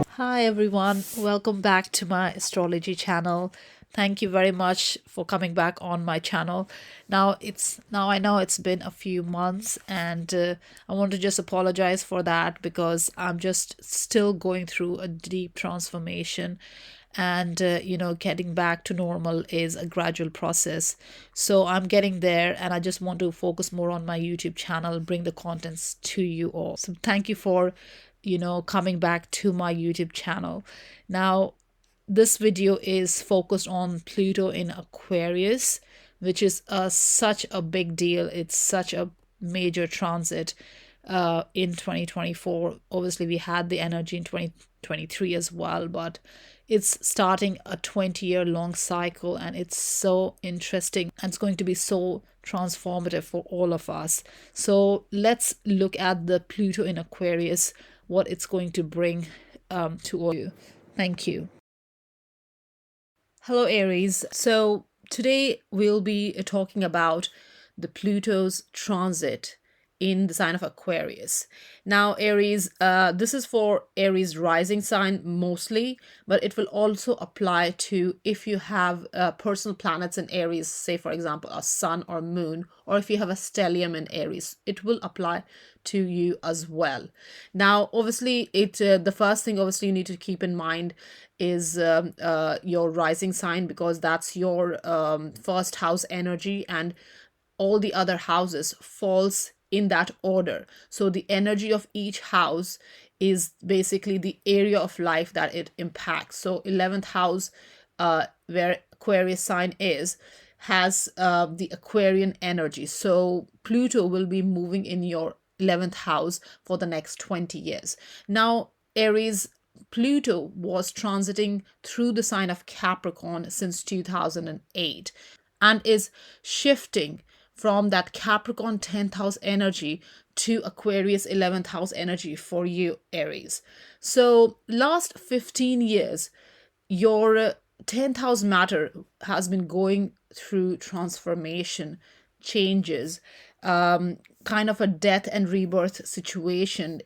Hi everyone, welcome back to my astrology channel. Thank you very much for coming back on my channel. Now I know it's been a few months and I want to just apologize for that because I'm just still going through a deep transformation and getting back to normal is a gradual process. So I'm getting there and I just want to focus more on my YouTube channel, bring the contents to you all. So thank you for coming back to my YouTube channel. Now, this video is focused on Pluto in Aquarius, which is such a big deal. It's such a major transit in 2024. Obviously, we had the energy in 2023 as well, but it's starting a 20-year long cycle and it's so interesting and it's going to be so transformative for all of us. So let's look at the Pluto in Aquarius, what it's going to bring to all of you. Thank you. Hello, Aries. So today we'll be talking about the Pluto's transit in the sign of Aquarius. Now, Aries, this is for Aries rising sign mostly, but it will also apply to if you have personal planets in Aries, say for example a sun or moon, or if you have a stellium in Aries, it will apply to you as well. Now, obviously, the first thing obviously you need to keep in mind is your rising sign, because that's your first house energy, and all the other houses falls in that order. So the energy of each house is basically the area of life that it impacts. So 11th house, where Aquarius sign is, has the Aquarian energy. So Pluto will be moving in your 11th house for the next 20 years. Now, Aries, Pluto was transiting through the sign of Capricorn since 2008 and is shifting from that Capricorn 10th house energy to Aquarius 11th house energy for you, Aries. So, last 15 years, your 10th house matter has been going through transformation, changes, kind of a death and rebirth situation.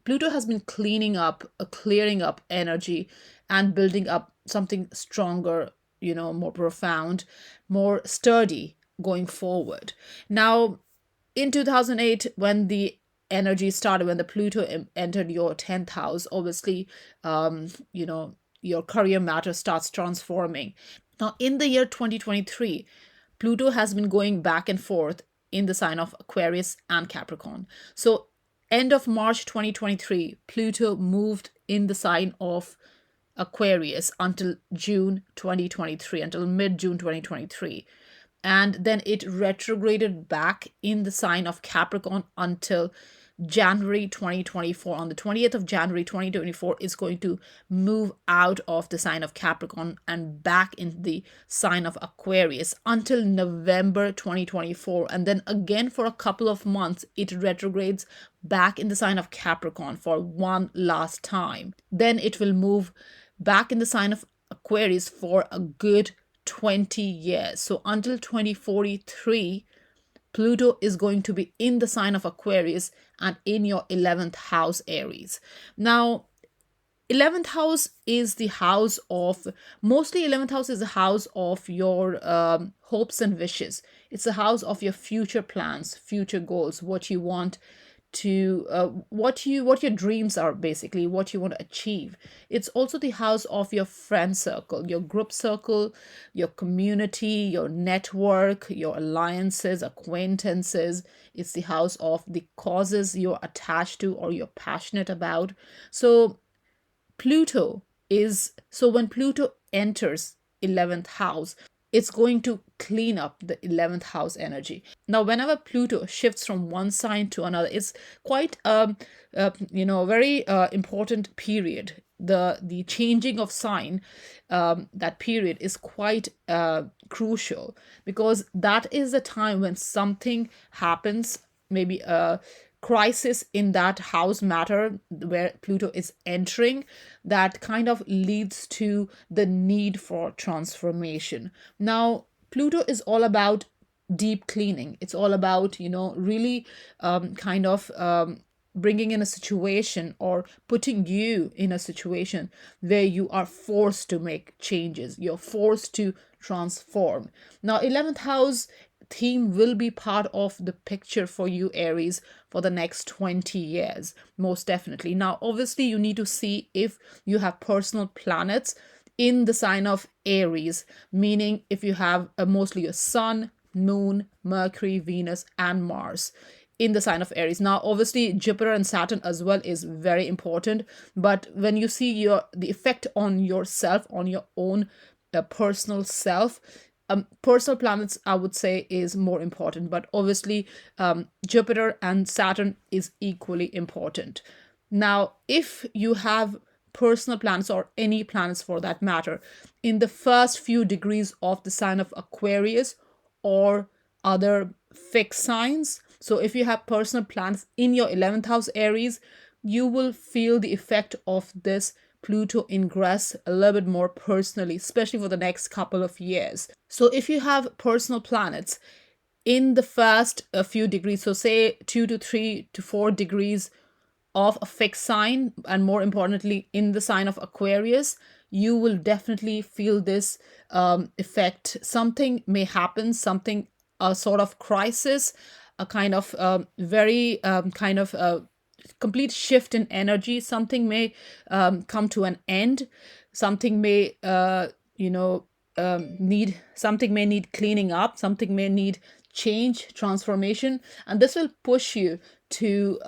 Pluto has been cleaning up, clearing up energy and building up something stronger, more profound, more sturdy going forward. Now, in 2008, when the energy started, when the Pluto entered your 10th house, obviously, your career matter starts transforming. Now, in the year 2023, Pluto has been going back and forth in the sign of Aquarius and Capricorn. So, end of March 2023, Pluto moved in the sign of Aquarius until June 2023, until mid June 2023. And then it retrograded back in the sign of Capricorn until January 2024. On the 20th of January 2024, it's going to move out of the sign of Capricorn and back in the sign of Aquarius until November 2024. And then again for a couple of months, it retrogrades back in the sign of Capricorn for one last time. Then it will move back in the sign of Aquarius for a good 20 years. So until 2043, Pluto is going to be in the sign of Aquarius and in your 11th house, Aries. Now, 11th house is the house of, mostly 11th house is the house of your hopes and wishes. It's the house of your future plans, future goals, what you want to what your dreams are, basically what you want to achieve. It's also the house of your friend circle, your group circle, your community, your network, your alliances, acquaintances. It's the house of the causes you're attached to or you're passionate about. So when Pluto enters 11th house, it's going to clean up the 11th house energy. Now, whenever Pluto shifts from one sign to another, it's quite very important period. The changing of sign, that period is quite crucial, because that is the time when something happens, maybe a crisis in that house matter where Pluto is entering, that kind of leads to the need for transformation. Now, Pluto is all about deep cleaning. It's all about, really kind of bringing in a situation or putting you in a situation where you are forced to make changes. You're forced to transform. Now, 11th house theme will be part of the picture for you, Aries, for the next 20 years, most definitely. Now, obviously, you need to see if you have personal planets in the sign of Aries, meaning if you have mostly your sun, moon, Mercury, Venus, and Mars in the sign of Aries. Now, obviously, Jupiter and Saturn as well is very important, but when you see the effect on yourself, on your own personal self, personal planets, I would say, is more important, but obviously, Jupiter and Saturn is equally important. Now, if you have personal planets or any planets for that matter in the first few degrees of the sign of Aquarius or other fixed signs, so if you have personal planets in your 11th house, Aries, you will feel the effect of this Pluto ingress a little bit more personally, especially for the next couple of years. So if you have personal planets in the first few degrees, so say 2 to 3 to 4 degrees of a fixed sign, and more importantly in the sign of Aquarius, you will definitely feel this effect. Something may happen, something, a sort of crisis, a kind of very kind of complete shift in energy. Something may come to an end. Something may need, something may need cleaning up. Something may need change, transformation, and this will push you to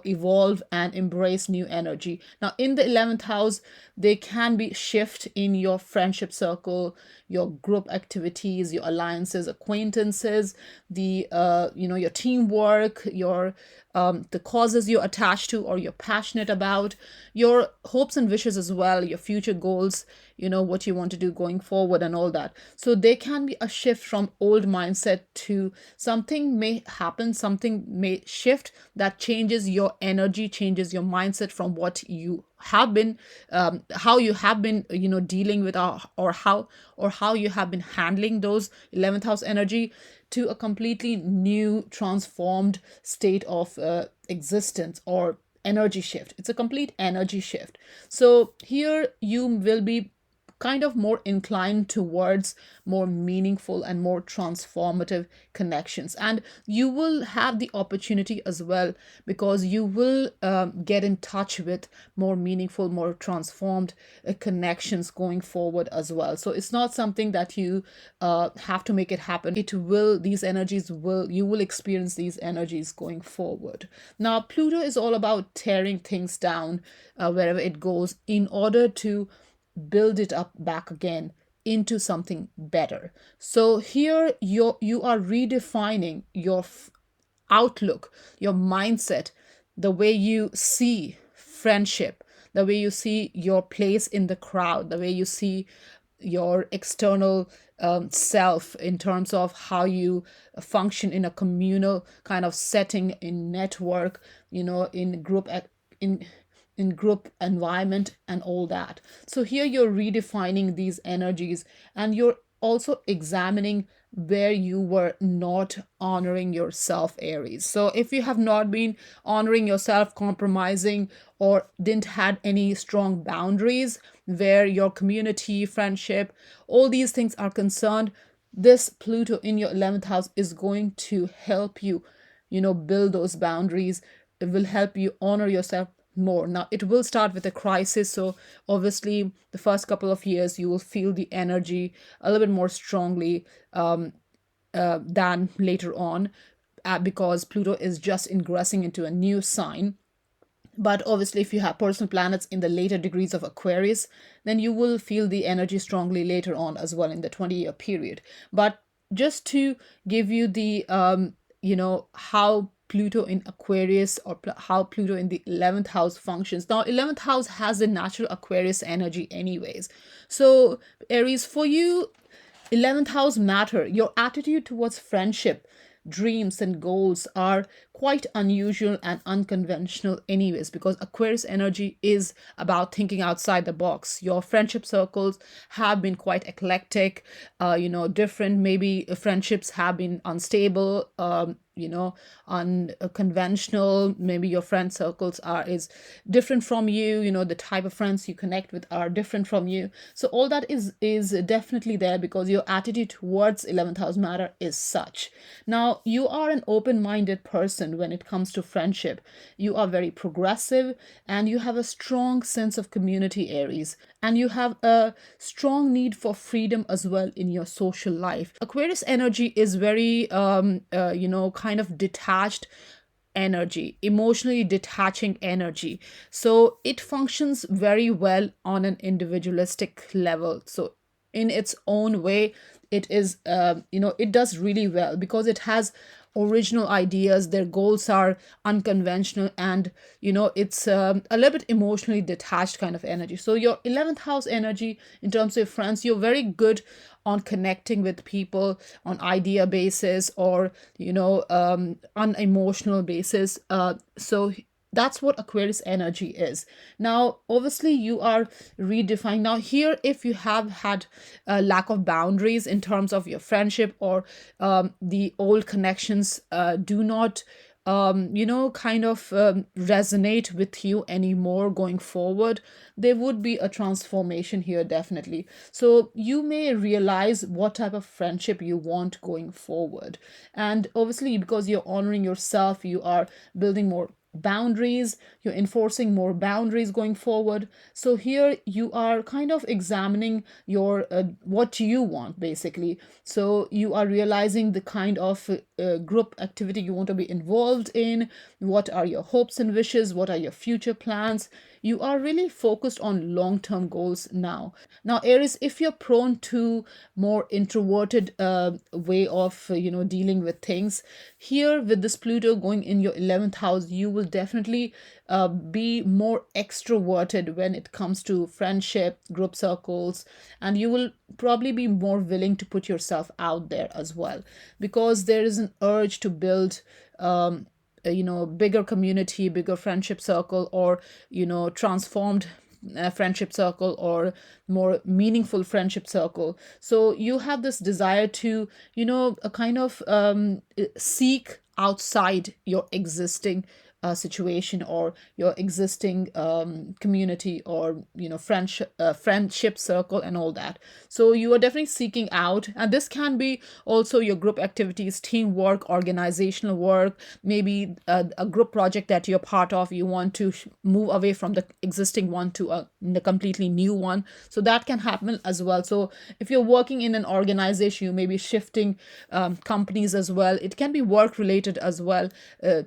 evolve and embrace new energy. Now, in the 11th house, there can be shift in your friendship circle, your group activities, your alliances, acquaintances, the your teamwork, your the causes you're attached to or you're passionate about, your hopes and wishes as well, your future goals, what you want to do going forward and all that. So there can be a shift from old mindset to something may happen, something may shift that changes your energy, changes your mindset from what you have been, how you have been, dealing with, or how you have been handling those 11th house energy, to a completely new, transformed state of existence or energy shift. It's a complete energy shift. So here you will be kind of more inclined towards more meaningful and more transformative connections, and you will have the opportunity as well, because you will get in touch with more meaningful, more transformed connections going forward as well. So it's not something that you have to make it happen. It will, these energies will, you will experience these energies going forward. Now, Pluto is all about tearing things down wherever it goes, in order to build it up back again into something better. So here you are redefining your outlook, your mindset, the way you see friendship, the way you see your place in the crowd, the way you see your external self, in terms of how you function in a communal kind of setting, in network, in group, in group environment and all that. So here you're redefining these energies, and you're also examining where you were not honoring yourself, Aries. So if you have not been honoring yourself, compromising, or didn't had any strong boundaries where your community, friendship, all these things are concerned, this Pluto in your 11th house is going to help you, build those boundaries. It will help you honor yourself more. Now, it will start with a crisis, so obviously the first couple of years you will feel the energy a little bit more strongly than later on, because Pluto is just ingressing into a new sign. But obviously, if you have personal planets in the later degrees of Aquarius, then you will feel the energy strongly later on as well in the 20-year period. But just to give you the how Pluto in Aquarius, or how Pluto in the 11th house functions. Now, 11th house has the natural Aquarius energy anyways. So Aries, for you, 11th house matter. Your attitude towards friendship, dreams and goals are quite unusual and unconventional anyways, because Aquarius energy is about thinking outside the box. Your friendship circles have been quite eclectic, different. Maybe friendships have been unstable, unconventional. Maybe your friend circles is different from you. The type of friends you connect with are different from you. So all that is definitely there because your attitude towards 11th house matter is such. Now you are an open-minded person when it comes to friendship. You are very progressive and you have a strong sense of community, Aries, and you have a strong need for freedom as well in your social life. Aquarius energy is very kind of detached energy, emotionally detaching energy. So it functions very well on an individualistic level. So in its own way, it is, it does really well because it has original ideas. Their goals are unconventional, and it's a little bit emotionally detached kind of energy. So your 11th house energy in terms of friends, you're very good on connecting with people on idea basis or unemotional basis. So that's what Aquarius energy is. Now obviously you are redefining now here. If you have had a lack of boundaries in terms of your friendship, or the old connections do not resonate with you anymore going forward, there would be a transformation here, definitely. So you may realize what type of friendship you want going forward. And obviously, because you're honoring yourself, you are building more boundaries, you're enforcing more boundaries going forward. So here you are kind of examining your what you want, basically. So you are realizing the kind of group activity you want to be involved in, what are your hopes and wishes, what are your future plans. You are really focused on long-term goals now. Now Aries, if you're prone to more introverted way of dealing with things, here with this Pluto going in your 11th house, you will definitely be more extroverted when it comes to friendship, group circles, and you will probably be more willing to put yourself out there as well, because there is an urge to build bigger community, bigger friendship circle, or transformed friendship circle, or more meaningful friendship circle. So you have this desire to a kind of seek outside your existing situation, or your existing community, or friendship circle and all that. So you are definitely seeking out, and this can be also your group activities, teamwork, organizational work, maybe a group project that you're part of. You want to move away from the existing one to a completely new one, so that can happen as well. So if you're working in an organization, you may be shifting companies as well. It can be work related as well,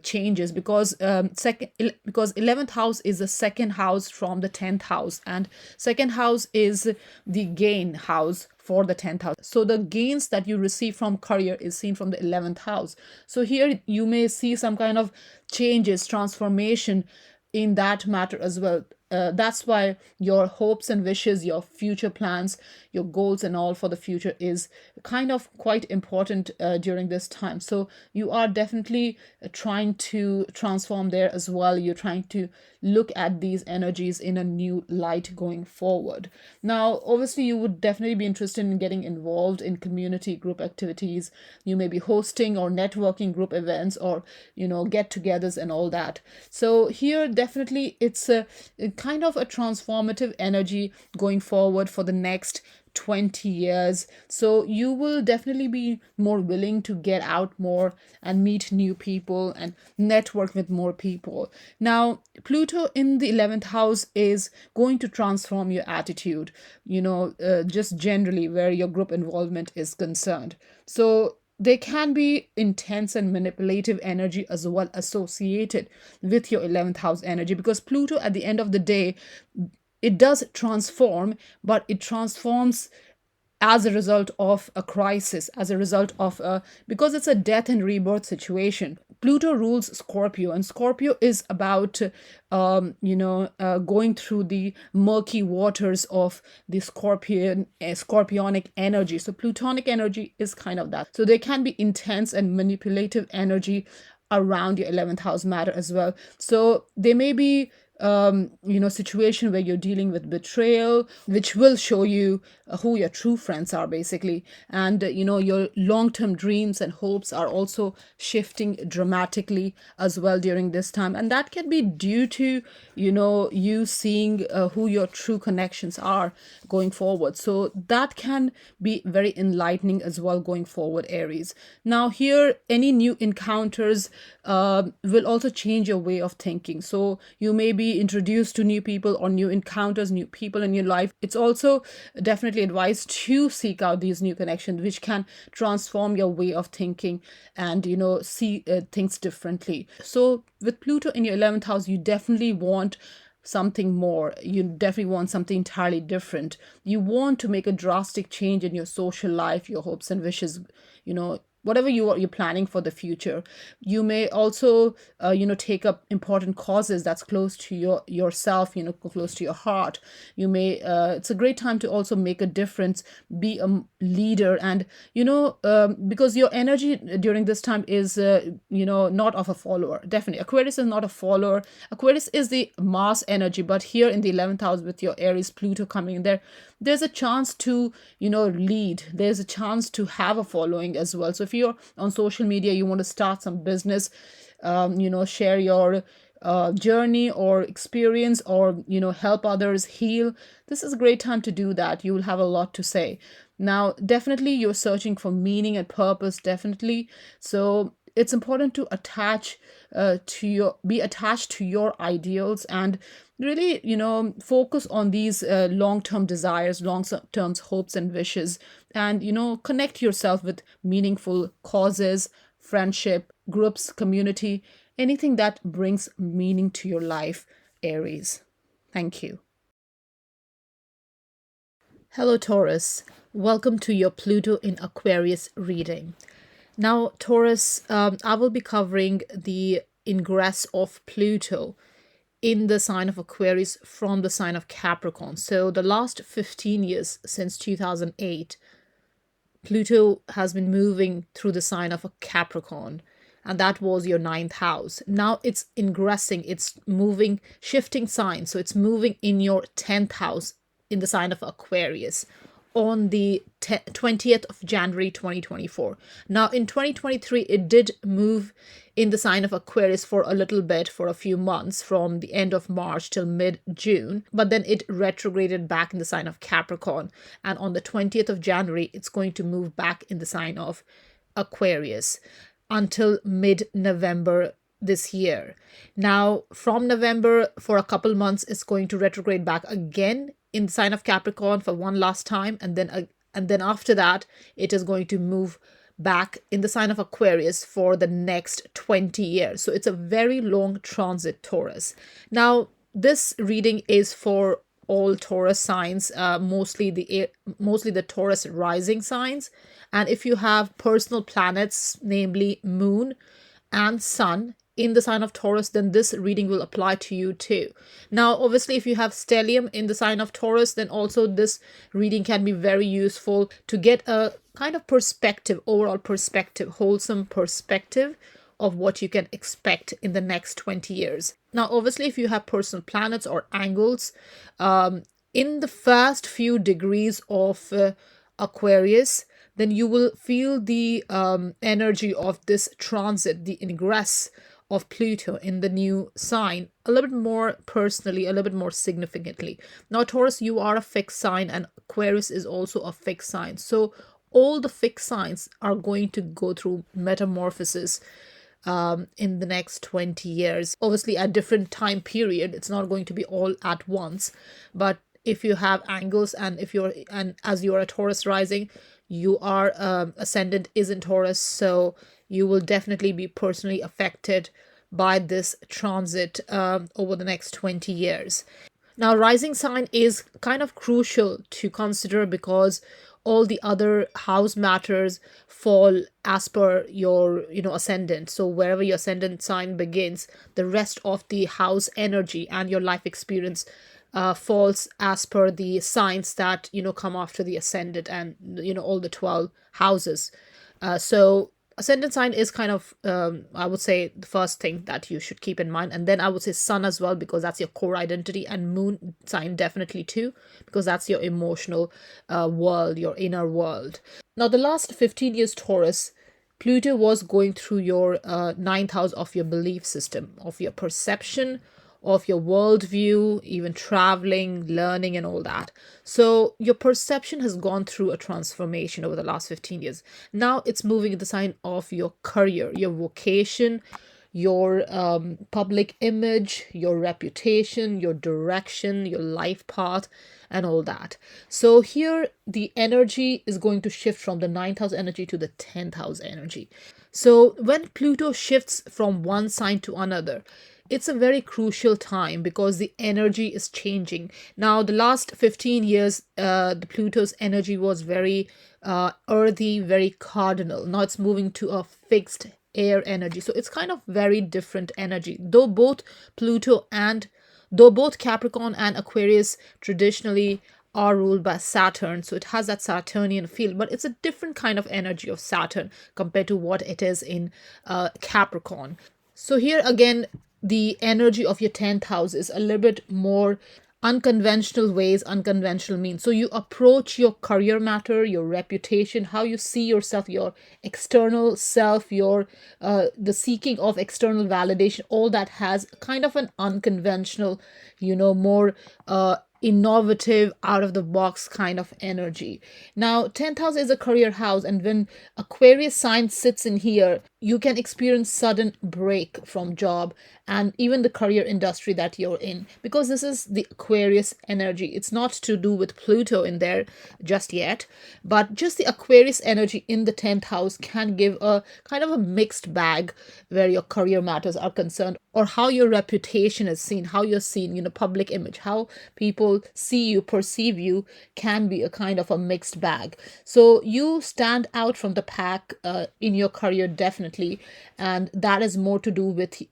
changes, because because 11th house is the second house from the 10th house, and second house is the gain house for the 10th house. So the gains that you receive from career is seen from the 11th house. So here you may see some kind of changes, transformation in that matter as well. That's why your hopes and wishes, your future plans, your goals and all for the future is kind of quite important during this time. So you are definitely trying to transform there as well. You're trying to look at these energies in a new light going forward. Now obviously you would definitely be interested in getting involved in community group activities. You may be hosting or networking group events, or get-togethers and all that. So here definitely it's a kind of a transformative energy going forward for the next 20 years. So you will definitely be more willing to get out more and meet new people and network with more people. Now Pluto in the 11th house is going to transform your attitude, just generally where your group involvement is concerned. So there can be intense and manipulative energy as well associated with your 11th house energy, because Pluto at the end of the day, it does transform, but it transforms as a result of a crisis, as a result of because it's a death and rebirth situation. Pluto rules Scorpio, and Scorpio is about going through the murky waters of the scorpionic energy. So plutonic energy is kind of that. So there can be intense and manipulative energy around your 11th house matter as well. So there may be situation where you're dealing with betrayal, which will show you who your true friends are, basically. And your long-term dreams and hopes are also shifting dramatically as well during this time, and that can be due to you seeing who your true connections are going forward. So that can be very enlightening as well going forward, Aries. Now here, any new encounters will also change your way of thinking. So you may be introduced to new people or new encounters, new people in your life. It's also definitely advised to seek out these new connections, which can transform your way of thinking and see things differently. So with Pluto in your 11th house, you definitely want something more. You definitely want something entirely different. You want to make a drastic change in your social life, your hopes and wishes, whatever you're planning for the future. You may also take up important causes that's close to yourself, close to your heart. You may it's a great time to also make a difference, be a leader. And because your energy during this time is not of a follower. Definitely Aquarius is not a follower. Aquarius is the mass energy, but here in the 11th house with your Aries Pluto coming in there, there's a chance to lead. There's a chance to have a following as well. So if you're on social media, you want to start some business, share your journey or experience, or help others heal, this is a great time to do that. You will have a lot to say. Now definitely you're searching for meaning and purpose, definitely. So it's important to be attached to your ideals, and really focus on these long-term desires, long-term hopes and wishes, and connect yourself with meaningful causes, friendship groups, community, anything that brings meaning to your life, Aries. Thank you. Hello, Taurus. Welcome to your Pluto in Aquarius reading. Now, Taurus, I will be covering the ingress of Pluto in the sign of Aquarius from the sign of Capricorn. So the last 15 years, since 2008, Pluto has been moving through the sign of a Capricorn, and that was your ninth house. Now it's ingressing, it's moving, shifting signs. So it's moving in your 10th house in the sign of Aquarius on the 20th of January 2024. Now in 2023, it did move in the sign of Aquarius for a little bit, for a few months, from the end of March till mid-June, but then it retrograded back in the sign of Capricorn. And on the 20th of January, it's going to move back in the sign of Aquarius until mid-November this year. Now, from November, for a couple months, it's going to retrograde back again in the sign of Capricorn for one last time, and then after that, it is going to move back in the sign of Aquarius for the next 20 years. So it's a very long transit, Taurus. Now, this reading is for all Taurus signs, mostly the Taurus rising signs. And if you have personal planets, namely Moon and Sun, in the sign of Taurus, then this reading will apply to you too. Now, obviously, if you have stellium in the sign of Taurus, then also this reading can be very useful to get a kind of perspective, overall perspective, wholesome perspective of what you can expect in the next 20 years. Now, obviously, if you have personal planets or angles, in the first few degrees of Aquarius, then you will feel the energy of this transit, the ingress of Pluto in the new sign a little bit more personally, a little bit more significantly. Now, Taurus, you are a fixed sign, and Aquarius is also a fixed sign. So all the fixed signs are going to go through metamorphosis in the next 20 years. Obviously, at different time period, it's not going to be all at once. But if you have angles, and as you're a Taurus rising, you are ascendant is in Taurus, so you will definitely be personally affected by this transit over the next 20 years. Now, rising sign is kind of crucial to consider because all the other house matters fall as per your ascendant. So wherever your ascendant sign begins, the rest of the house energy and your life experience falls as per the signs that come after the ascendant, and all the 12 houses. So ascendant sign is kind of, I would say, the first thing that you should keep in mind. And then I would say sun as well, because that's your core identity, and moon sign definitely too, because that's your emotional world, your inner world. Now, the last 15 years, Taurus, Pluto was going through your ninth house of your belief system, of your perception, of your worldview, even traveling, learning, and all that. So your perception has gone through a transformation over the last 15 years. Now it's moving in the sign of your career, your vocation, your public image, your reputation, your direction, your life path, and all that. So here the energy is going to shift from the ninth house energy to the 10th house energy. So when Pluto shifts from one sign to another, it's a very crucial time because the energy is changing. Now, the last 15 years, the Pluto's energy was very earthy, very cardinal. Now it's moving to a fixed air energy. So it's kind of very different energy. Though both Capricorn and Aquarius traditionally are ruled by Saturn, so it has that Saturnian feel, but it's a different kind of energy of Saturn compared to what it is in Capricorn. So here again, the energy of your 10th house is a little bit more unconventional ways, unconventional means. So you approach your career matter, your reputation, how you see yourself, your external self, your the seeking of external validation, all that has kind of an unconventional, more innovative, out of the box kind of energy. Now, 10th house is a career house, and when Aquarius sign sits in here, you can experience sudden break from job and even the career industry that you're in, because this is the Aquarius energy. It's not to do with Pluto in there just yet, but just the Aquarius energy in the 10th house can give a kind of a mixed bag where your career matters are concerned, or how your reputation is seen, how you're seen, public image, how people see you, perceive you, can be a kind of a mixed bag. So you stand out from the pack in your career, definitely, and that is more to do with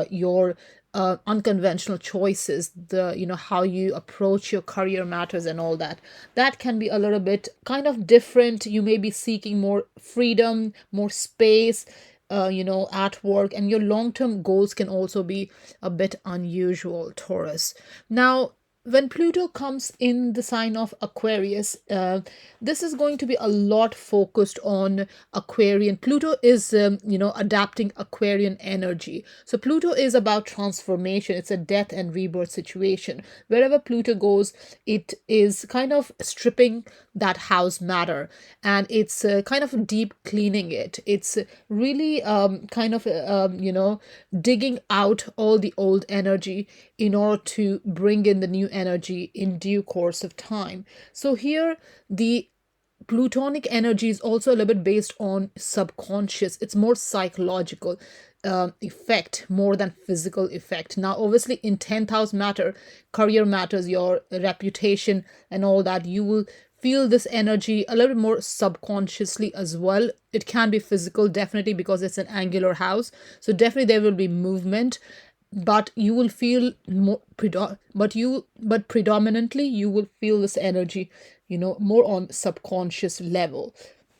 your unconventional choices, the how you approach your career matters and all that. That can be a little bit kind of different. You may be seeking more freedom, more space, at work, and your long-term goals can also be a bit unusual, Taurus. Now, when Pluto comes in the sign of Aquarius, this is going to be a lot focused on Aquarian. Pluto is, adapting Aquarian energy. So Pluto is about transformation. It's a death and rebirth situation. Wherever Pluto goes, it is kind of stripping that house matter, and it's kind of deep cleaning it. It's really kind of, digging out all the old energy in order to bring in the new energy in due course of time. So here, the Plutonic energy is also a little bit based on subconscious. It's more psychological effect more than physical effect. Now, obviously, in 10th house matter, career matters, your reputation, and all that, you will feel this energy a little bit more subconsciously as well. It can be physical, definitely, because it's an angular house. So definitely there will be movement, but you will feel more but predominantly you will feel this energy, more on subconscious level.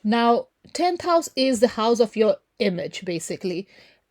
Now, 10th house is the house of your image, basically.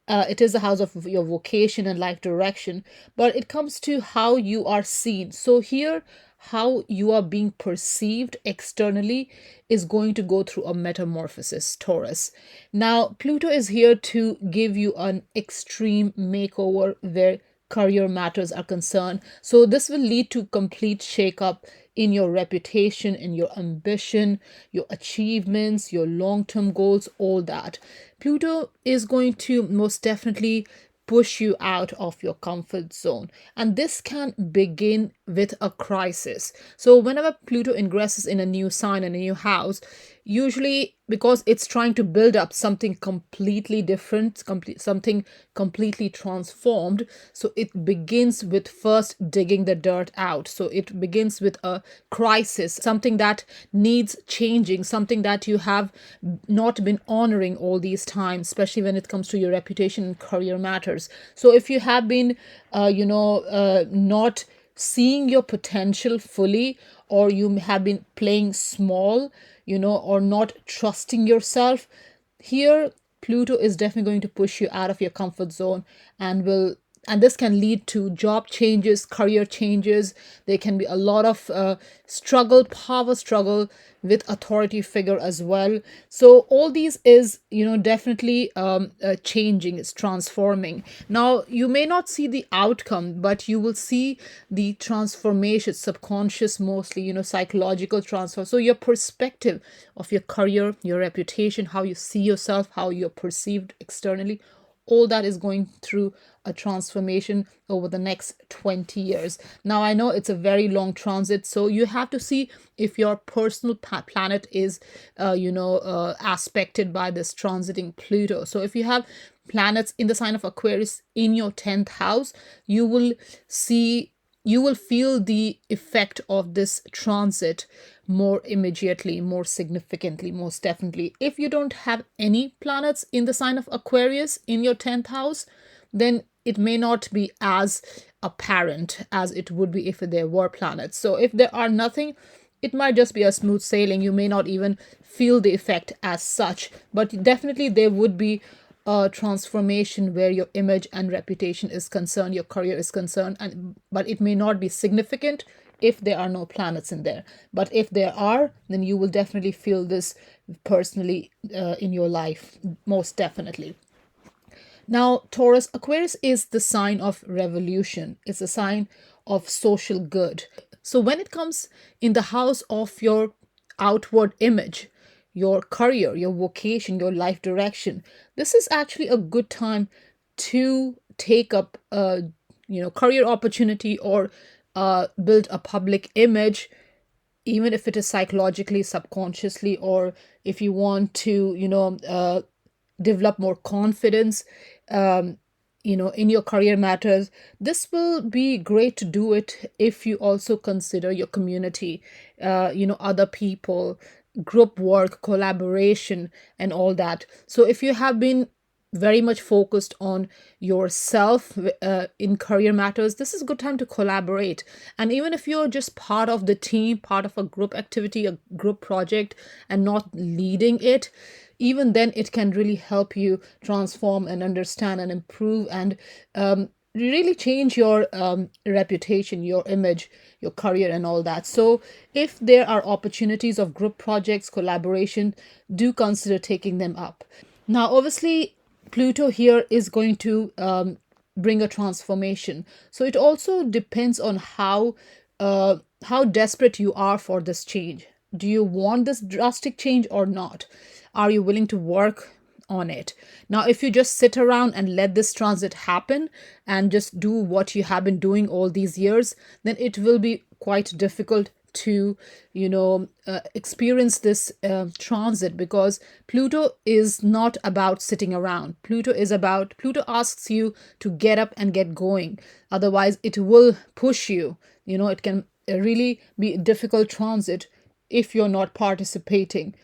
It is the house of your vocation and life direction, but it comes to how you are seen. So here, how you are being perceived externally is going to go through a metamorphosis, Taurus. Now, Pluto is here to give you an extreme makeover where career matters are concerned. So this will lead to complete shakeup in your reputation, in your ambition, your achievements, your long-term goals, all that. Pluto is going to most definitely push you out of your comfort zone. And this can begin with a crisis. So, whenever Pluto ingresses in a new sign, in a new house, usually because it's trying to build up something completely different, something completely transformed. So it begins with first digging the dirt out. So it begins with a crisis, something that needs changing, something that you have not been honoring all these times, especially when it comes to your reputation and career matters. So if you have been, not seeing your potential fully, or you have been playing small, or not trusting yourself, here Pluto is definitely going to push you out of your comfort zone, and this can lead to job changes, career changes. There can be a lot of power struggle with authority figure as well. So all these is, definitely changing, it's transforming. Now you may not see the outcome, but you will see the transformation, subconscious mostly, psychological transfer. So your perspective of your career, your reputation, how you see yourself, how you're perceived externally, all that is going through a transformation over the next 20 years. Now, I know it's a very long transit, so you have to see if your personal planet is, aspected by this transiting Pluto. So, if you have planets in the sign of Aquarius in your 10th house, you will see you will feel the effect of this transit more immediately, more significantly, most definitely. If you don't have any planets in the sign of Aquarius in your 10th house, then it may not be as apparent as it would be if there were planets. So if there are nothing, it might just be a smooth sailing. You may not even feel the effect as such, but definitely there would be a transformation where your image and reputation is concerned, your career is concerned, but it may not be significant if there are no planets in there. But if there are, then you will definitely feel this personally in your life, most definitely. Now, Taurus, Aquarius is the sign of revolution. It's a sign of social good. So when it comes in the house of your outward image, your career, your vocation, your life direction, this is actually a good time to take up a career opportunity, or build a public image, even if it is psychologically, subconsciously, or if you want to develop more confidence in your career matters. This will be great to do it if you also consider your community, other people, group work, collaboration, and all that. So if you have been very much focused on yourself in career matters, this is a good time to collaborate. And even if you're just part of the team, part of a group activity, a group project, and not leading it, even then it can really help you transform and understand and improve, and really change your reputation, your image, your career, and all that. So if there are opportunities of group projects, collaboration, do consider taking them up. Now, obviously, Pluto here is going to bring a transformation. So it also depends on how desperate you are for this change. Do you want this drastic change or not? Are you willing to work on it? Now, if you just sit around and let this transit happen and just do what you have been doing all these years, then it will be quite difficult to experience this transit, because Pluto is not about sitting around. Pluto asks you to get up and get going. Otherwise it will push you. It can really be a difficult transit if you're not participating,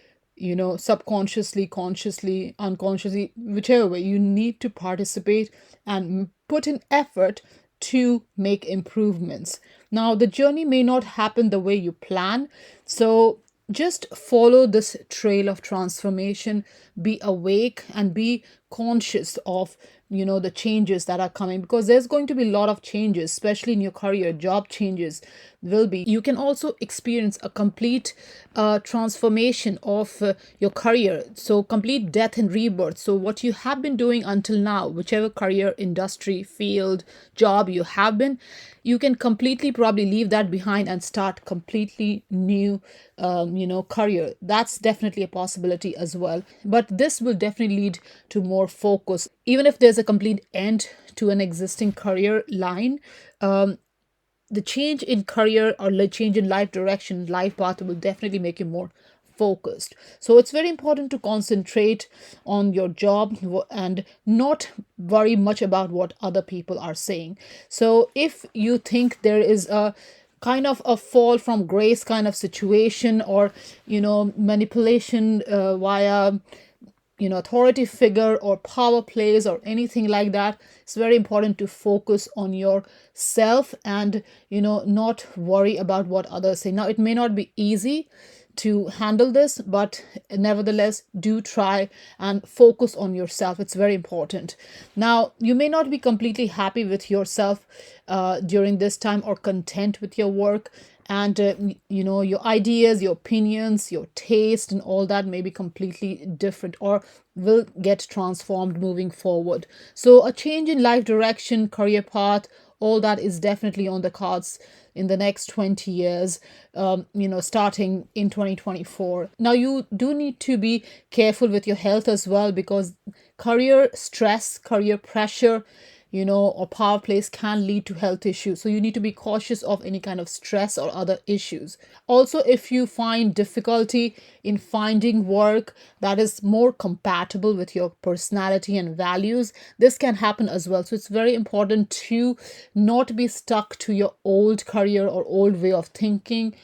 subconsciously, consciously, unconsciously, whichever way. You need to participate and put in effort to make improvements. Now, the journey may not happen the way you plan, so just follow this trail of transformation. Be awake and be conscious of the changes that are coming, because there's going to be a lot of changes, especially in your career. Job changes will be. You can also experience a complete transformation of your career, so complete death and rebirth. So what you have been doing until now, whichever career, industry, field, job you have been, you can completely probably leave that behind and start completely new career. That's definitely a possibility as well, but this will definitely lead to more focus. Even if there's a complete end to an existing career line, the change in career or the change in life direction, life path, will definitely make you more focused. So it's very important to concentrate on your job and not worry much about what other people are saying. So if you think there is a kind of a fall from grace kind of situation, or manipulation via authority figure or power plays or anything like that, it's very important to focus on yourself and not worry about what others say. Now, it may not be easy to handle this, but nevertheless, do try and focus on yourself. It's very important. Now, you may not be completely happy with yourself during this time, or content with your work. And your ideas, your opinions, your taste and all that may be completely different, or will get transformed moving forward. So a change in life direction, career path, all that is definitely on the cards in the next 20 years, starting in 2024. Now, you do need to be careful with your health as well, because career stress, career pressure, or power plays can lead to health issues. So you need to be cautious of any kind of stress or other issues. Also, if you find difficulty in finding work that is more compatible with your personality and values, this can happen as well. So it's very important to not be stuck to your old career or old way of thinking.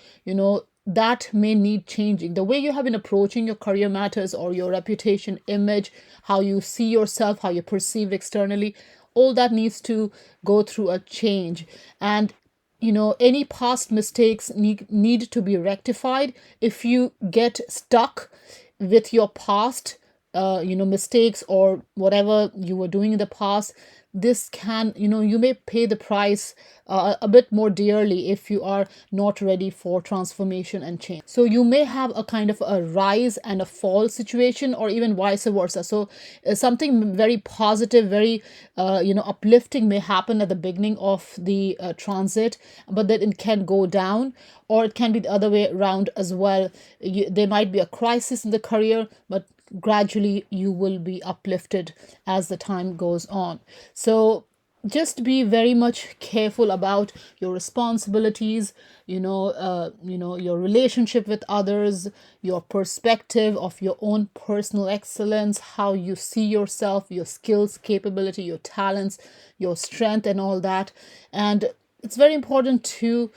That may need changing. The way you have been approaching your career matters, or your reputation, image, how you see yourself, how you're perceived externally, all that needs to go through a change. And any past mistakes need to be rectified. If you get stuck with your past mistakes, or whatever you were doing in the past, this can, you may pay the price a bit more dearly if you are not ready for transformation and change. So you may have a kind of a rise and a fall situation, or even vice versa. So something very positive, very uplifting may happen at the beginning of the transit, but then it can go down, or it can be the other way around as well. There might be a crisis in the career, but gradually you will be uplifted as the time goes on. So just be very much careful about your responsibilities, your relationship with others, your perspective of your own personal excellence, how you see yourself, your skills, capability, your talents, your strength and all that. And it's very important to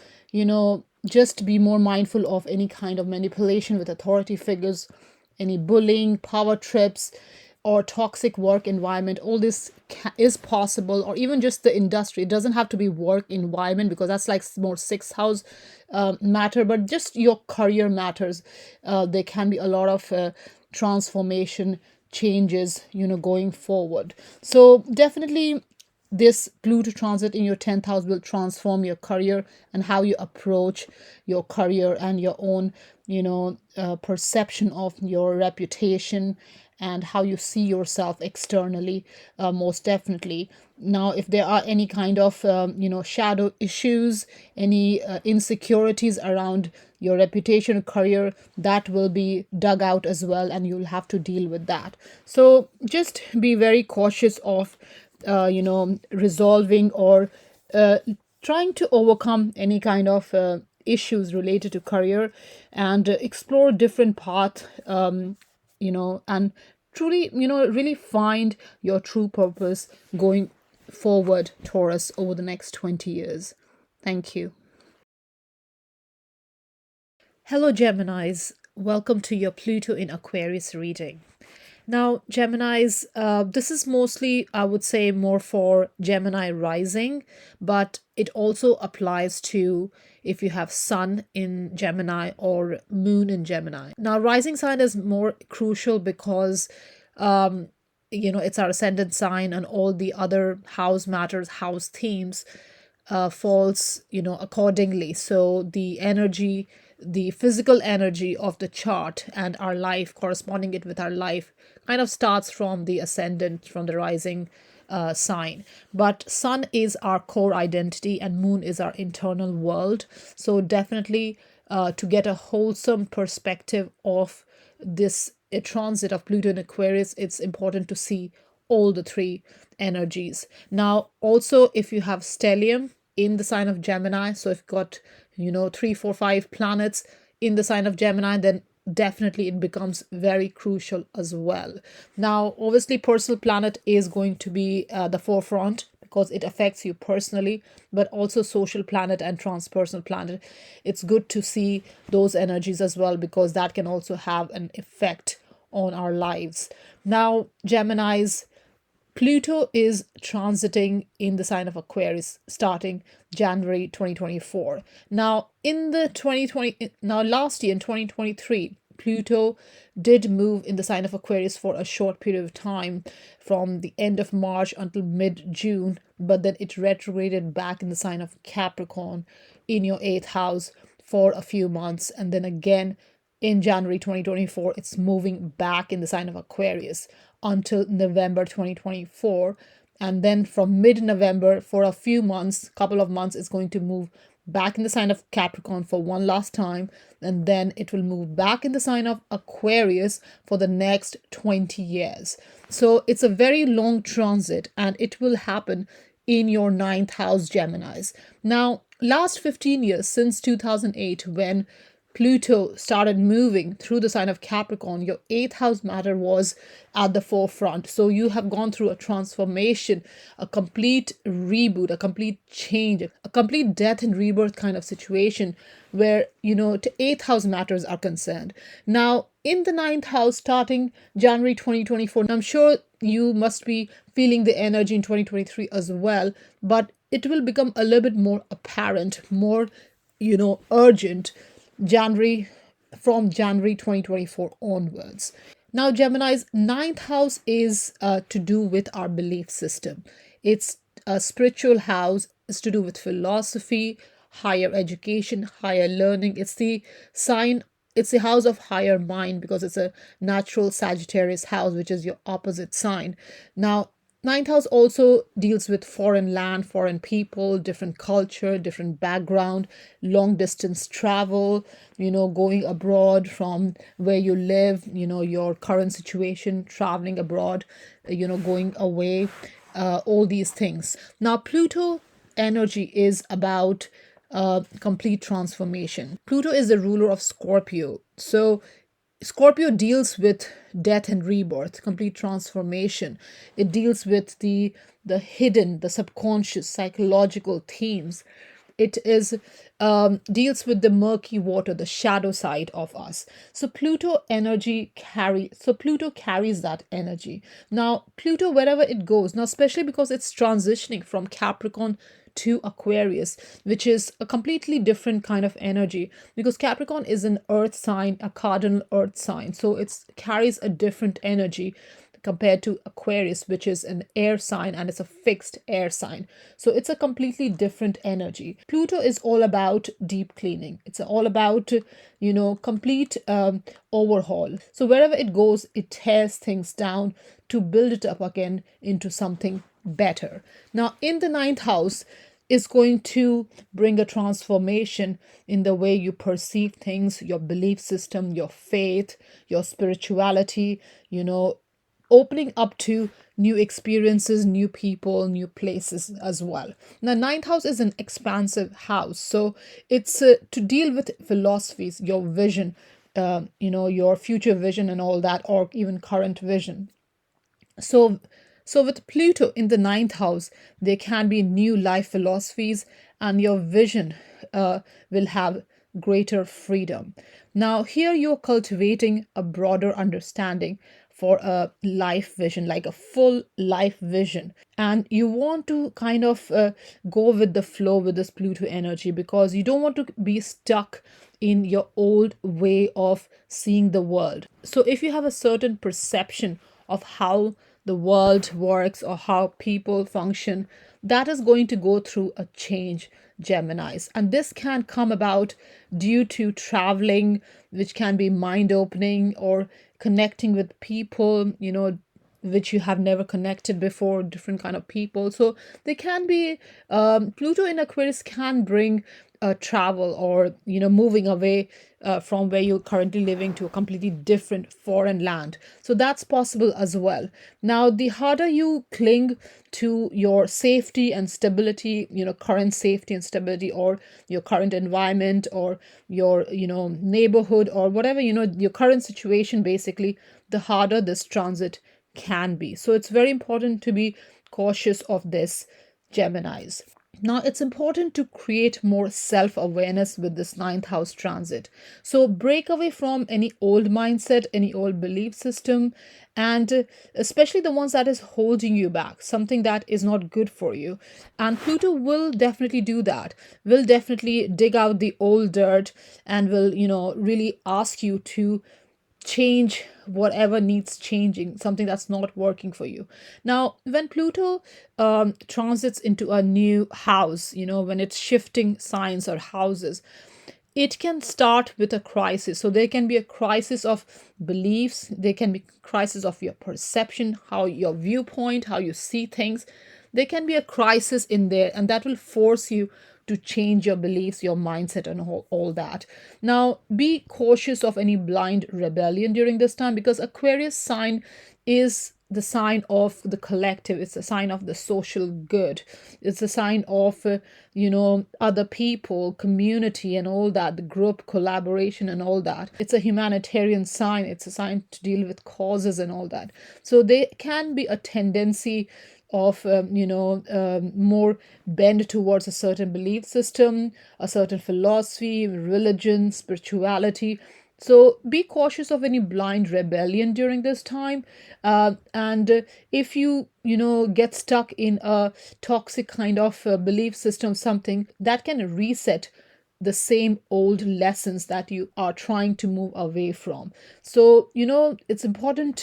just be more mindful of any kind of manipulation with authority figures, any bullying, power trips, or toxic work environment. All this is possible, or even just the industry. It doesn't have to be work environment, because that's like more sixth house matter, but just your career matters. There can be a lot of transformation changes going forward. So definitely this Pluto transit in your 10th house will transform your career and how you approach your career, and your own perception of your reputation, and how you see yourself externally, most definitely. Now, if there are any kind of shadow issues, any insecurities around your reputation or career, that will be dug out as well, and you'll have to deal with that. So just be very cautious of resolving, or trying to overcome any kind of issues related to career, and explore different path, and truly, really find your true purpose going forward, Taurus, over the next 20 years. Thank you. Hello, Geminis. Welcome to your Pluto in Aquarius reading. Now, Geminis, this is mostly, I would say, more for Gemini rising, but it also applies to if you have Sun in Gemini or Moon in Gemini. Now, rising sign is more crucial because, it's our ascendant sign, and all the other house matters, house themes falls accordingly. So the energy, the physical energy of the chart and our life, corresponding it with our life, kind of starts from the ascendant, from the rising sign. But Sun is our core identity, and Moon is our internal world. So definitely, to get a wholesome perspective of this a transit of Pluto in Aquarius, it's important to see all the three energies. Now, also, if you have stellium in the sign of Gemini, so if you've got 3, 4, 5 planets in the sign of Gemini, then definitely it becomes very crucial as well. Now, obviously, personal planet is going to be the forefront, because it affects you personally, but also social planet and transpersonal planet. It's good to see those energies as well, because that can also have an effect on our lives. Now, Geminis, Pluto is transiting in the sign of Aquarius starting January 2024. Now, last year in 2023, Pluto did move in the sign of Aquarius for a short period of time from the end of March until mid June, but then it retrograded back in the sign of Capricorn in your eighth house for a few months, and then again in January 2024, it's moving back in the sign of Aquarius until November 2024. And then from mid November, for a few months, couple of months, it's going to move back in the sign of Capricorn for one last time. And then it will move back in the sign of Aquarius for the next 20 years. So it's a very long transit, and it will happen in your ninth house, Geminis. Now, last 15 years, since 2008, when Pluto started moving through the sign of Capricorn, your eighth house matter was at the forefront. So you have gone through a transformation, a complete reboot, a complete change, a complete death and rebirth kind of situation where, the eighth house matters are concerned. Now, in the ninth house, starting January 2024, I'm sure you must be feeling the energy in 2023 as well, but it will become a little bit more apparent, more, urgent from January 2024 onwards. Now, Gemini's ninth house is to do with our belief system. It's a spiritual house. It's to do with philosophy, higher education, higher learning. It's the house of higher mind because it's a natural Sagittarius house, which is your opposite sign. Now, ninth house also deals with foreign land, foreign people, different culture, different background, long distance travel, going abroad from where you live, your current situation, traveling abroad, going away, all these things. Now, Pluto energy is about complete transformation. Pluto is the ruler of Scorpio. So Scorpio deals with death and rebirth, complete transformation. It deals with the hidden, the subconscious, psychological themes. It is deals with the murky water, the shadow side of us. So Pluto carries that energy. Now, Pluto, wherever it goes, now especially because it's transitioning from Capricorn to Aquarius, which is a completely different kind of energy because Capricorn is an earth sign, a cardinal earth sign. So it carries a different energy compared to Aquarius, which is an air sign and it's a fixed air sign. So it's a completely different energy. Pluto is all about deep cleaning. It's all about, complete overhaul. So wherever it goes, it tears things down to build it up again into something better. Now, in the ninth house, is going to bring a transformation in the way you perceive things, your belief system, your faith, your spirituality, opening up to new experiences, new people, new places as well. Now, ninth house is an expansive house. So it's to deal with philosophies, your vision, your future vision and all that, or even current vision. So with Pluto in the ninth house, there can be new life philosophies, and your vision will have greater freedom. Now, here you're cultivating a broader understanding for a life vision, like a full life vision. And you want to kind of go with the flow with this Pluto energy because you don't want to be stuck in your old way of seeing the world. So if you have a certain perception of how the world works or how people function, that is going to go through a change, Geminis. And this can come about due to traveling, which can be mind opening, or connecting with people, which you have never connected before, different kind of people. So they can be, Pluto in Aquarius can bring travel or, moving away from where you're currently living to a completely different foreign land. So that's possible as well. Now, the harder you cling to your safety and stability, current safety and stability, or your current environment, or your, neighborhood, or whatever, your current situation, basically, the harder this transit can be. So it's very important to be cautious of this, Geminis. Now, it's important to create more self awareness with this ninth house transit. So, break away from any old mindset, any old belief system, and especially the ones that is holding you back, something that is not good for you. And Pluto will definitely do that, will definitely dig out the old dirt and will, really ask you to change whatever needs changing, something that's not working for you. Now, when Pluto transits into a new house, when it's shifting signs or houses, it can start with a crisis. So there can be a crisis of beliefs, there can be crisis of your perception, how your viewpoint, how you see things. There can be a crisis in there, and that will force you to change your beliefs, your mindset, and all that. Now, be cautious of any blind rebellion during this time, because Aquarius sign is the sign of the collective. It's a sign of the social good. It's a sign of other people, community, and all that, the group collaboration and all that. It's a humanitarian sign. It's a sign to deal with causes and all that. So there can be a tendency of more bend towards a certain belief system, a certain philosophy, religion, spirituality. So be cautious of any blind rebellion during this time. And if you get stuck in a toxic kind of belief system, something that can reset the same old lessons that you are trying to move away from. So it's important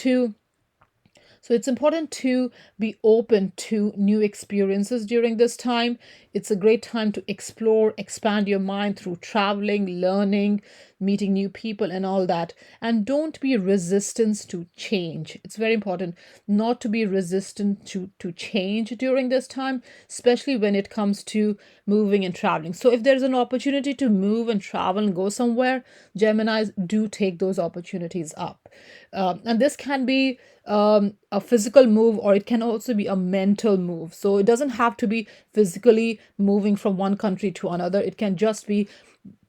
to be open to new experiences during this time. It's a great time to explore, expand your mind through traveling, learning, meeting new people, and all that. And don't be resistant to change. It's very important not to be resistant to change during this time, especially when it comes to moving and traveling. So if there's an opportunity to move and travel and go somewhere, Geminis do take those opportunities up. And this can be a physical move, or it can also be a mental move. So it doesn't have to be physically moving from one country to another. It can just be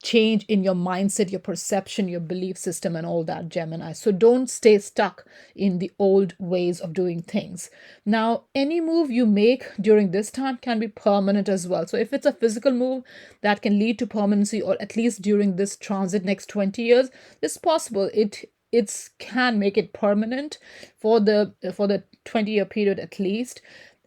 change in your mindset, your perception, your belief system, and all that, Gemini. So don't stay stuck in the old ways of doing things. Now, any move you make during this time can be permanent as well. So if it's a physical move that can lead to permanency, or at least during this transit next 20 years, it's possible it can make it permanent for the 20-year period at least.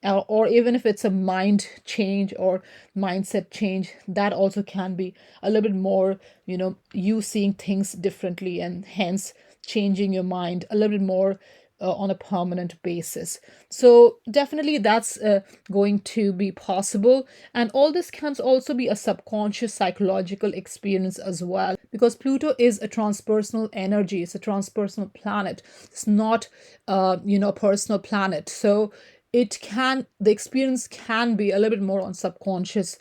Or even if it's a mind change or mindset change, that also can be a little bit more, you seeing things differently, and hence changing your mind a little bit more on a permanent basis. So definitely that's going to be possible. And all this can also be a subconscious psychological experience as well, because Pluto is a transpersonal energy. It's a transpersonal planet. It's not a personal planet. So the experience can be a little bit more on subconscious,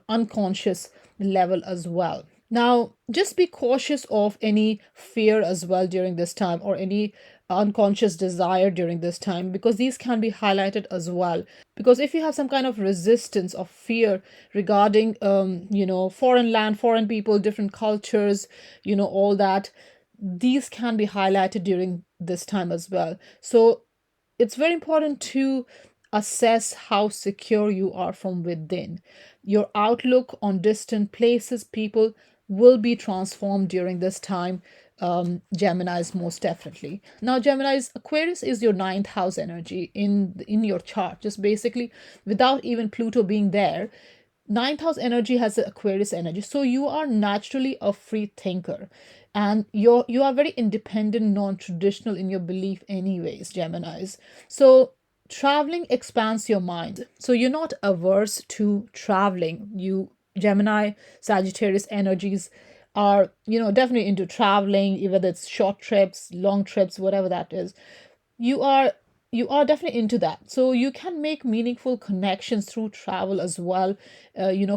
unconscious level as well. Now, just be cautious of any fear as well during this time, or any unconscious desire during this time, because these can be highlighted as well. Because if you have some kind of resistance or fear regarding foreign land, foreign people, different cultures, all that, these can be highlighted during this time as well. So it's very important to assess how secure you are from within. Your outlook on distant places, people, will be transformed during this time. Gemini's, most definitely. Now, Gemini's, Aquarius is your ninth house energy in your chart. Just basically, without even Pluto being there, ninth house energy has the Aquarius energy. So you are naturally a free thinker, and you are very independent, non-traditional in your belief anyways, Geminis. So traveling expands your mind. So you're not averse to traveling. You Gemini, Sagittarius energies are, definitely into traveling, whether it's short trips, long trips, whatever that is. You are you are definitely into that. So you can make meaningful connections through travel as well.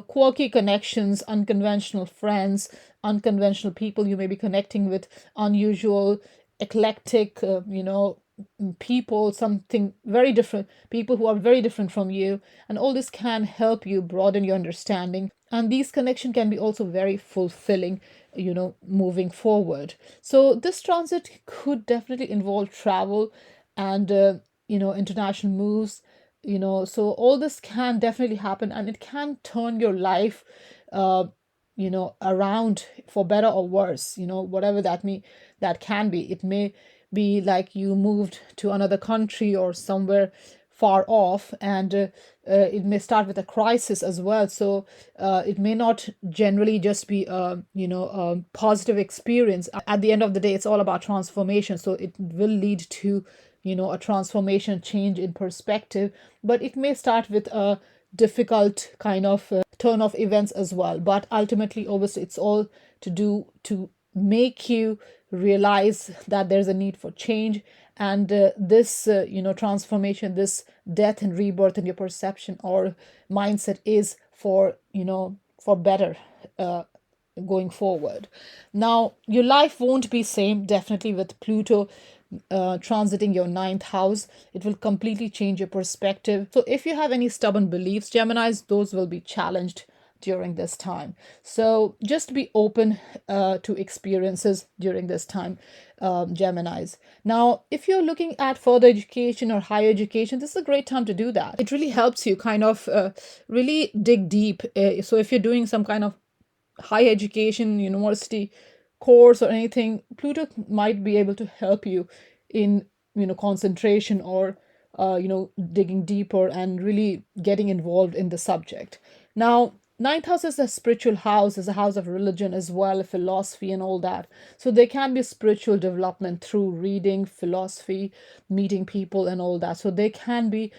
Quirky connections, unconventional friends, unconventional people you may be connecting with, unusual, eclectic, people, something very different, people who are very different from you. And all this can help you broaden your understanding. And these connections can be also very fulfilling, moving forward. So this transit could definitely involve travel and international moves, So all this can definitely happen, and it can turn your life uh, around for better or worse, whatever that can be. It may be like you moved to another country or somewhere far off, and it may start with a crisis as well. So it may not generally just be a positive experience. At the end of the day, it's all about transformation, so it will lead to a transformation, change in perspective. But it may start with a difficult kind of turn of events as well. But ultimately, obviously, it's all to make you realize that there's a need for change, and this transformation, this death and rebirth in your perception or mindset is for better going forward. Now, your life won't be same, definitely, with Pluto transiting your ninth house. It will completely change your perspective. So if you have any stubborn beliefs, Geminis, those will be challenged during this time. So just be open to experiences during this time, Geminis. Now, if you're looking at further education or higher education, this is a great time to do that. It really helps you kind of really dig deep. So if you're doing some kind of higher education, university course or anything, Pluto might be able to help you in concentration or digging deeper and really getting involved in the subject. Now, ninth house is a spiritual house, is a house of religion as well, philosophy and all that. So there can be spiritual development through reading, philosophy, meeting people and all that. So there can be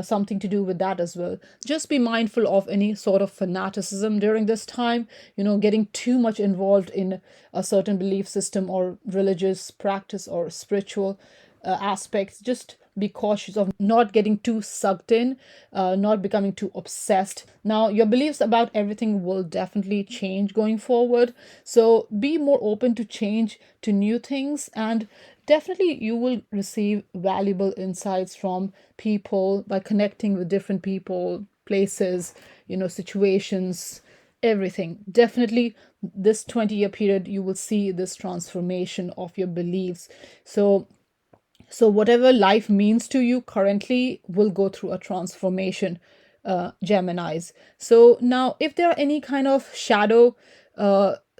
something to do with that as well. Just be mindful of any sort of fanaticism during this time, getting too much involved in a certain belief system or religious practice or spiritual aspects. Just be cautious of not getting too sucked in, not becoming too obsessed. Now, your beliefs about everything will definitely change going forward. So be more open to change, to new things, and definitely you will receive valuable insights from people by connecting with different people, places, situations, everything. Definitely, this 20-year period, you will see this transformation of your beliefs. So whatever life means to you currently will go through a transformation, Geminis. So now, if there are any kind of shadow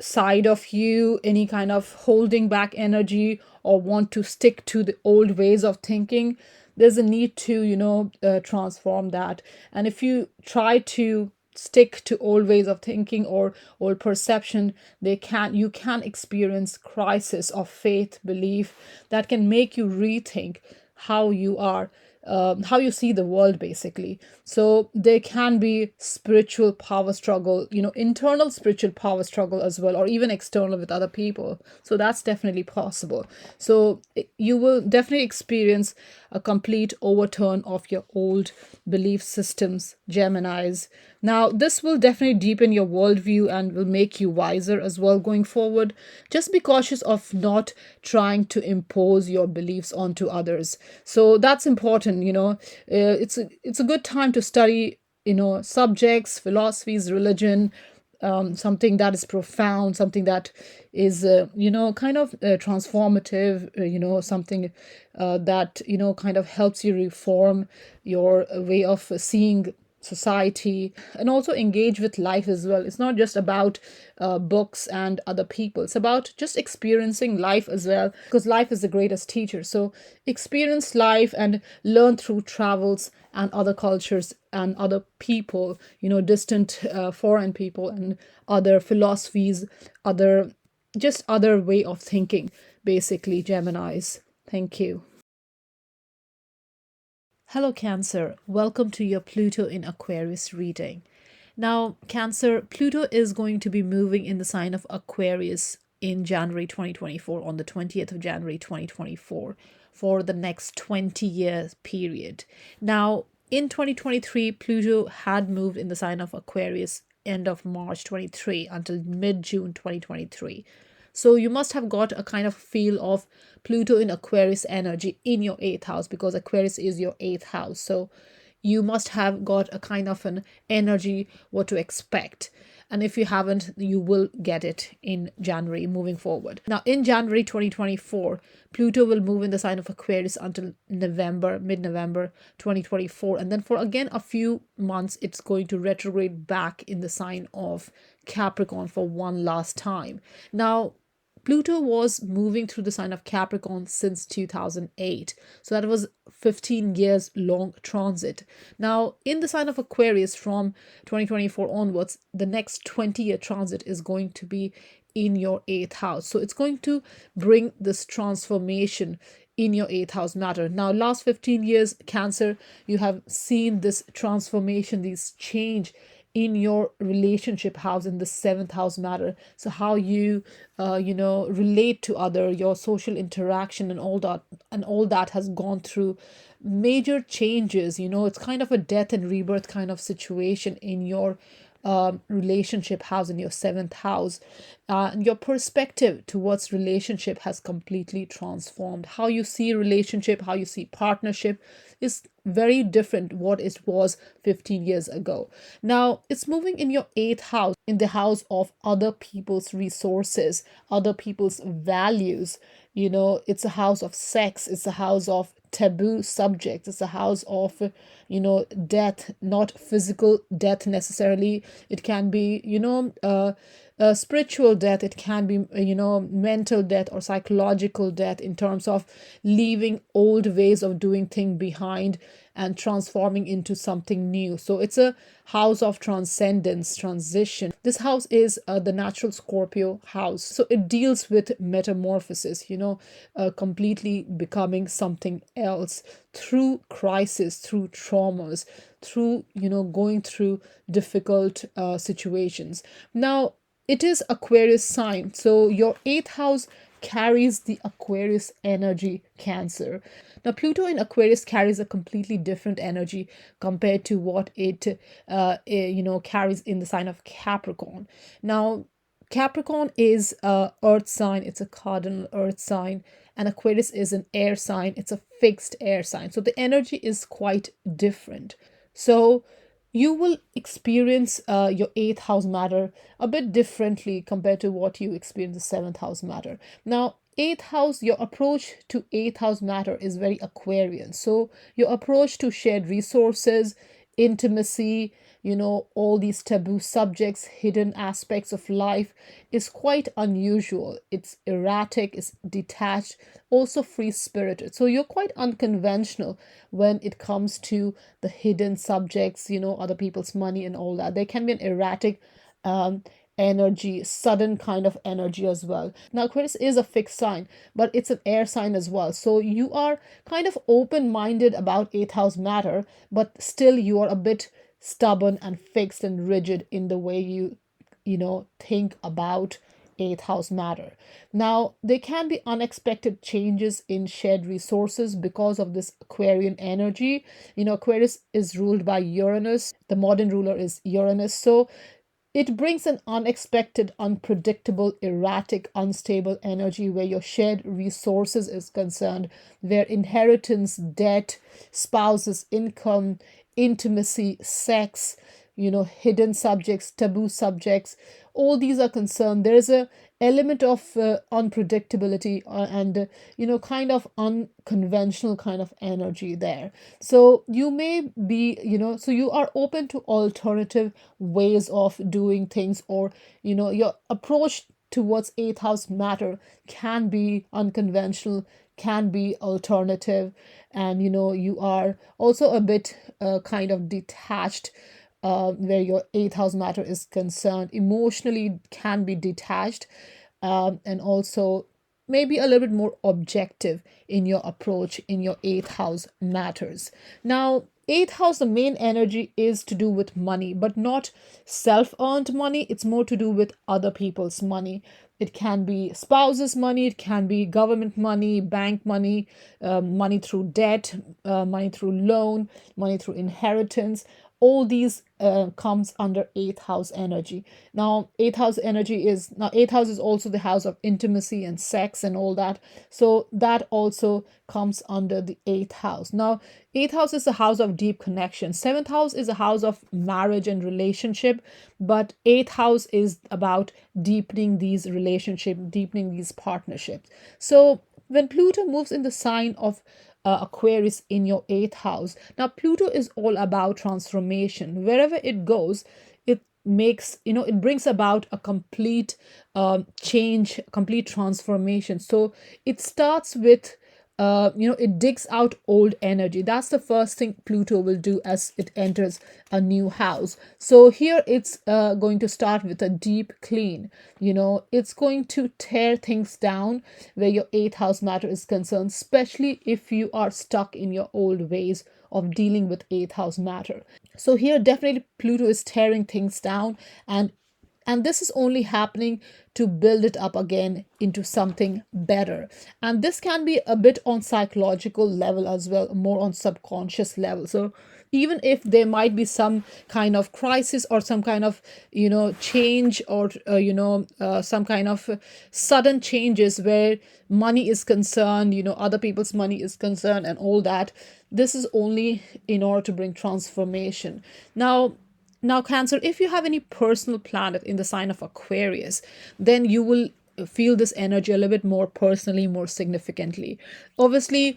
side of you, any kind of holding back energy, or want to stick to the old ways of thinking, there's a need to transform that. And if you try to stick to old ways of thinking or old perception, you can experience crisis of faith, belief, that can make you rethink how you are, how you see the world, basically. So there can be spiritual power struggle, internal spiritual power struggle as well, or even external with other people. So that's definitely possible. So you will definitely experience a complete overturn of your old belief systems, Geminis. Now, this will definitely deepen your worldview and will make you wiser as well going forward. Just be cautious of not trying to impose your beliefs onto others. So that's important. It's a good time to study subjects, philosophies, religion, something that is profound, something that is kind of transformative, something that kind of helps you reform your way of seeing society, and also engage with life as well. It's not just about books and other people, it's about just experiencing life as well, because life is the greatest teacher. So experience life and learn through travels and other cultures and other people, distant foreign people and other philosophies, other way of thinking, basically, Geminis. Thank you. Hello, Cancer. Welcome to your Pluto in Aquarius reading. Now, Cancer, Pluto is going to be moving in the sign of Aquarius in January 2024, on the 20th of January 2024, for the next 20-year period. Now, in 2023, Pluto had moved in the sign of Aquarius end of March 23 until mid-June 2023. So you must have got a kind of feel of Pluto in Aquarius energy in your eighth house, because Aquarius is your eighth house. So you must have got a kind of an energy what to expect. And if you haven't, you will get it in January moving forward. Now, in January 2024, Pluto will move in the sign of Aquarius until November, mid-November 2024. And then for again a few months, it's going to retrograde back in the sign of Capricorn for one last time. Now, Pluto was moving through the sign of Capricorn since 2008. So that was 15 years long transit. Now, in the sign of Aquarius from 2024 onwards, the next 20-year transit is going to be in your eighth house. So it's going to bring this transformation in your eighth house matter. Now, last 15 years, Cancer, you have seen this transformation, this change in your relationship house in the seventh house matter. So how you relate to other, your social interaction and all that has gone through major changes. It's kind of a death and rebirth kind of situation in your relationship house, in your seventh house. And your perspective towards relationship has completely transformed. How you see relationship, how you see partnership is very different what it was 15 years ago. Now, it's moving in your eighth house, in the house of other people's resources, other people's values. It's a house of sex, it's a house of taboo subjects, it's a house of death, not physical death necessarily. It can be spiritual death, it can be mental death or psychological death, in terms of leaving old ways of doing things behind and transforming into something new. So it's a house of transcendence, transition. This house is the natural Scorpio house, so it deals with metamorphosis, completely becoming something else through crisis, through traumas, through going through difficult situations. Now, it is Aquarius sign, so your eighth house carries the Aquarius energy, Cancer. Now, Pluto in Aquarius carries a completely different energy compared to what it carries in the sign of Capricorn. Now, Capricorn is a earth sign, it's a cardinal earth sign, and Aquarius is an air sign, it's a fixed air sign. So the energy is quite different. So you will experience your eighth house matter a bit differently compared to what you experience the seventh house matter. Now, eighth house, your approach to eighth house matter is very Aquarian. So your approach to shared resources, intimacy, all these taboo subjects, hidden aspects of life is quite unusual. It's erratic, it's detached, also free spirited. So you're quite unconventional when it comes to the hidden subjects, other people's money and all that. There can be an erratic energy, sudden kind of energy as well. Now, Aquarius is a fixed sign, but it's an air sign as well. So you are kind of open-minded about eighth house matter, but still you are a bit stubborn and fixed and rigid in the way you think about eighth house matter. Now, there can be unexpected changes in shared resources because of this Aquarian energy. Aquarius is ruled by Uranus. The modern ruler is Uranus. So it brings an unexpected, unpredictable, erratic, unstable energy where your shared resources is concerned, where inheritance, debt, spouses, income, intimacy, sex, hidden subjects, taboo subjects, all these are concerned. There's a element of unpredictability and kind of unconventional kind of energy there. So you may be so you are open to alternative ways of doing things, or your approach towards eighth house matter can be unconventional, can be alternative, and you are also a bit kind of detached where your eighth house matter is concerned. Emotionally can be detached, and also maybe a little bit more objective in your approach in your eighth house matters. Now, eighth house, the main energy is to do with money, but not self-earned money. It's more to do with other people's money. It can be spouses' money, it can be government money, bank money, money through debt, money through loan, money through inheritance. all these comes under eighth house energy. Now eighth house is also the house of intimacy and sex and all that, so that also comes under the eighth house. Now eighth house is the house of deep connection. Seventh house is a house of marriage and relationship, but eighth house is about deepening these relationships, deepening these partnerships. So when Pluto moves in the sign of Aquarius in your eighth house. Now, Pluto is all about transformation. Wherever it goes, it makes, it brings about a complete change, complete transformation. So it starts with it digs out old energy. That's the first thing Pluto will do as it enters a new house. So here it's going to start with a deep clean. It's going to tear things down where your eighth house matter is concerned, especially if you are stuck in your old ways of dealing with eighth house matter. So here definitely Pluto is tearing things down, and this is only happening to build it up again into something better. And this can be a bit on psychological level as well, more on subconscious level. So even if there might be some kind of crisis or some kind of change, or some kind of sudden changes where money is concerned, other people's money is concerned and all that, this is only in order to bring transformation. Now, Cancer, if you have any personal planet in the sign of Aquarius, then you will feel this energy a little bit more personally, more significantly. Obviously,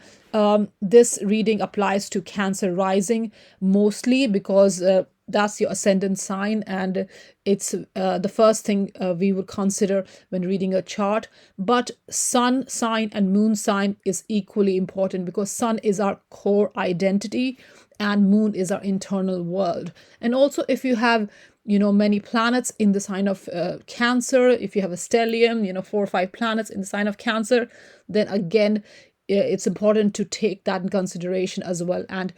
this reading applies to Cancer rising mostly because that's your ascendant sign, and it's the first thing we would consider when reading a chart. But sun sign and moon sign is equally important because sun is our core identity and moon is our internal world. And also, if you have many planets in the sign of Cancer, if you have a stellium, 4 or 5 planets in the sign of Cancer, then again it's important to take that in consideration as well, and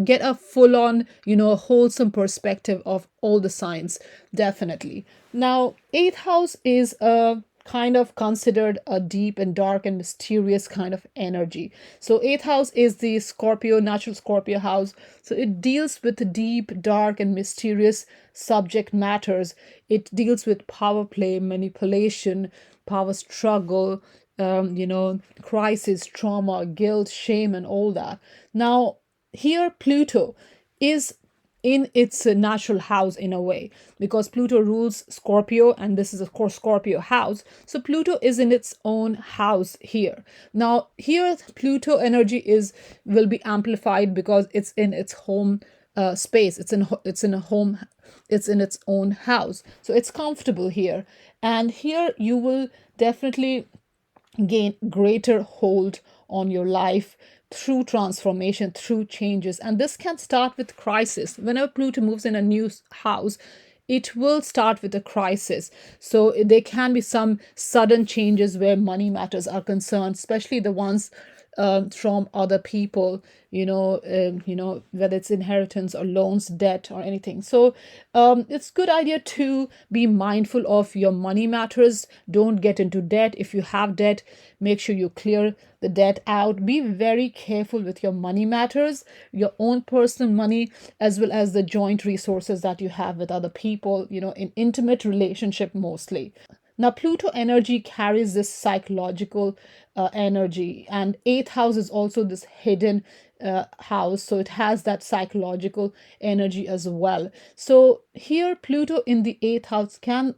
get a full on wholesome perspective of all the signs, definitely. Now eighth house is a kind of considered a deep and dark and mysterious kind of energy. So eighth house is the Scorpio, natural Scorpio house. So it deals with deep, dark and mysterious subject matters. It deals with power play, manipulation, power struggle, crisis, trauma, guilt, shame, and all that. Now here Pluto is in its natural house in a way, because Pluto rules Scorpio, and this is of course Scorpio house. So Pluto is in its own house here. Now here Pluto energy will be amplified because it's in its home space. It's in a home. It's in its own house, so it's comfortable here. And here you will definitely gain greater hold on your life through transformation, through changes. And this can start with crisis. Whenever Pluto moves in a new house, it will start with a crisis. So there can be some sudden changes where money matters are concerned, especially the ones from other people, whether it's inheritance or loans, debt, or anything. So it's good idea to be mindful of your money matters. Don't get into debt. If you have debt, make sure you clear the debt out. Be very careful with your money matters, your own personal money, as well as the joint resources that you have with other people, in intimate relationship mostly. Now, Pluto energy carries this psychological energy, and eighth house is also this hidden house, so it has that psychological energy as well. So here, Pluto in the eighth house can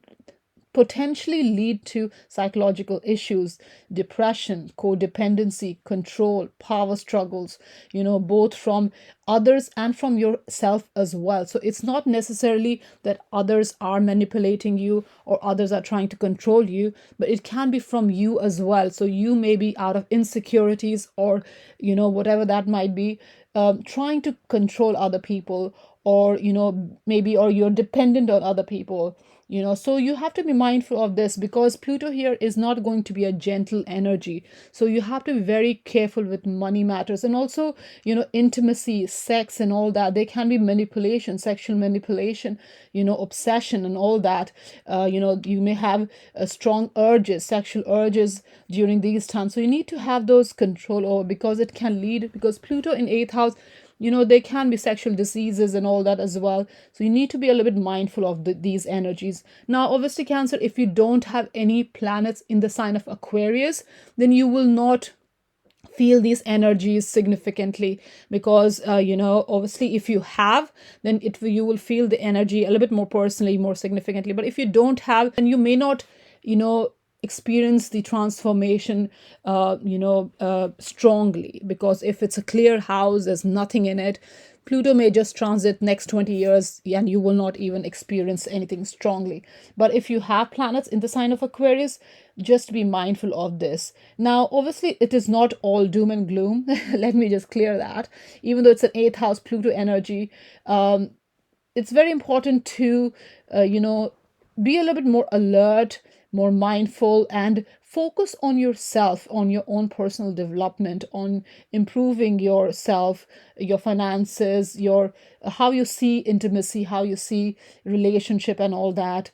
potentially lead to psychological issues, depression, codependency, control, power struggles, both from others and from yourself as well. So it's not necessarily that others are manipulating you or others are trying to control you, but it can be from you as well. So you may be out of insecurities or, whatever that might be, trying to control other people, or, maybe, or you're dependent on other people. So you have to be mindful of this because Pluto here is not going to be a gentle energy. So you have to be very careful with money matters, and also, intimacy, sex, and all that. There can be manipulation, sexual manipulation, obsession, and all that. You may have strong urges, sexual urges during these times. So you need to have those control over, because it can lead, because Pluto in eighth house there can be sexual diseases and all that as well. So you need to be a little bit mindful of these energies. Now, obviously, Cancer, if you don't have any planets in the sign of Aquarius, then you will not feel these energies significantly, because obviously if you have, then you will feel the energy a little bit more personally, more significantly. But if you don't have, then you may not experience the transformation strongly, because if it's a clear house, there's nothing in it, Pluto may just transit next 20 years and you will not even experience anything strongly. But if you have planets in the sign of Aquarius, just be mindful of this. Now, obviously, it is not all doom and gloom. Let me just clear that. Even though it's an eighth house Pluto energy, it's very important to, be a little bit more alert, more mindful, and focus on yourself, on your own personal development, on improving yourself, your finances, your how you see intimacy, how you see relationship, and all that.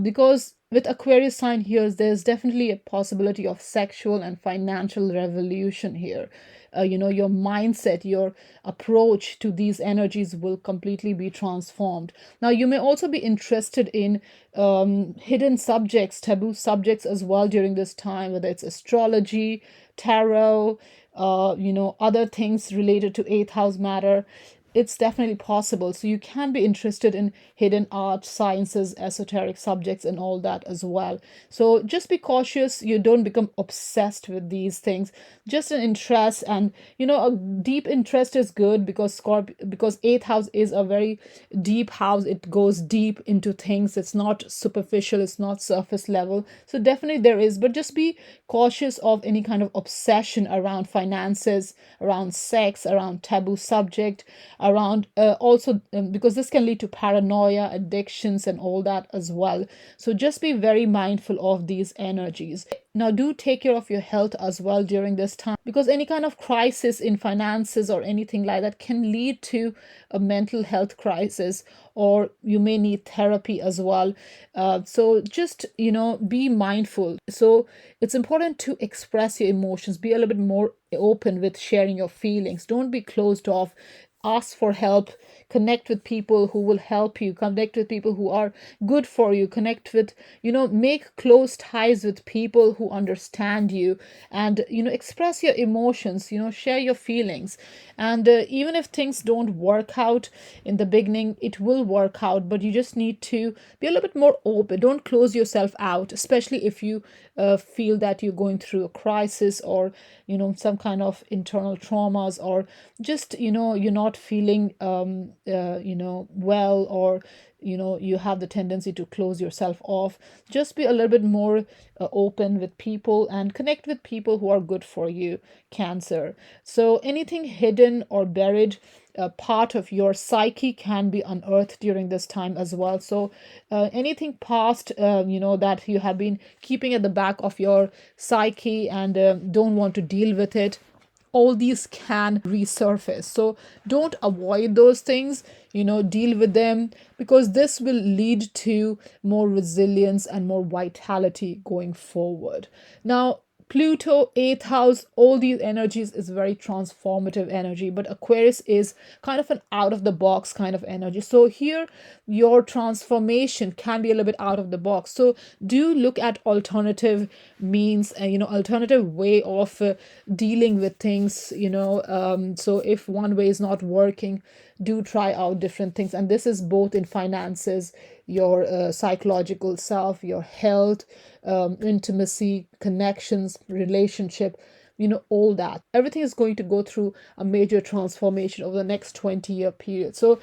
Because with Aquarius sign here, there's definitely a possibility of sexual and financial revolution here. Your mindset, your approach to these energies will completely be transformed. Now, you may also be interested in hidden subjects, taboo subjects as well during this time, whether it's astrology, tarot, other things related to eighth house matter. It's definitely possible. So you can be interested in hidden art, sciences, esoteric subjects, and all that as well. So just be cautious. You don't become obsessed with these things. Just an interest, and a deep interest is good, because because eighth house is a very deep house. It goes deep into things. It's not superficial. It's not surface level. So definitely there is, but just be cautious of any kind of obsession around finances, around sex, around taboo subject, around also because this can lead to paranoia, addictions, and all that as well. So just be very mindful of these energies. Now, do take care of your health as well during this time, because any kind of crisis in finances or anything like that can lead to a mental health crisis, or you may need therapy as well. So just, be mindful. So it's important to express your emotions, be a little bit more open with sharing your feelings. Don't be closed off. Ask for help, connect with people who will help you, connect with people who are good for you, connect with, make close ties with people who understand you, and express your emotions, share your feelings. And even if things don't work out in the beginning, it will work out, but you just need to be a little bit more open. Don't close yourself out, especially if you feel that you're going through a crisis, or some kind of internal traumas, or just you're not feeling well, or you have the tendency to close yourself off. Just be a little bit more open with people, and connect with people who are good for you, Cancer. So anything hidden or buried part of your psyche can be unearthed during this time as well. So anything past that you have been keeping at the back of your psyche, and don't want to deal with it, all these can resurface. So don't avoid those things, deal with them, because this will lead to more resilience and more vitality going forward. Now, Pluto, eighth house, all these energies is very transformative energy, but Aquarius is kind of an out of the box kind of energy. So here, your transformation can be a little bit out of the box. So do look at alternative means, alternative way of dealing with things. So if one way is not working, do try out different things. And this is both in finances, your psychological self, your health, intimacy, connections, relationship, all that. Everything is going to go through a major transformation over the next 20-year period. So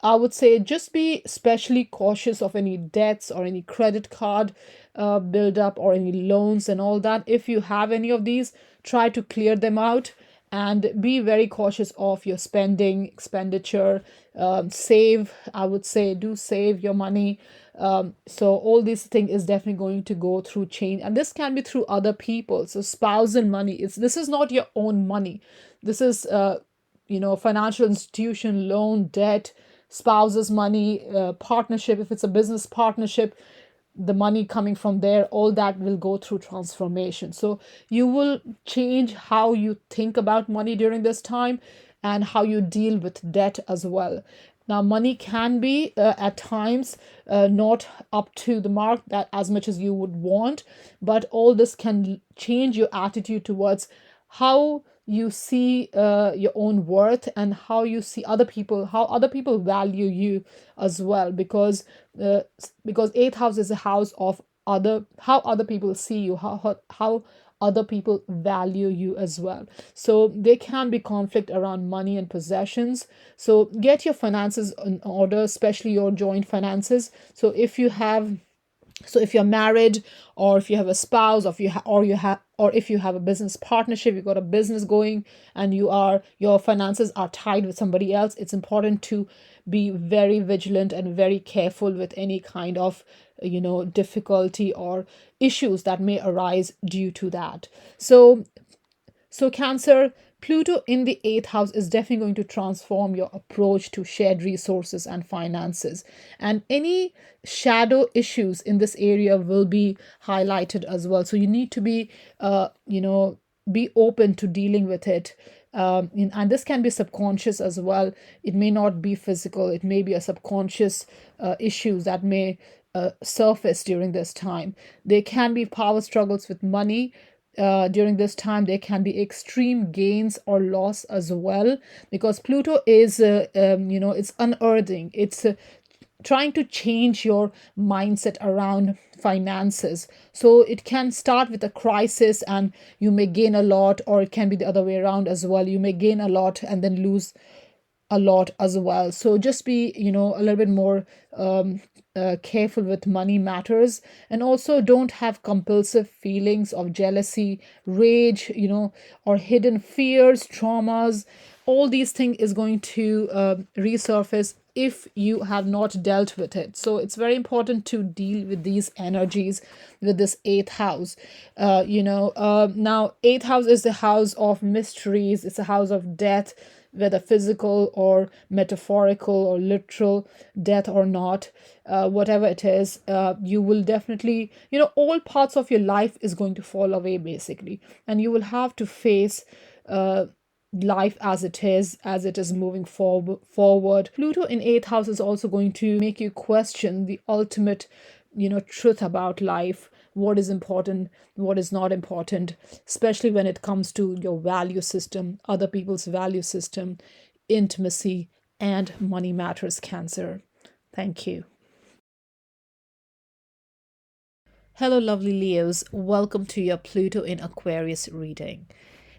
I would say, just be especially cautious of any debts or any credit card build-up, or any loans and all that. If you have any of these, try to clear them out, and be very cautious of your spending, expenditure. Save, I would say, do save your money. So all this thing is definitely going to go through change, and this can be through other people. So spousal money, this is not your own money. This is financial institution, loan, debt, spouse's money, partnership. If it's a business partnership, the money coming from there, all that will go through transformation. So you will change how you think about money during this time, and how you deal with debt as well. Now, money can be at times not up to the mark that as much as you would want, but all this can change your attitude towards how you see your own worth, and how you see other people, how other people value you as well, uh, because eighth house is a house of how other people see you, how other people value you as well. So there can be conflict around money and possessions. So get your finances in order, especially your joint finances. So if you're married, or if you have a spouse, or if you have a business partnership, you've got a business going, and your finances are tied with somebody else, it's important to be very vigilant and very careful with any kind of difficulty or issues that may arise due to that. So, Cancer, Pluto in the eighth house is definitely going to transform your approach to shared resources and finances. And any shadow issues in this area will be highlighted as well. So, you need to be open to dealing with it. And this can be subconscious as well. It may not be physical, it may be a subconscious issues that may surface during this time. There can be power struggles with money during this time. There can be extreme gains or loss as well, because Pluto is it's unearthing, it's trying to change your mindset around finances. So it can start with a crisis and you may gain a lot, or it can be the other way around as well. You may gain a lot and then lose a lot as well. So just be, a little bit more careful with money matters. And also don't have compulsive feelings of jealousy, rage, or hidden fears, traumas. All these things is going to resurface if you have not dealt with it. So it's very important to deal with these energies with this eighth house. Now, eighth house is the house of mysteries, it's a house of death, whether physical or metaphorical or literal death or not, whatever it is, you will definitely, all parts of your life is going to fall away basically, and you will have to face life as it is moving forward. Pluto in eighth house is also going to make you question the ultimate truth about life, what is important, what is not important, especially when it comes to your value system, other people's value system, intimacy, and money matters, Cancer. Thank you. Hello, lovely Leos. Welcome to your Pluto in Aquarius reading.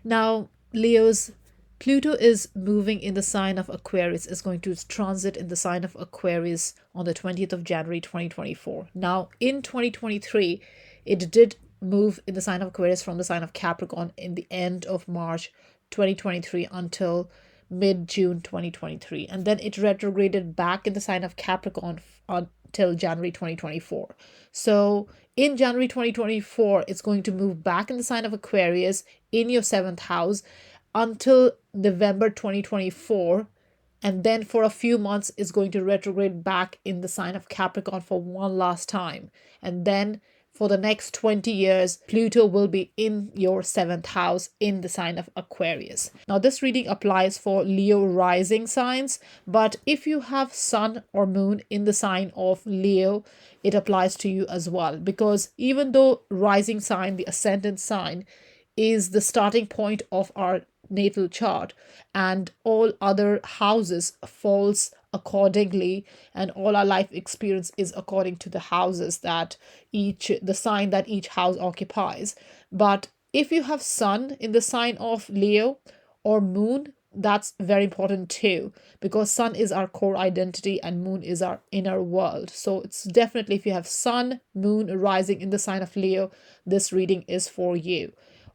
Now, Leos, Pluto is moving in the sign of Aquarius, is going to transit in the sign of Aquarius on the 20th of January 2024. Now, in 2023, it did move in the sign of Aquarius from the sign of Capricorn in the end of March 2023 until mid-June 2023. And then it retrograded back in the sign of Capricorn until January 2024. So in January 2024, it's going to move back in the sign of Aquarius in your seventh house until November 2024. And then for a few months, it's going to retrograde back in the sign of Capricorn for one last time. And then for the next 20 years, Pluto will be in your seventh house in the sign of Aquarius. Now, this reading applies for Leo rising signs, but if you have Sun or Moon in the sign of Leo, it applies to you as well. Because even though rising sign, the ascendant sign, is the starting point of our natal chart, and all other houses falls accordingly, and all our life experience is according to the houses that the sign that each house occupies. But if you have Sun in the sign of Leo, or Moon, that's very important too, because Sun is our core identity and Moon is our inner world. So it's definitely, if you have Sun, Moon rising in the sign of Leo, this reading is for you.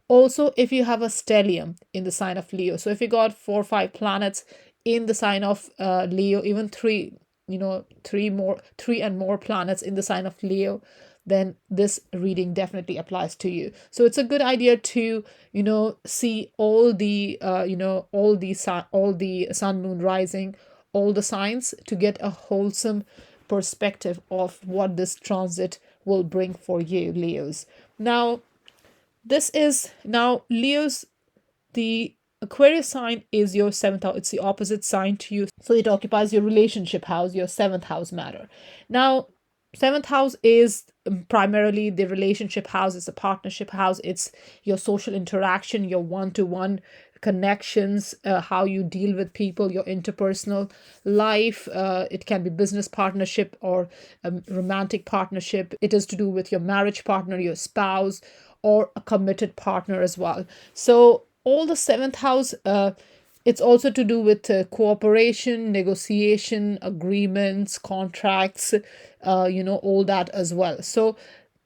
Also, if you have a stellium in the sign of Leo, so if you got 4 or 5 planets in the sign of Leo, even three and more planets in the sign of Leo, then this reading definitely applies to you. So it's a good idea to see all the all the sun, moon, rising, all the signs, to get a wholesome perspective of what this transit will bring for you, Leos. Now, Leos, the Aquarius sign is your seventh house. It's the opposite sign to you. So it occupies your relationship house, your seventh house matter. Now, seventh house is primarily the relationship house. It's a partnership house. It's your social interaction, your one-to-one connections, how you deal with people, your interpersonal life. It can be business partnership or romantic partnership. It is to do with your marriage partner, your spouse, or a committed partner as well. So all the seventh house, it's also to do with cooperation, negotiation, agreements, contracts, all that as well. So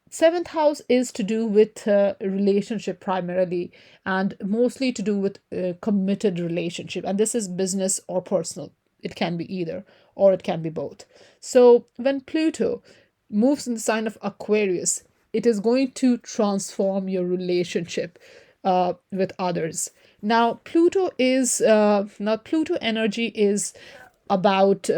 seventh house is to do with relationship primarily, and mostly to do with committed relationship, and this is business or personal. It can be either, or it can be both. So when Pluto moves in the sign of Aquarius, it is going to transform your relationship with others. Now Pluto energy is about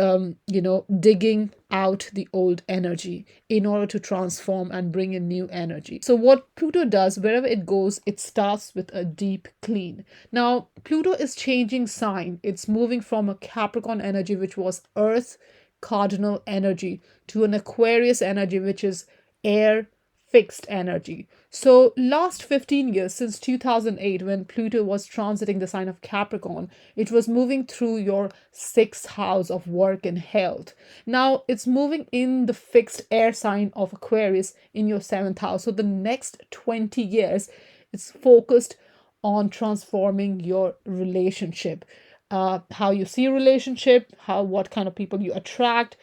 digging out the old energy in order to transform and bring in new energy. So what Pluto does, wherever it goes, it starts with a deep clean. Now Pluto is changing sign. It's moving from a Capricorn energy, which was earth cardinal energy, to an Aquarius energy, which is air fixed energy. So last 15 years, since 2008, when Pluto was transiting the sign of Capricorn, it was moving through your sixth house of work and health. Now it's moving in the fixed air sign of Aquarius in your seventh house. So the next 20 years, it's focused on transforming your relationship, how you see relationship, what kind of people you attract,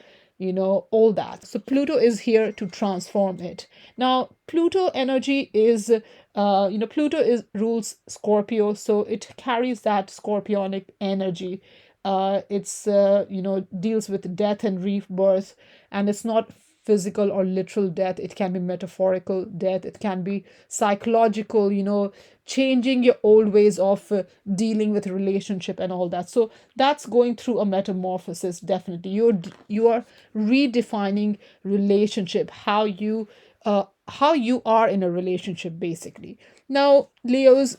all that. So Pluto is here to transform it. Now Pluto energy is Pluto is rules Scorpio, so it carries that scorpionic energy. It's deals with death and rebirth, and it's not physical or literal death. It can be metaphorical death. It can be psychological, changing your old ways of dealing with relationship and all that. So that's going through a metamorphosis. Definitely you are redefining relationship, how you are in a relationship, basically. Now Leos,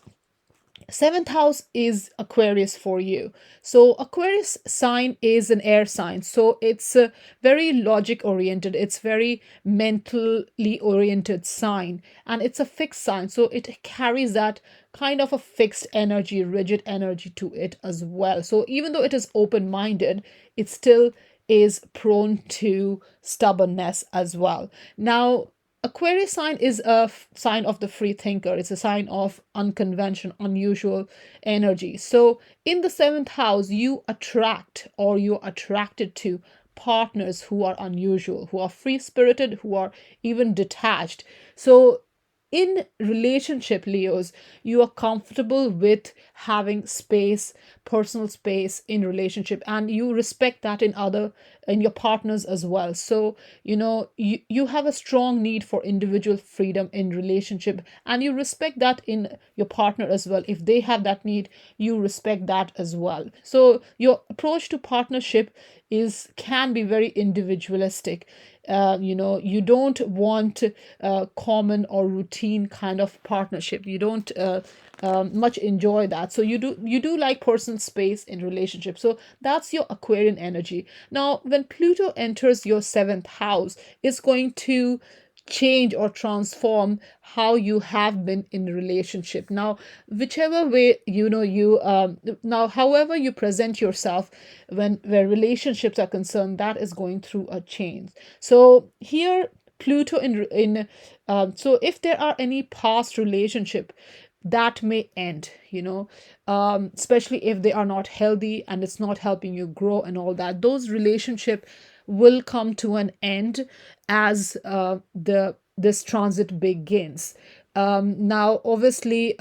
seventh house is Aquarius for you. So Aquarius sign is an air sign, so it's very logic oriented, it's very mentally oriented sign, and it's a fixed sign, so it carries that kind of a fixed energy, rigid energy to it as well. So even though it is open minded, it still is prone to stubbornness as well. Now Aquarius sign is a sign of the free thinker. It's a sign of unconventional, unusual energy. So in the seventh house, you attract, or you're attracted to, partners who are unusual, who are free spirited, who are even detached. So in relationship, Leos, you are comfortable with having space, personal space in relationship, and you respect that in your partners as well. So you have a strong need for individual freedom in relationship, and you respect that in your partner as well. If they have that need, you respect that as well. So your approach to partnership can be very individualistic. You don't want common or routine kind of partnership. You don't much enjoy that. So you do like personal space in relationship. So that's your Aquarian energy. Now when Pluto enters your seventh house, it's going to change or transform how you have been in relationship. Now whichever way, now however you present yourself where relationships are concerned, that is going through a change. So here Pluto so if there are any past relationship that may end, especially if they are not healthy and it's not helping you grow and all that, those relationship will come to an end as the this transit begins. Now obviously,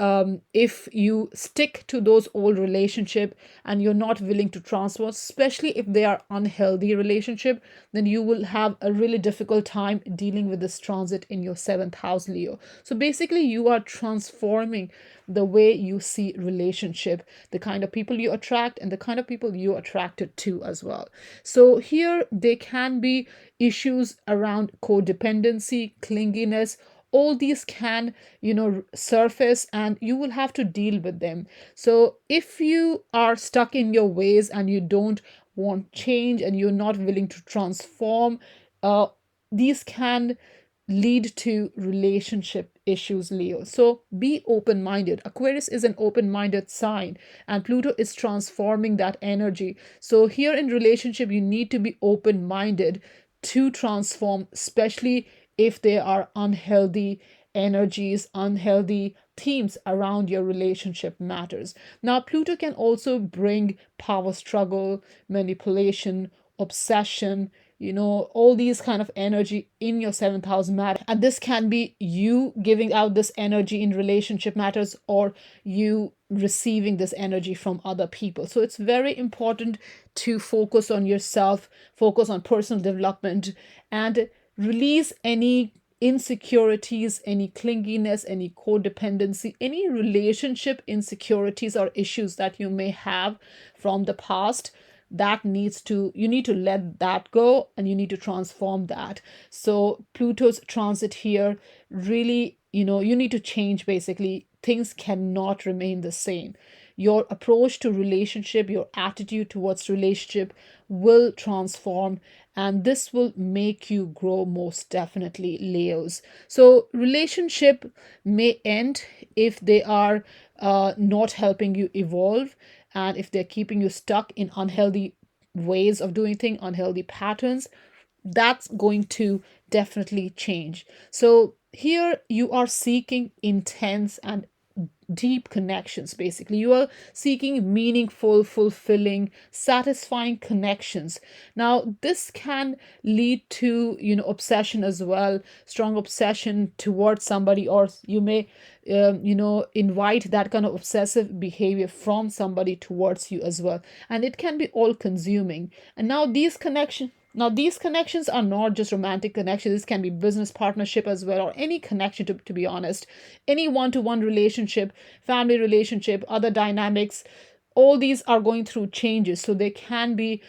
if you stick to those old relationship and you're not willing to transfer, especially if they are unhealthy relationship, then you will have a really difficult time dealing with this transit in your seventh house, Leo. So basically you are transforming the way you see relationship, the kind of people you attract and the kind of people you attracted to as well. So here there can be issues around codependency, clinginess, all these can, surface, and you will have to deal with them. So if you are stuck in your ways and you don't want change and you're not willing to transform, uh, these can lead to relationship issues, Leo. So be open minded. Aquarius is an open minded sign, and Pluto is transforming that energy. So here in relationship, you need to be open minded to transform, especially if there are unhealthy energies, unhealthy themes around your relationship matters. Now, Pluto can also bring power struggle, manipulation, obsession, all these kind of energy in your seventh house matter. And this can be you giving out this energy in relationship matters, or you receiving this energy from other people. So it's very important to focus on yourself, focus on personal development, and release any insecurities, any clinginess, any codependency, any relationship insecurities or issues that you may have from the past. That needs to, you need to let that go, and you need to transform that. So Pluto's transit here really, you need to change. Basically, things cannot remain the same. Your approach to relationship, your attitude towards relationship will transform, and this will make you grow, most definitely, Leos. So relationship may end if they are not helping you evolve, and if they're keeping you stuck in unhealthy ways of doing things, unhealthy patterns. That's going to definitely change. So here you are seeking intense and deep connections. Basically, you are seeking meaningful, fulfilling, satisfying connections. Now this can lead to, obsession as well, strong obsession towards somebody, or you may invite that kind of obsessive behavior from somebody towards you as well, and it can be all consuming. And these connections are not just romantic connections. This can be business partnership as well, or any connection, to be honest, any one-to-one relationship, family relationship, other dynamics. All these are going through changes. So there can be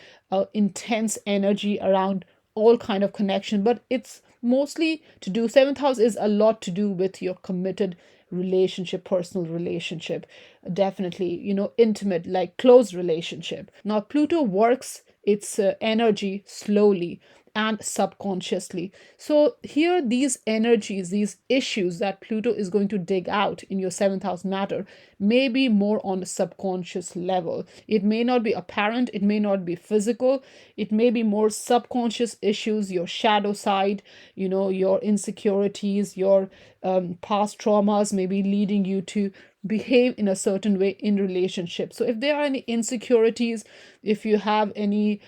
intense energy around all kind of connection, but it's mostly to do, seventh house is a lot to do with your committed relationship, personal relationship, definitely, intimate, like close relationship. Now Pluto works its energy slowly and subconsciously. So here, these energies, these issues that Pluto is going to dig out in your seventh house matter may be more on a subconscious level. It may not be apparent, it may not be physical, it may be more subconscious issues, your shadow side, your insecurities, your past traumas may be leading you to behave in a certain way in relationships. So if there are any insecurities, if you have any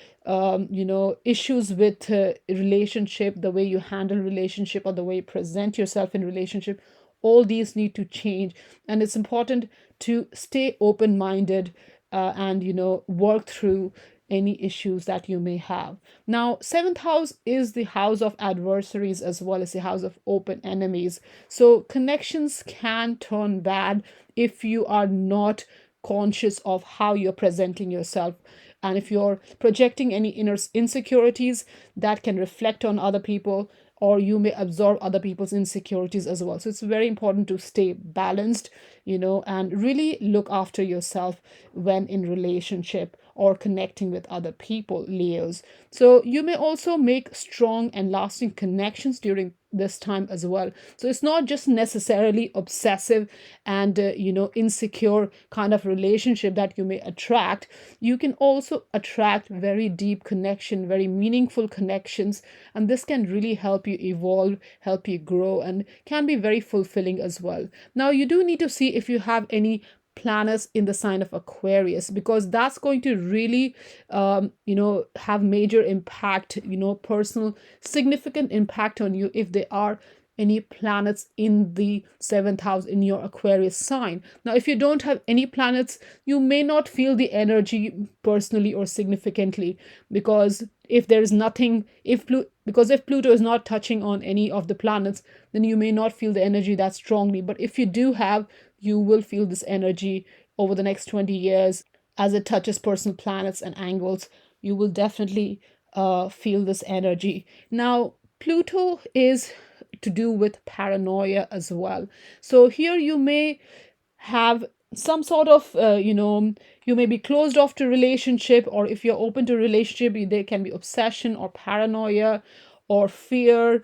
issues with relationship, the way you handle relationship, or the way you present yourself in relationship, all these need to change. And it's important to stay open minded, and work through any issues that you may have. Now seventh house is the house of adversaries as well as the house of open enemies. So connections can turn bad if you are not conscious of how you're presenting yourself, and if you're projecting any inner insecurities, that can reflect on other people, or you may absorb other people's insecurities as well. So it's very important to stay balanced, and really look after yourself when in relationship or connecting with other people, Leos. So you may also make strong and lasting connections during this time as well. So it's not just necessarily obsessive and insecure kind of relationship that you may attract. You can also attract very deep connection, very meaningful connections, and this can really help you evolve, help you grow, and can be very fulfilling as well. Now you do need to see if you have any planets in the sign of Aquarius, because that's going to really have major impact, personal significant impact on you, if there are any planets in the seventh house in your Aquarius sign. Now if you don't have any planets, you may not feel the energy personally or significantly, because if there is nothing, because if Pluto is not touching on any of the planets, then you may not feel the energy that strongly. But if you do have, you will feel this energy over the next 20 years as it touches personal planets and angles. You will definitely feel this energy. Now Pluto is to do with paranoia as well. So here you may have some sort of you may be closed off to relationship, or if you're open to relationship, there can be obsession or paranoia or fear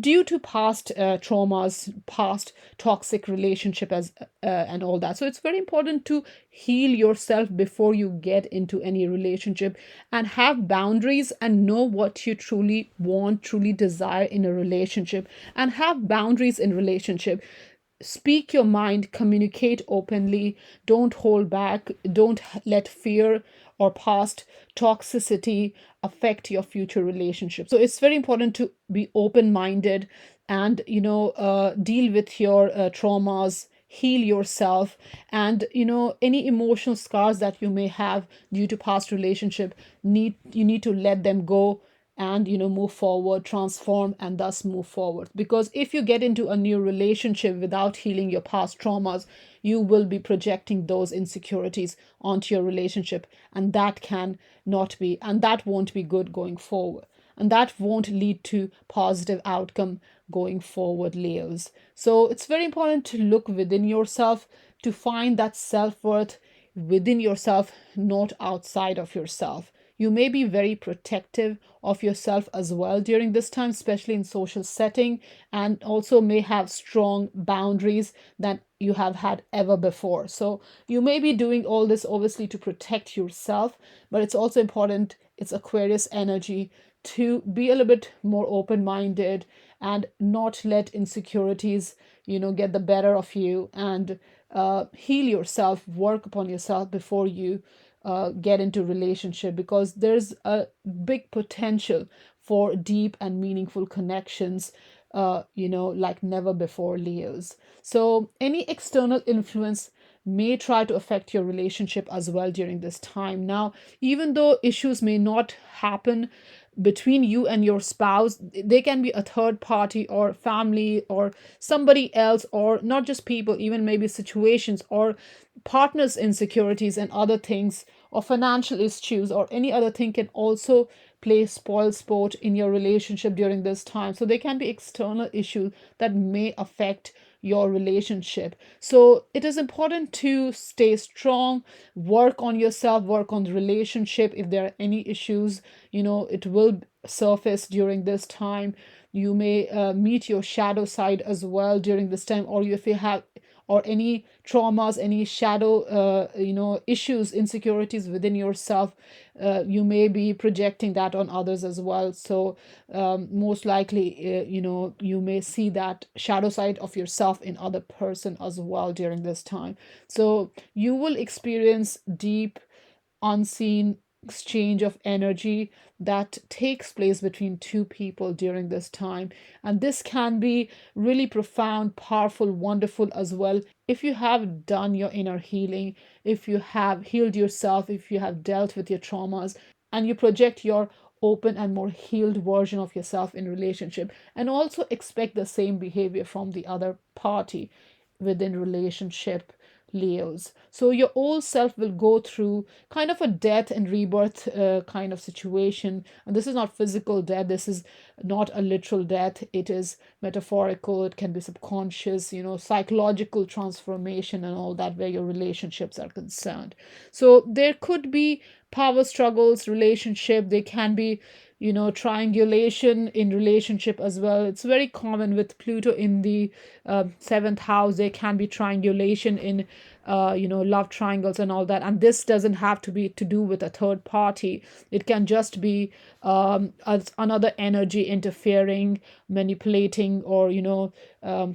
due to past traumas, past toxic relationship as and all that. So it's very important to heal yourself before you get into any relationship, and have boundaries, and know what you truly want, truly desire in a relationship, and have boundaries in relationship. Speak your mind, communicate openly, don't hold back, don't let fear or past toxicity affect your future relationships. So it's very important to be open minded, and deal with your traumas, heal yourself, and any emotional scars that you may have due to past relationship, you need to let them go, and move forward, transform, and thus move forward. Because if you get into a new relationship without healing your past traumas, you will be projecting those insecurities onto your relationship, and that can not be, and that won't be good going forward, and that won't lead to positive outcome going forward, Leos. So it's very important to look within yourself, to find that self-worth within yourself, not outside of yourself. You may be very protective of yourself as well during this time, especially in social setting, and also may have strong boundaries than you have had ever before. So you may be doing all this obviously to protect yourself, but it's also important, it's Aquarius energy, to be a little bit more open-minded and not let insecurities get the better of you, and heal yourself, work upon yourself before you get into relationship, because there's a big potential for deep and meaningful connections, like never before, Leos. So any external influence may try to affect your relationship as well during this time. Now, even though issues may not happen between you and your spouse, they can be a third party or family or somebody else, or not just people, even maybe situations or partners' insecurities and other things, or financial issues or any other thing can also play spoil sport in your relationship during this time. So there can be external issues that may affect your relationship. So it is important to stay strong, work on yourself, work on the relationship. If there are any issues, it will surface during this time. You may meet your shadow side as well during this time, or if you have or any traumas, any shadow issues, insecurities within yourself, you may be projecting that on others as well. So most likely you may see that shadow side of yourself in other person as well during this time. So you will experience deep, unseen exchange of energy that takes place between two people during this time. And this can be really profound, powerful, wonderful as well. If you have done your inner healing, if you have healed yourself, if you have dealt with your traumas, and you project your open and more healed version of yourself in relationship, and also expect the same behavior from the other party within relationship, Leos. So your old self will go through kind of a death and rebirth kind of situation. And this is not physical death. This is not a literal death. It is metaphorical. It can be subconscious, psychological transformation and all that, where your relationships are concerned. So there could be power struggles, relationship. They can be triangulation in relationship as well. It's very common with Pluto in the seventh house. There can be triangulation in love triangles and all that, and this doesn't have to be to do with a third party. It can just be another energy interfering, manipulating, or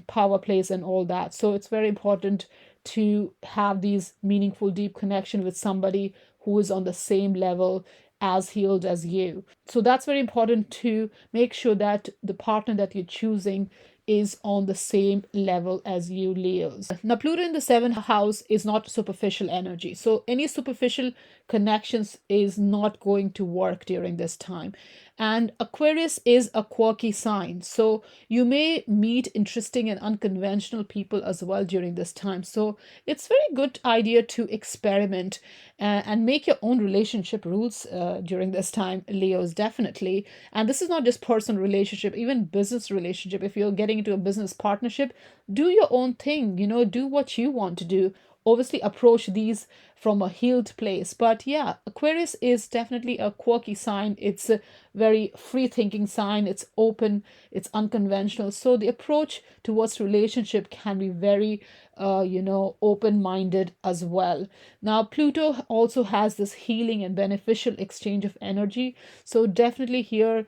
power plays and all that. So it's very important to have these meaningful, deep connection with somebody who is on the same level, as healed as you. So that's very important, to make sure that the partner that you're choosing is on the same level as you, Leos. Now, Pluto in the seventh house is not superficial energy. So any superficial connections is not going to work during this time. And Aquarius is a quirky sign, so you may meet interesting and unconventional people as well during this time. So it's very good idea to experiment and make your own relationship rules during this time, Leos, definitely. And this is not just personal relationship, even business relationship. If you're getting into a business partnership, do your own thing, do what you want to do. Obviously approach these from a healed place. But yeah, Aquarius is definitely a quirky sign. It's a very free thinking sign. It's open, it's unconventional. So the approach towards relationship can be very open minded as well. Now Pluto also has this healing and beneficial exchange of energy. So definitely here,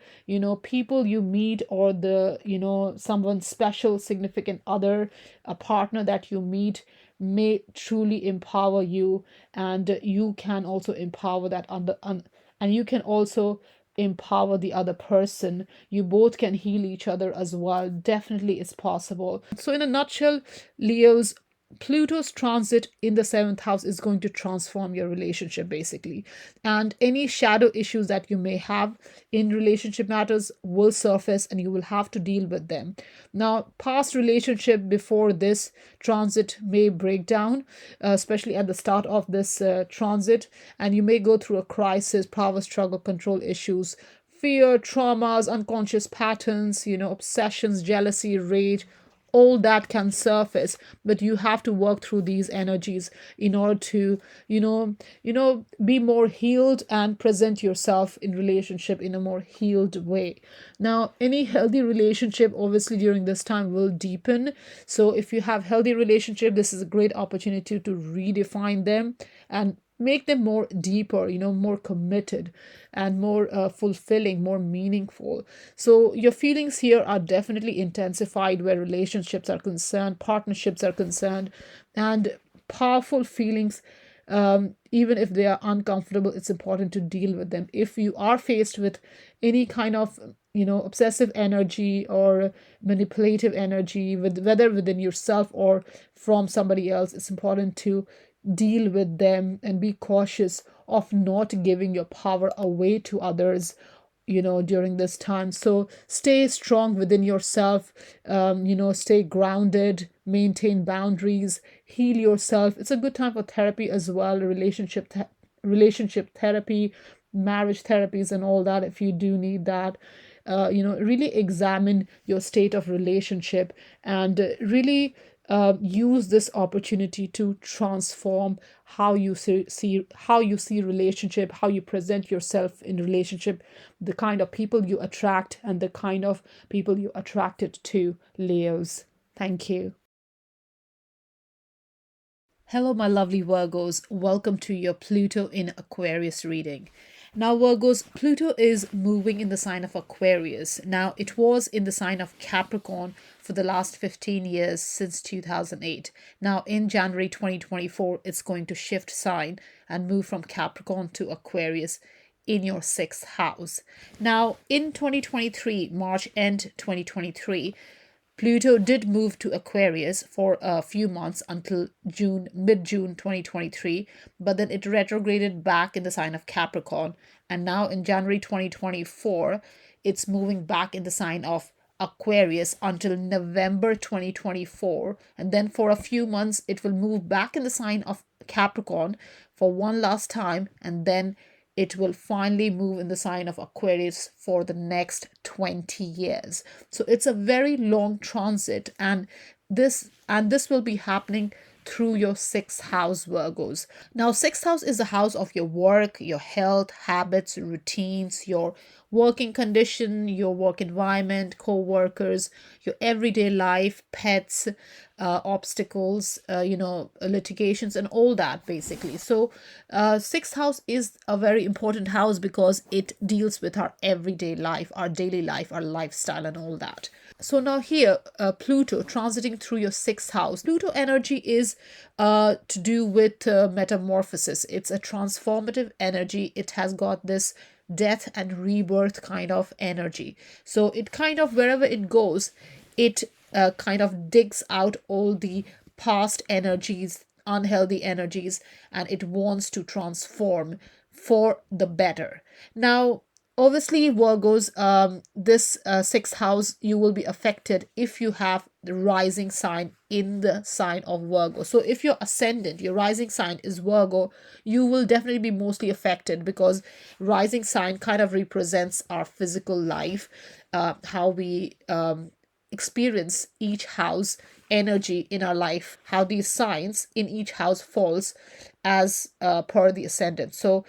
people you meet, or the someone special, significant other, a partner that you meet, may truly empower you, and you can also empower and you can also empower the other person. You both can heal each other as well. Definitely is possible. So in a nutshell, Leos, Pluto's transit in the seventh house is going to transform your relationship basically. And any shadow issues that you may have in relationship matters will surface and you will have to deal with them. Now, past relationship before this transit may break down, especially at the start of this transit, and you may go through a crisis, power struggle, control issues, fear, traumas, unconscious patterns, obsessions, jealousy, rage, all that can surface, but you have to work through these energies in order to be more healed and present yourself in relationship in a more healed way. Now any healthy relationship obviously during this time will deepen. So if you have healthy relationship, this is a great opportunity to redefine them and make them more deeper, more committed and more fulfilling, more meaningful. So your feelings here are definitely intensified where relationships are concerned, partnerships are concerned, and powerful feelings. Even if they are uncomfortable, it's important to deal with them. If you are faced with any kind of obsessive energy or manipulative energy, whether within yourself or from somebody else, it's important to deal with them and be cautious of not giving your power away to others during this time. So stay strong within yourself, stay grounded, maintain boundaries, heal yourself. It's a good time for therapy as well, relationship therapy, marriage therapies and all that if you do need that. Really examine your state of relationship and really use this opportunity to transform how you see relationship, how you present yourself in relationship, the kind of people you attract and the kind of people you attracted to, Leos. Thank you. Hello, my lovely Virgos. Welcome to your Pluto in Aquarius reading. Now, Virgos, Pluto is moving in the sign of Aquarius. Now, it was in the sign of Capricorn for the last 15 years since 2008. Now, in January 2024, it's going to shift sign and move from Capricorn to Aquarius in your sixth house. Now, in 2023, March end 2023, Pluto did move to Aquarius for a few months until mid-June 2023, but then it retrograded back in the sign of Capricorn. And now in January 2024, it's moving back in the sign of Aquarius until November 2024. And then for a few months, it will move back in the sign of Capricorn for one last time, and then it will finally move in the sign of Aquarius for the next 20 years. So it's a very long transit, and this will be happening through your sixth house, Virgos. Now, sixth house is the house of your work, your health, habits, routines, your working condition, your work environment, co-workers, your everyday life, pets, obstacles, litigations and all that basically. So sixth house is a very important house because it deals with our everyday life, our daily life, our lifestyle and all that. So now here, Pluto transiting through your sixth house. Pluto energy is to do with metamorphosis. It's a transformative energy. It has got this death and rebirth kind of energy. So it kind of, wherever it goes, it kind of digs out all the past energies unhealthy energies, and it wants to transform for the better. Now, obviously, Virgos, this sixth house, you will be affected if you have the rising sign in the sign of Virgo. So if your ascendant, your rising sign is Virgo, you will definitely be mostly affected, because rising sign kind of represents our physical life, how we experience each house energy in our life, how these signs in each house falls as per the ascendant. So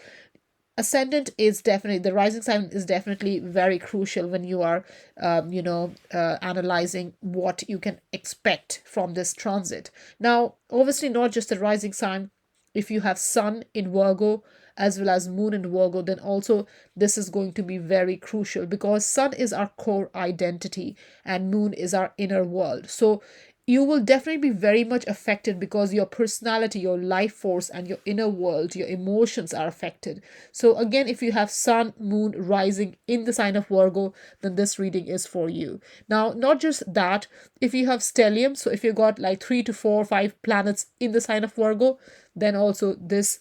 ascendant is definitely, the rising sign is definitely very crucial when you are analyzing what you can expect from this transit. Now, obviously, not just the rising sign. If you have sun in Virgo as well as moon in Virgo, then also this is going to be very crucial, because sun is our core identity and moon is our inner world. So you will definitely be very much affected, because your personality, your life force, and your inner world, your emotions are affected. So again, if you have sun, moon, rising in the sign of Virgo, then this reading is for you. Now, not just that, if you have stellium, so if you got like 3 to 4 or 5 planets in the sign of Virgo, then also this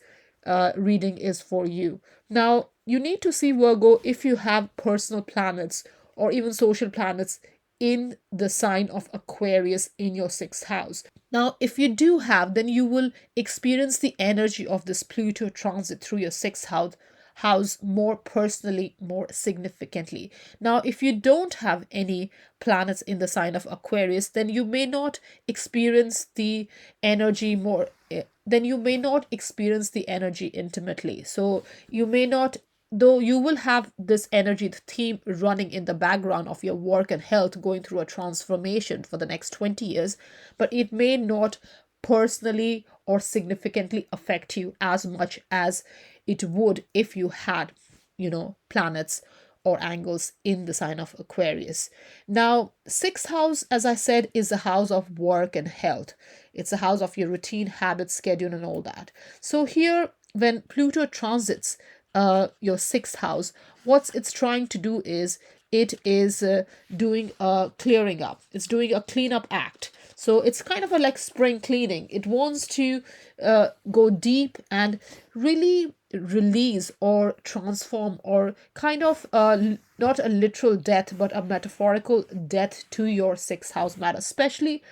reading is for you. Now, you need to see Virgo if you have personal planets or even social planets in the sign of Aquarius in your sixth house. Now, if you do have, then you will experience the energy of this Pluto transit through your sixth house more personally, more significantly. Now, if you don't have any planets in the sign of Aquarius, then you may not experience the energy more, then you may not experience the energy intimately. So you may not, though you will have this energy, the theme running in the background of your work and health, going through a transformation for the next 20 years, but it may not personally or significantly affect you as much as it would if you had, planets or angles in the sign of Aquarius. Now, sixth house, as I said, is the house of work and health. It's a house of your routine, habits, schedule, and all that. So here, when Pluto transits your sixth house, what it's trying to do is it is doing a clearing up. It's doing a cleanup act. So it's kind of a like spring cleaning. It wants to go deep and really release or transform, or kind of not a literal death but a metaphorical death to your sixth house matter, especially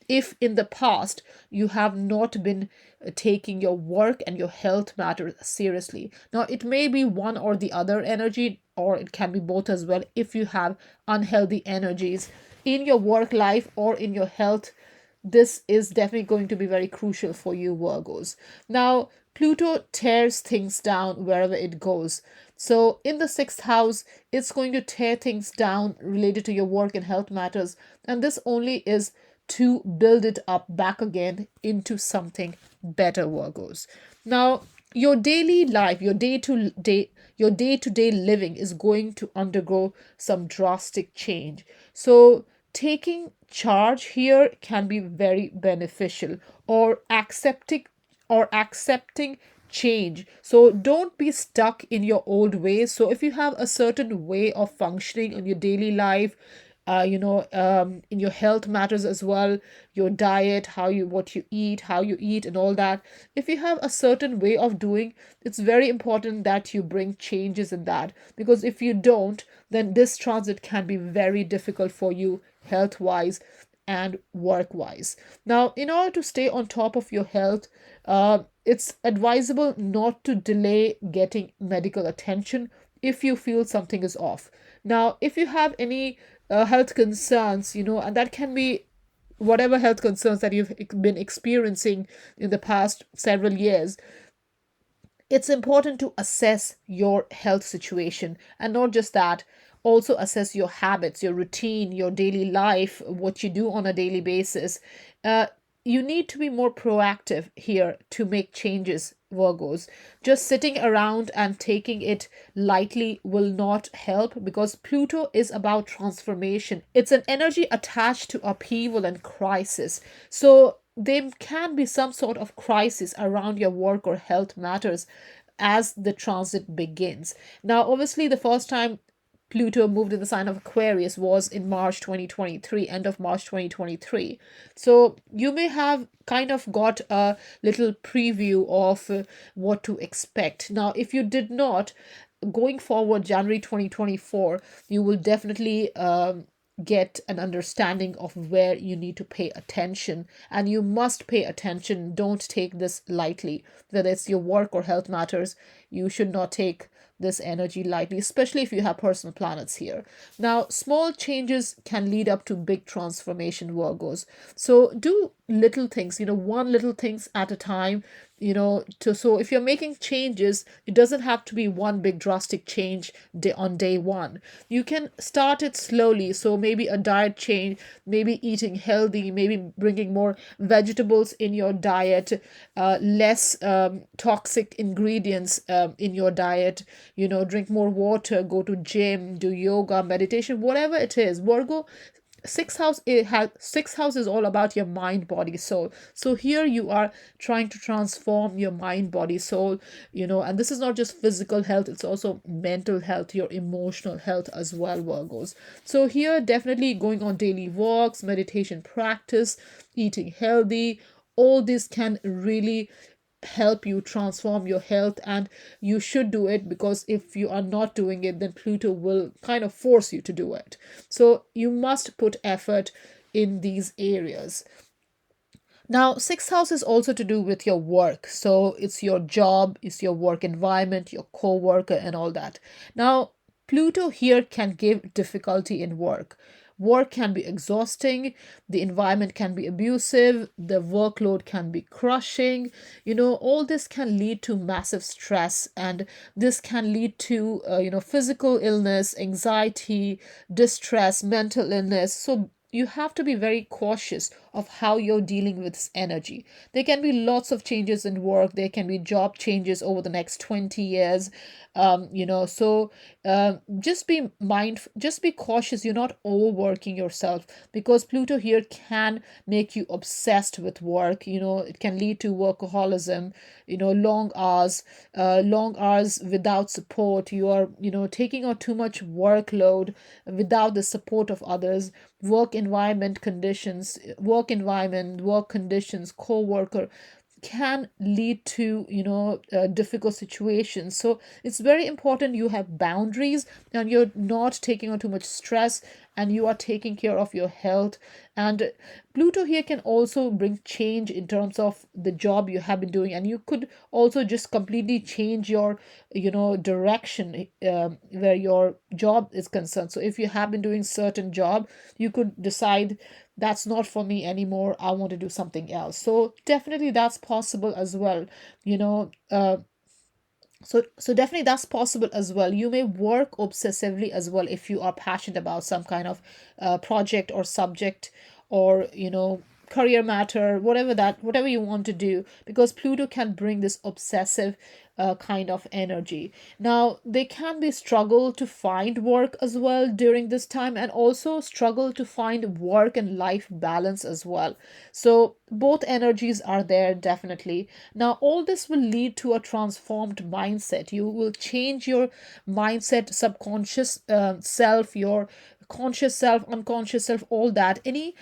if in the past you have not been taking your work and your health matters seriously. Now, it may be one or the other energy, or it can be both as well. If you have unhealthy energies in your work life or in your health, this is definitely going to be very crucial for you, Virgos. Now, Pluto tears things down wherever it goes. So, in the sixth house, it's going to tear things down related to your work and health matters. And this only is to build it up back again into something better, Virgos. Now, your daily life, your day-to-day living is going to undergo some drastic change. So taking charge here can be very beneficial, or accepting change. So don't be stuck in your old ways. So if you have a certain way of functioning in your daily life, in your health matters as well, your diet, what you eat and all that. If you have a certain way of doing, it's very important that you bring changes in that, because if you don't, then this transit can be very difficult for you health wise and work wise. Now, in order to stay on top of your health, it's advisable not to delay getting medical attention if you feel something is off. Now, if you have any health concerns, and that can be whatever health concerns that you've been experiencing in the past several years, it's important to assess your health situation, and not just that, also assess your habits, your routine, your daily life, what you do on a daily basis. uh, you need to be more proactive here to make changes, Virgos. Just sitting around and taking it lightly will not help, because Pluto is about transformation. It's an energy attached to upheaval and crisis. So there can be some sort of crisis around your work or health matters as the transit begins. Now, obviously, the first time Pluto moved in the sign of Aquarius was in March 2023, end of March 2023. So you may have kind of got a little preview of what to expect. Now, if you did not, going forward, January 2024, you will definitely get an understanding of where you need to pay attention, and you must pay attention. Don't take this lightly, whether it's your work or health matters. You should not take this energy lightly, especially if you have personal planets here. Now, small changes can lead up to big transformation, Virgos. So do little things, one little things at a time, so if you're making changes, it doesn't have to be one big drastic change on day one. You can start it slowly. So maybe a diet change, maybe eating healthy, maybe bringing more vegetables in your diet, less toxic ingredients in your diet, drink more water, go to gym, do yoga, meditation, whatever it is. Virgo, sixth house is all about your mind, body, soul. So here you are trying to transform your mind, body, soul, and this is not just physical health, it's also mental health, your emotional health as well, Virgos. So here, definitely going on daily walks, meditation practice, eating healthy, all this can really help you transform your health, and you should do it, because if you are not doing it, then Pluto will kind of force you to do it. So you must put effort in these areas. Now, sixth house is also to do with your work. So it's your job, it's your work environment, your co-worker, and all that. Now, Pluto here can give difficulty in work. Work can be exhausting, the environment can be abusive, the workload can be crushing. All this can lead to massive stress, and this can lead to, physical illness, anxiety, distress, mental illness. So you have to be very cautious of how you're dealing with this energy. There can be lots of changes in work. There can be job changes over the next 20 years. So just be cautious. You're not overworking yourself, because Pluto here can make you obsessed with work. It can lead to workaholism, long hours without support. You are, taking on too much workload without the support of others. Work conditions, co-worker can lead to difficult situations. So it's very important you have boundaries, and you're not taking on too much stress, and you are taking care of your health. And Pluto here can also bring change in terms of the job you have been doing, and you could also just completely change your direction where your job is concerned. So if you have been doing certain job, you could decide that's not for me anymore, I want to do something else. So definitely that's possible as well. you know uh, so definitely that's possible as well. You may work obsessively as well if you are passionate about some kind of project or subject, or career matter, whatever you want to do, because Pluto can bring this obsessive kind of energy. Now, they can be struggle to find work as well during this time, and also struggle to find work and life balance as well. So both energies are there, definitely. Now, all this will lead to a transformed mindset. You will change your mindset, subconscious self, your conscious self, unconscious self, all that. Any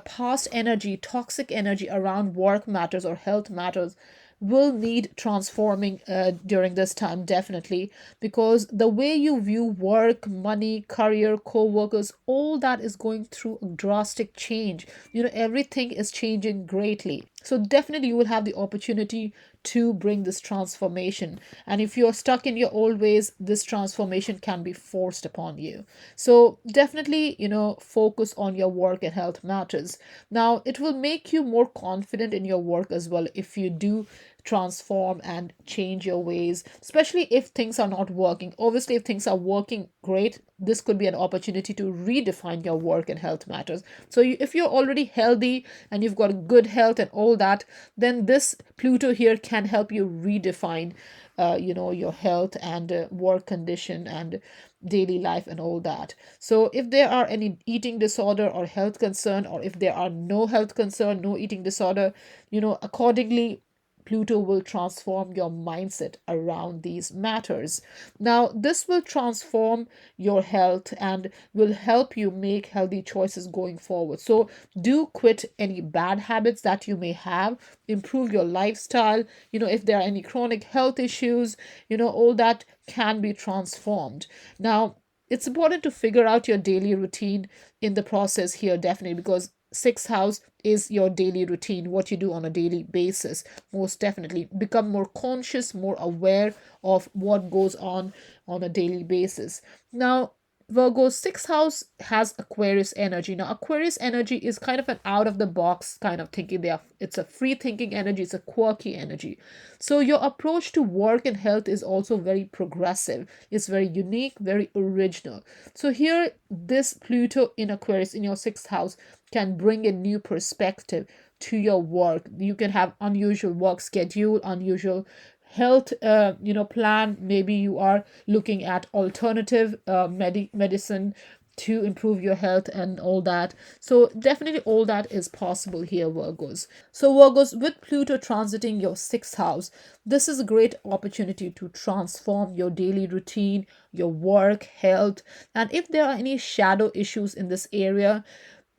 past energy, toxic energy around work matters or health matters will need transforming during this time, definitely, because the way you view work, money, career, co-workers, all that is going through a drastic change. Everything is changing greatly. So definitely you will have the opportunity to bring this transformation. And if you're stuck in your old ways, this transformation can be forced upon you. So definitely, focus on your work and health matters. Now, it will make you more confident in your work as well if you do transform and change your ways, especially if things are not working. Obviously, if things are working great, this could be an opportunity to redefine your work and health matters. So if you're already healthy and you've got good health and all that, then this Pluto here can help you redefine your health and work condition and daily life and all that. So if there are any eating disorder or health concern, or if there are no health concern, no eating disorder, accordingly Pluto will transform your mindset around these matters. Now, this will transform your health and will help you make healthy choices going forward. So, do quit any bad habits that you may have, improve your lifestyle. If there are any chronic health issues, all that can be transformed. Now, it's important to figure out your daily routine in the process here, definitely, because sixth house is your daily routine, what you do on a daily basis. Most definitely become more conscious, more aware of what goes on a daily basis. Now, Virgo's sixth house has Aquarius energy. Now, Aquarius energy is kind of an out of the box kind of thinking. It's a free thinking energy, it's a quirky energy. So, your approach to work and health is also very progressive. It's very unique, very original. So, here, this Pluto in Aquarius in your sixth house can bring a new perspective to your work. You can have unusual work schedule, unusual health plan. Maybe you are looking at alternative medicine to improve your health and all that. So definitely all that is possible here, Virgos. So Virgos, with Pluto transiting your sixth house, this is a great opportunity to transform your daily routine, your work, health. And if there are any shadow issues in this area,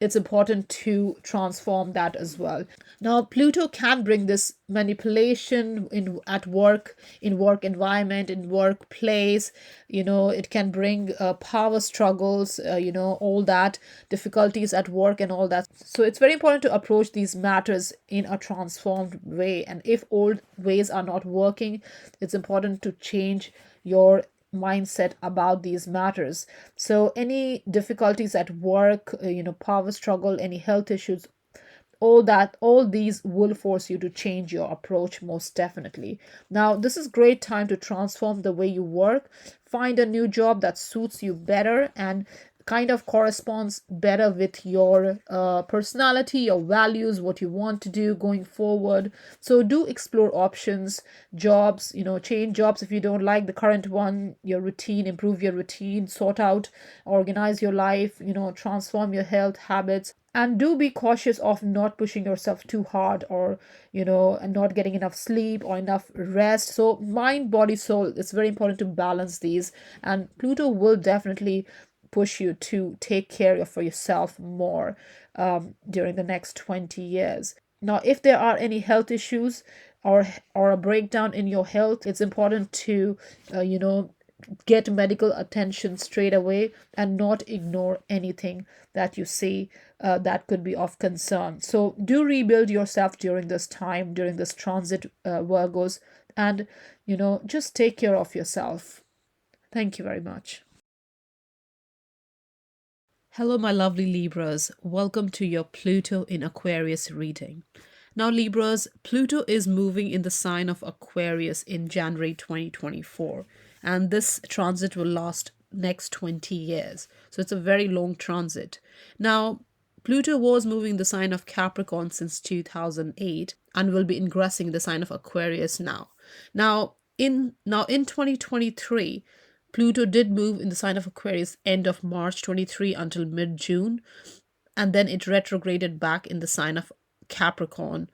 it's important to transform that as well. Now, Pluto can bring this manipulation at work, in work environment, in workplace. It can bring power struggles, all that, difficulties at work and all that. So it's very important to approach these matters in a transformed way. And if old ways are not working, it's important to change your mindset about these matters. So any difficulties at work, power struggle, any health issues, all these will force you to change your approach, most definitely. Now, this is great time to transform the way you work, find a new job that suits you better and kind of corresponds better with your personality, your values, what you want to do going forward. So do explore options, jobs, change jobs if you don't like the current one, your routine, improve your routine, sort out, organize your life, transform your health habits. And do be cautious of not pushing yourself too hard, or and not getting enough sleep or enough rest. So mind, body, soul, it's very important to balance these, and Pluto will definitely push you to take care of yourself more during the next 20 years. Now, if there are any health issues or a breakdown in your health, it's important to get medical attention straight away and not ignore anything that you see that could be of concern. So do rebuild yourself during this time, during this transit, Virgos, and just take care of yourself. Thank you very much. Hello, my lovely Libras. Welcome to your Pluto in Aquarius reading. Now, Libras, Pluto is moving in the sign of Aquarius in January 2024, and this transit will last next 20 years. So it's a very long transit. Now, Pluto was moving the sign of Capricorn since 2008 and will be ingressing the sign of Aquarius now. Now in 2023, Pluto did move in the sign of Aquarius end of March 23 until mid-June, and then it retrograded back in the sign of Capricorn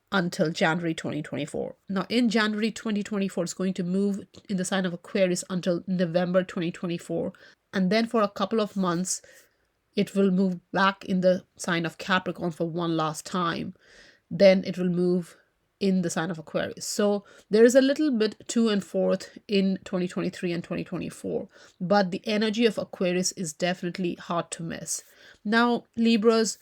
until January 2024. Now, in January 2024, it's going to move in the sign of Aquarius until November 2024. And then for a couple of months, it will move back in the sign of Capricorn for one last time. Then it will move in the sign of Aquarius. So there is a little bit to and forth in 2023 and 2024, but the energy of Aquarius is definitely hard to miss. Now, Libras,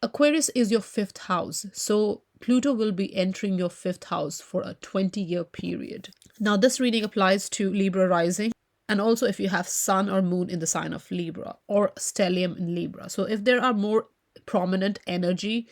Aquarius is your fifth house. So Pluto will be entering your fifth house for a 20-year period. Now, this reading applies to Libra rising, and also if you have Sun or Moon in the sign of Libra or stellium in Libra. So if there are more prominent energy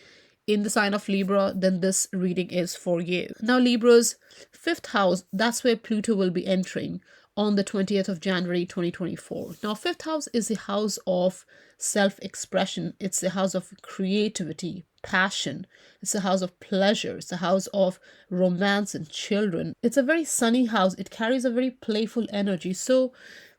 in the sign of Libra, then this reading is for you. Now, Libra's fifth house, that's where Pluto will be entering on the 20th of January 2024. Now, fifth house is the house of self-expression. It's the house of creativity, passion. It's the house of pleasure. It's the house of romance and children. It's a very sunny house. It carries a very playful energy. So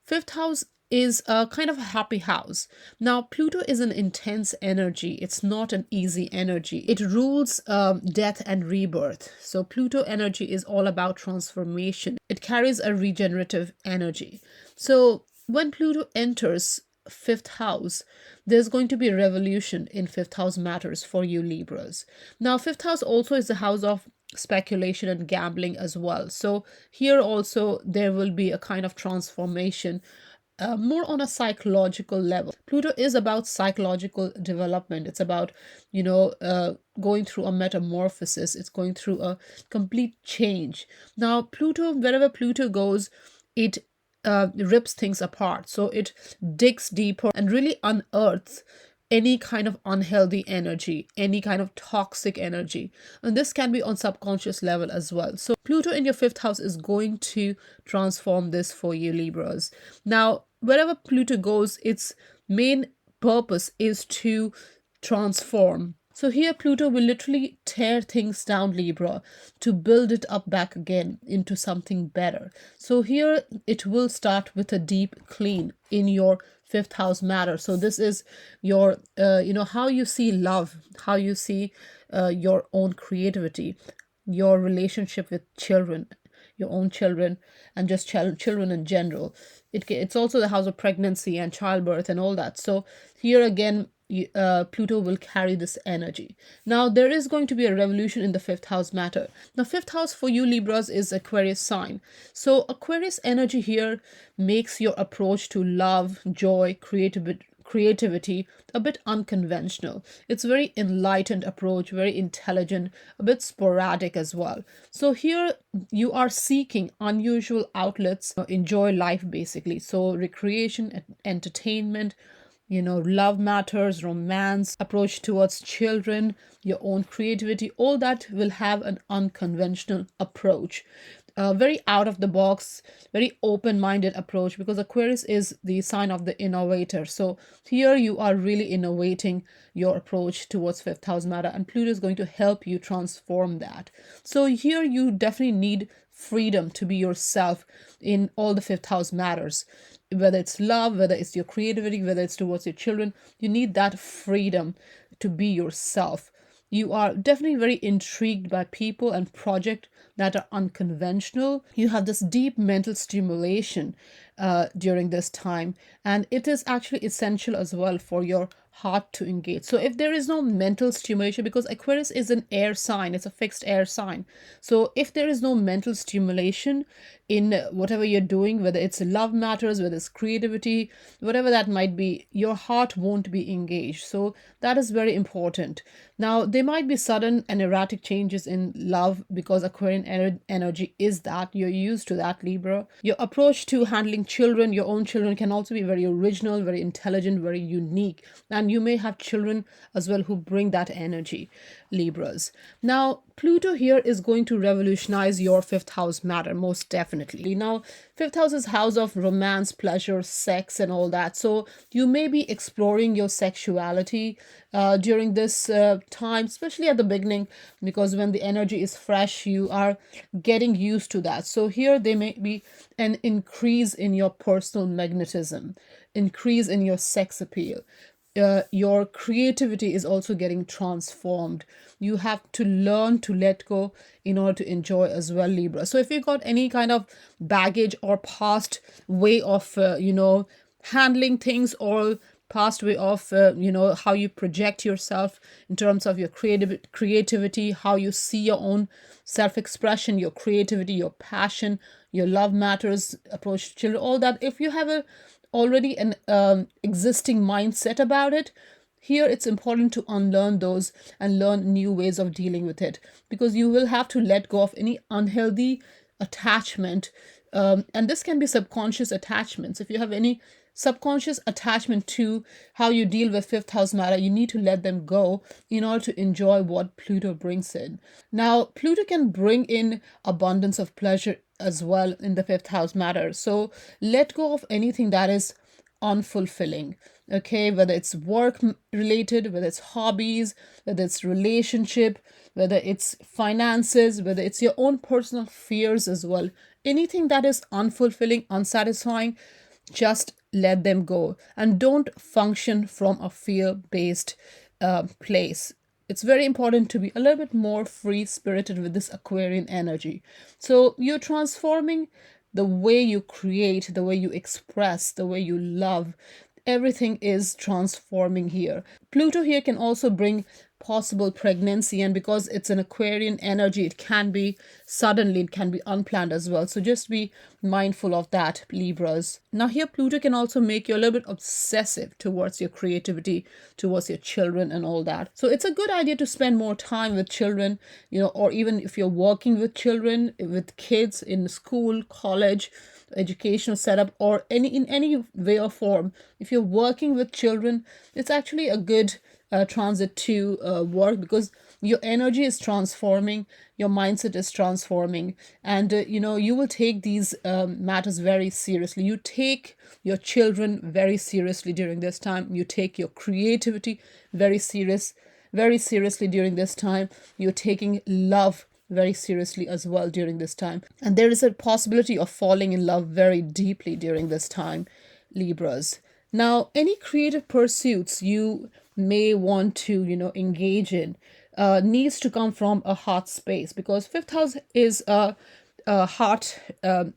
fifth house is a kind of a happy house. Now, Pluto is an intense energy. It's not an easy energy. It rules death and rebirth. So, Pluto energy is all about transformation. It carries a regenerative energy. So, when Pluto enters fifth house, there's going to be a revolution in fifth house matters for you Libras. Now, fifth house also is the house of speculation and gambling as well. So here also there will be a kind of transformation, more on a psychological level. Pluto is about psychological development. It's about, going through a metamorphosis. It's going through a complete change. Now, Pluto, wherever Pluto goes, it rips things apart. So it digs deeper and really unearths any kind of unhealthy energy, any kind of toxic energy. And this can be on subconscious level as well. So Pluto in your fifth house is going to transform this for you Libras. Now, wherever Pluto goes, its main purpose is to transform. So here Pluto will literally tear things down, Libra, to build it up back again into something better. So here it will start with a deep clean in your fifth house matter. So this is your, how you see love, how you see your own creativity, your relationship with children, your own children, and just children in general. It's also the house of pregnancy and childbirth and all that. So here again, Pluto will carry this energy. Now, there is going to be a revolution in the fifth house matter. Now, fifth house for you Libras is Aquarius sign. So Aquarius energy here makes your approach to love, joy, creativity a bit unconventional. It's very enlightened approach, very intelligent, a bit sporadic as well. So here you are seeking unusual outlets, enjoy life basically. So recreation, entertainment, love matters, romance, approach towards children, your own creativity, all that will have an unconventional approach. Very out of the box, very open minded approach, because Aquarius is the sign of the innovator. So here you are really innovating your approach towards fifth house matter, and Pluto is going to help you transform that. So here you definitely need freedom to be yourself in all the fifth house matters, whether it's love, whether it's your creativity, whether it's towards your children. You need that freedom to be yourself. You are definitely very intrigued by people and projects that are unconventional. You have this deep mental stimulation during this time, and it is actually essential as well for your heart to engage. So if there is no mental stimulation, because Aquarius is an air sign, it's a fixed air sign. So if there is no mental stimulation in whatever you're doing, whether it's love matters, whether it's creativity, whatever that might be, your heart won't be engaged. So that is very important. Now, there might be sudden and erratic changes in love, because Aquarian energy is that. You're used to that, Libra. Your approach to handling children, your own children, can also be very original, very intelligent, very unique. And you may have children as well who bring that energy, Libras. Now, Pluto here is going to revolutionize your fifth house matter, most definitely. Now, fifth house is house of romance, pleasure, sex, and all that. So you may be exploring your sexuality during this time, especially at the beginning, because when the energy is fresh, you are getting used to that. So here there may be an increase in your personal magnetism, increase in your sex appeal. Your creativity is also getting transformed. You have to learn to let go in order to enjoy as well, Libra. So if you've got any kind of baggage or past way of handling things, or past way of how you project yourself in terms of your creativity, how you see your own self-expression, your creativity, your passion, your love matters, approach to children, all that, if you have already an existing mindset about it, here it's important to unlearn those and learn new ways of dealing with it, because you will have to let go of any unhealthy attachment, and this can be subconscious attachments. If you have any subconscious attachment to how you deal with fifth house matter, you need to let them go in order to enjoy what Pluto brings in. Now, Pluto can bring in abundance of pleasure as well in the fifth house matter. So let go of anything that is unfulfilling, okay, whether it's work related, whether it's hobbies, whether it's relationship, whether it's finances, whether it's your own personal fears as well. Anything that is unfulfilling, unsatisfying, Just let them go and don't function from a fear-based place. It's very important to be a little bit more free spirited with this Aquarian energy. So you're transforming the way you create, the way you express, the way you love. Everything is transforming here. Pluto here can also bring possible pregnancy, and because it's an Aquarian energy, it can be suddenly, it can be unplanned as well. So just be mindful of that, Libras. Now here Pluto can also make you a little bit obsessive towards your creativity, towards your children and all that. So it's a good idea to spend more time with children, or even if you're working with children, with kids in school, college, educational setup, or in any way or form. If you're working with children, it's actually a good transit to work, because your energy is transforming, your mindset is transforming, and you will take these matters very seriously. You take your children very seriously during this time. You take your creativity very seriously during this time. You're taking love very seriously as well during this time. And there is a possibility of falling in love very deeply during this time, Libras. Now, any creative pursuits you may want to, engage in needs to come from a heart space, because fifth house is a heart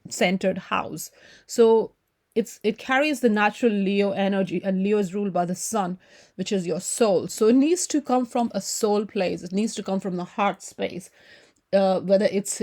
centered house. So it carries the natural Leo energy, and Leo is ruled by the sun, which is your soul. So it needs to come from a soul place. It needs to come from the heart space, whether it's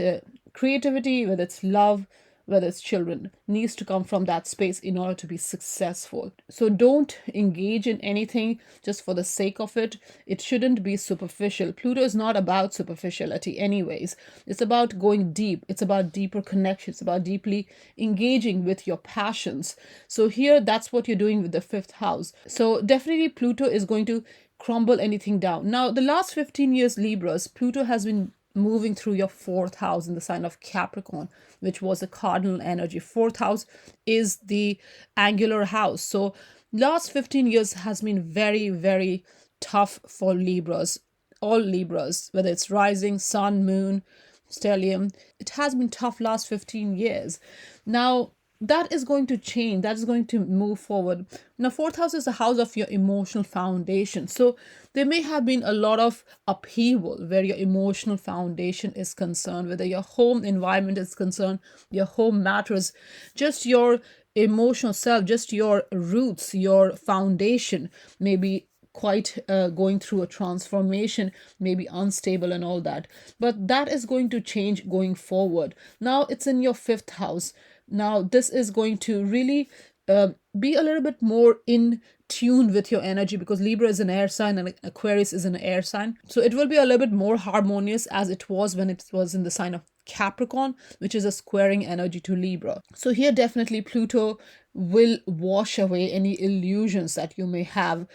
creativity, whether it's love, whether it's children, needs to come from that space in order to be successful. So don't engage in anything just for the sake of it. It shouldn't be superficial. Pluto is not about superficiality anyways. It's about going deep. It's about deeper connections. It's about deeply engaging with your passions. So here, that's what you're doing with the fifth house. So definitely Pluto is going to crumble anything down. Now, the last 15 years, Libras, Pluto has been moving through your fourth house in the sign of Capricorn, which was a cardinal energy. Fourth house is the angular house. So last 15 years has been very, very tough for Libras. All Libras, whether it's rising, sun, moon, stellium, it has been tough last 15 years. Now, that is going to change. That is going to move forward. Now, fourth house is the house of your emotional foundation. So there may have been a lot of upheaval where your emotional foundation is concerned, whether your home environment is concerned, your home matters, just your emotional self, just your roots, your foundation may be quite going through a transformation, maybe unstable and all that. But that is going to change going forward. Now it's in your fifth house. Now this is going to really be a little bit more in tune with your energy, because Libra is an air sign and Aquarius is an air sign. So it will be a little bit more harmonious as it was when it was in the sign of Capricorn, which is a squaring energy to Libra. So here definitely Pluto will wash away any illusions that you may have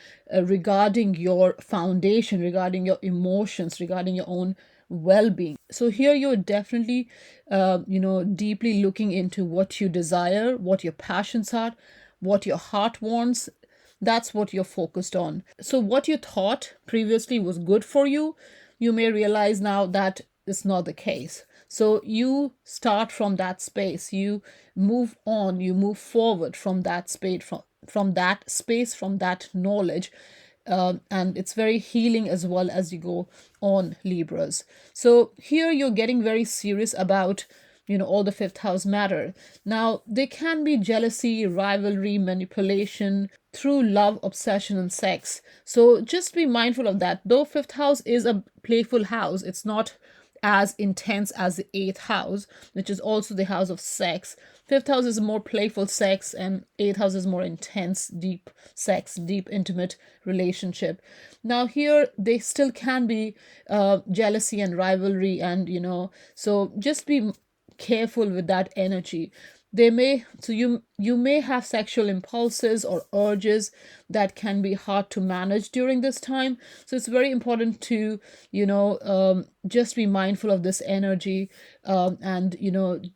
regarding your foundation, regarding your emotions, regarding your own well-being. So here you're definitely deeply looking into what you desire, what your passions are, what your heart wants. That's what you're focused on. So what you thought previously was good for you, you may realize now that it's not the case. So you start from that space, you move on, you move forward from that space, from that knowledge. And it's very healing as well as you go on, Libras. So here you're getting very serious about all the fifth house matter. Now there can be jealousy, rivalry, manipulation through love, obsession, and sex. So just be mindful of that. Though fifth house is a playful house, it's not as intense as the eighth house, which is also the house of sex. Fifth house is more playful sex, and eighth house is more intense, deep sex, deep intimate relationship. Now here they still can be jealousy and rivalry, and so just be careful with that energy. You may have sexual impulses or urges that can be hard to manage during this time. So it's very important to just be mindful of this energy, and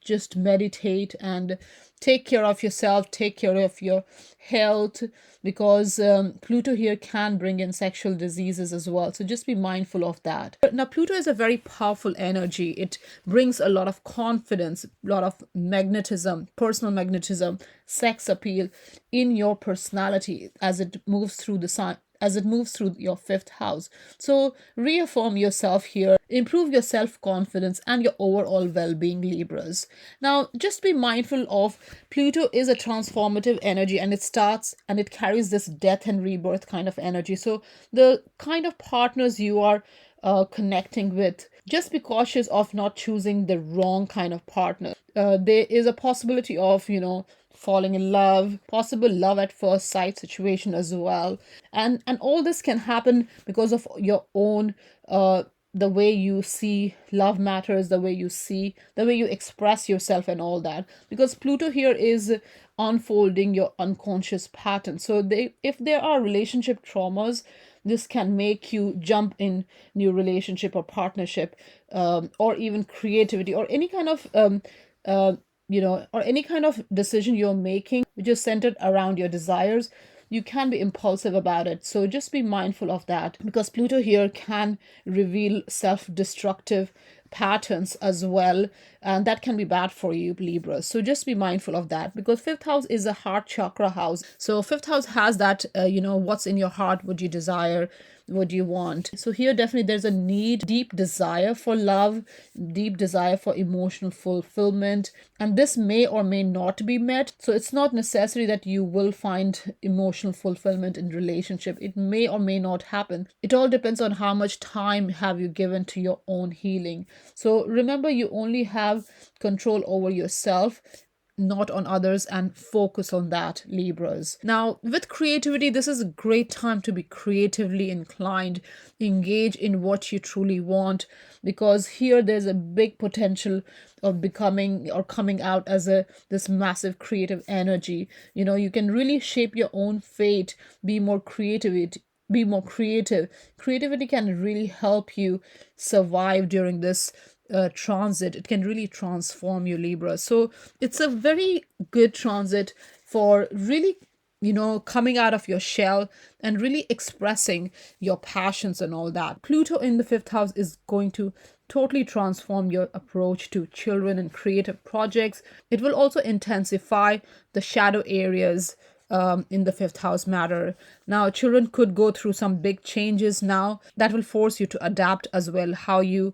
just meditate and take care of yourself, take care of your health, because Pluto here can bring in sexual diseases as well. So just be mindful of that. Now, Pluto is a very powerful energy. It brings a lot of confidence, a lot of magnetism, personal magnetism, sex appeal in your personality as it moves through the sign, as it moves through your fifth house. So reaffirm yourself here, improve your self-confidence and your overall well-being, Libras. Now, just be mindful of Pluto is a transformative energy, and it starts and it carries this death and rebirth kind of energy. So the kind of partners you are connecting with, just be cautious of not choosing the wrong kind of partner. There is a possibility of, falling in love, possible love at first sight situation as well. And all this can happen because of your own the way you see love matters, the way you express yourself and all that. Because Pluto here is unfolding your unconscious pattern. So if there are relationship traumas, this can make you jump in new relationship or partnership, or even creativity, or any kind of uh, or any kind of decision you're making which is centered around your desires. You can be impulsive about it. So just be mindful of that, because Pluto here can reveal self-destructive patterns as well, and that can be bad for you, Libra. So just be mindful of that, because fifth house is a heart chakra house. So fifth house has that, what's in your heart, what you desire, what you want. So here definitely there's a need, deep desire for love, deep desire for emotional fulfillment, and this may or may not be met. So it's not necessary that you will find emotional fulfillment in relationship. It may or may not happen. It all depends on how much time have you given to your own healing. So remember, you only have control over yourself, not on others, and focus on that, Libras. Now, with creativity, this is a great time to be creatively inclined, engage in what you truly want, because here there's a big potential of becoming or coming out as this massive creative energy. You can really shape your own fate, be more creative. Creativity can really help you survive during this transit. It can really transform you, Libra. So it's a very good transit for really, coming out of your shell and really expressing your passions and all that. Pluto in the fifth house is going to totally transform your approach to children and creative projects. It will also intensify the shadow areas in the fifth house matter. Now, children could go through some big changes now that will force you to adapt as well, how you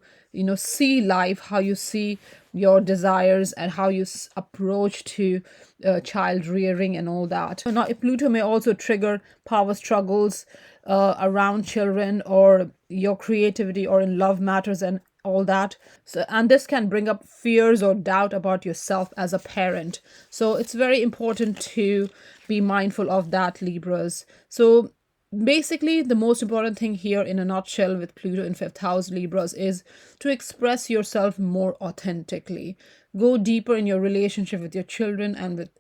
see life, how you see your desires, and how you approach to child rearing and all that. So now, Pluto may also trigger power struggles around children or your creativity or in love matters and all that. So, and this can bring up fears or doubt about yourself as a parent. So it's very important to be mindful of that, Libras. So basically, the most important thing here in a nutshell with Pluto in fifth house, Libras, is to express yourself more authentically. Go deeper in your relationship with your children and with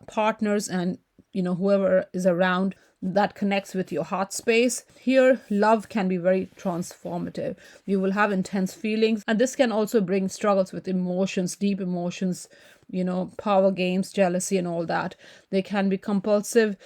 partners, and whoever is around that connects with your heart space. Here, love can be very transformative. You will have intense feelings, and this can also bring struggles with emotions, deep emotions, power games, jealousy, and all that. They can be compulsive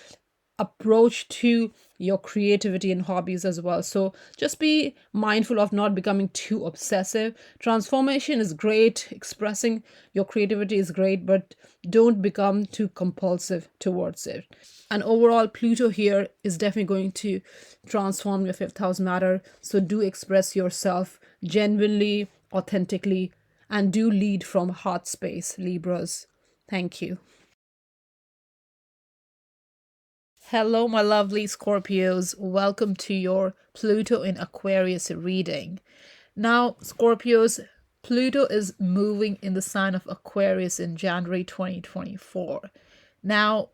approach to your creativity and hobbies as well. So just be mindful of not becoming too obsessive. Transformation is great, expressing your creativity is great, but don't become too compulsive towards it. And overall, Pluto here is definitely going to transform your fifth house matter. So do express yourself genuinely, authentically, and do lead from heart space, Libras. Thank you. Hello, my lovely Scorpios. Welcome to your Pluto in Aquarius reading. Now, Scorpios, Pluto is moving in the sign of Aquarius in January 2024. Now,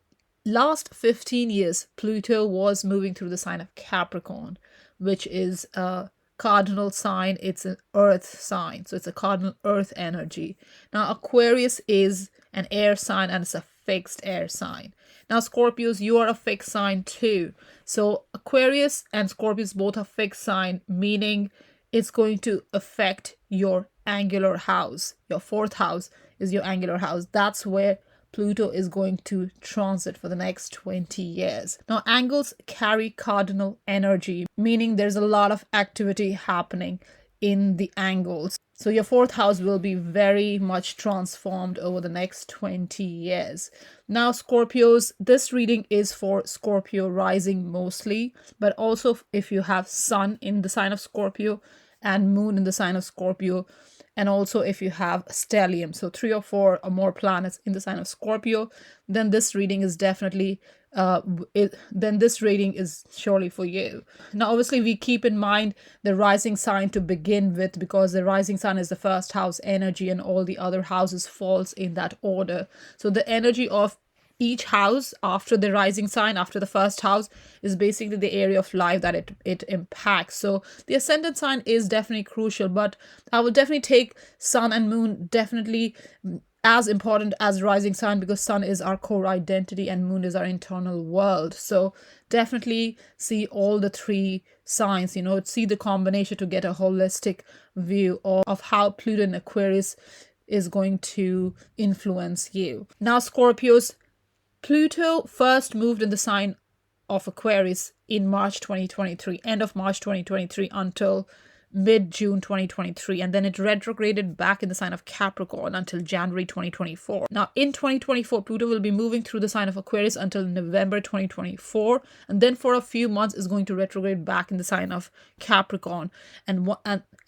last 15 years, Pluto was moving through the sign of Capricorn, which is a cardinal sign. It's an earth sign. So it's a cardinal earth energy. Now, Aquarius is an air sign, and it's a fixed air sign. Now, Scorpios, you are a fixed sign too. So Aquarius and Scorpios both are fixed sign, meaning it's going to affect your angular house. Your fourth house is your angular house. That's where Pluto is going to transit for the next 20 years. Now, angles carry cardinal energy, meaning there's a lot of activity happening in the angles. So your fourth house will be very much transformed over the next 20 years. Now, Scorpios, this reading is for Scorpio rising mostly, but also if you have Sun in the sign of Scorpio and Moon in the sign of Scorpio, and also if you have stellium, so 3 or 4 or more planets in the sign of Scorpio, then this reading is definitely then this reading is surely for you. Now, obviously, we keep in mind the rising sign to begin with, because the rising sign is the first house energy and all the other houses falls in that order. So the energy of each house after the rising sign, after the first house, is basically the area of life that it impacts. So the ascendant sign is definitely crucial, but I will definitely take Sun and Moon definitely as important as rising sign, because Sun is our core identity and Moon is our internal world. So definitely see all the 3 signs, see the combination to get a holistic view of how Pluto in Aquarius is going to influence you. Now, Scorpios, Pluto first moved in the sign of Aquarius in March 2023, end of March 2023 until mid-June 2023, and then it retrograded back in the sign of Capricorn until January 2024. Now, in 2024, Pluto will be moving through the sign of Aquarius until November 2024, and then for a few months is going to retrograde back in the sign of Capricorn, and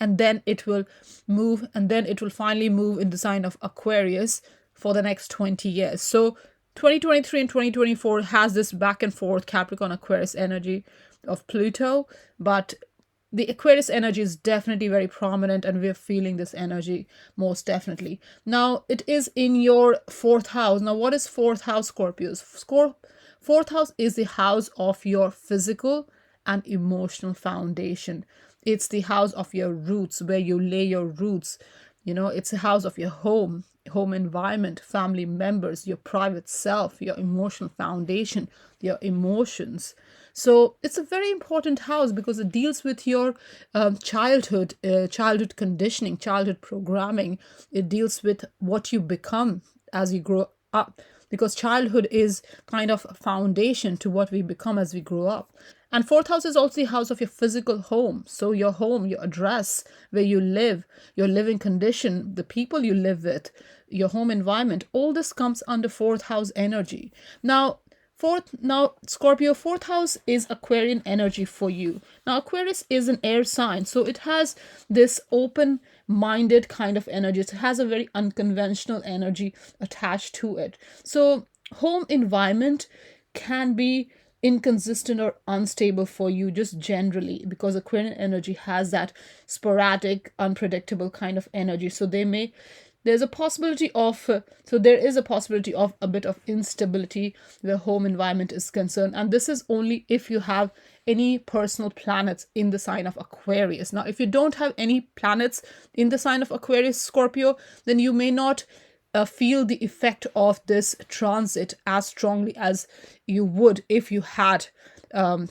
then it will move, and then it will finally move in the sign of Aquarius for the next 20 years. So 2023 and 2024 has this back and forth Capricorn Aquarius energy of Pluto, but the Aquarius energy is definitely very prominent, and we're feeling this energy most definitely. Now, it is in your fourth house. Now, what is fourth house, Scorpios? Fourth house is the house of your physical and emotional foundation. It's the house of your roots, where you lay your roots. It's a house of your home environment, family members, your private self, your emotional foundation, your emotions. So it's a very important house because it deals with your childhood conditioning, childhood programming. It deals with what you become as you grow up, because childhood is kind of a foundation to what we become as we grow up. And fourth house is also the house of your physical home. So your home, your address, where you live, your living condition, the people you live with, your home environment, all this comes under fourth house energy. Now, Scorpio, fourth house is Aquarian energy for you. Now, Aquarius is an air sign, so it has this open-minded kind of energy. It has a very unconventional energy attached to it. So home environment can be inconsistent or unstable for you just generally, because Aquarian energy has that sporadic, unpredictable kind of energy. So there is a possibility of a bit of instability where home environment is concerned, and this is only if you have any personal planets in the sign of Aquarius. Now, if you don't have any planets in the sign of Aquarius, Scorpio, then you may not feel the effect of this transit as strongly as you would if you had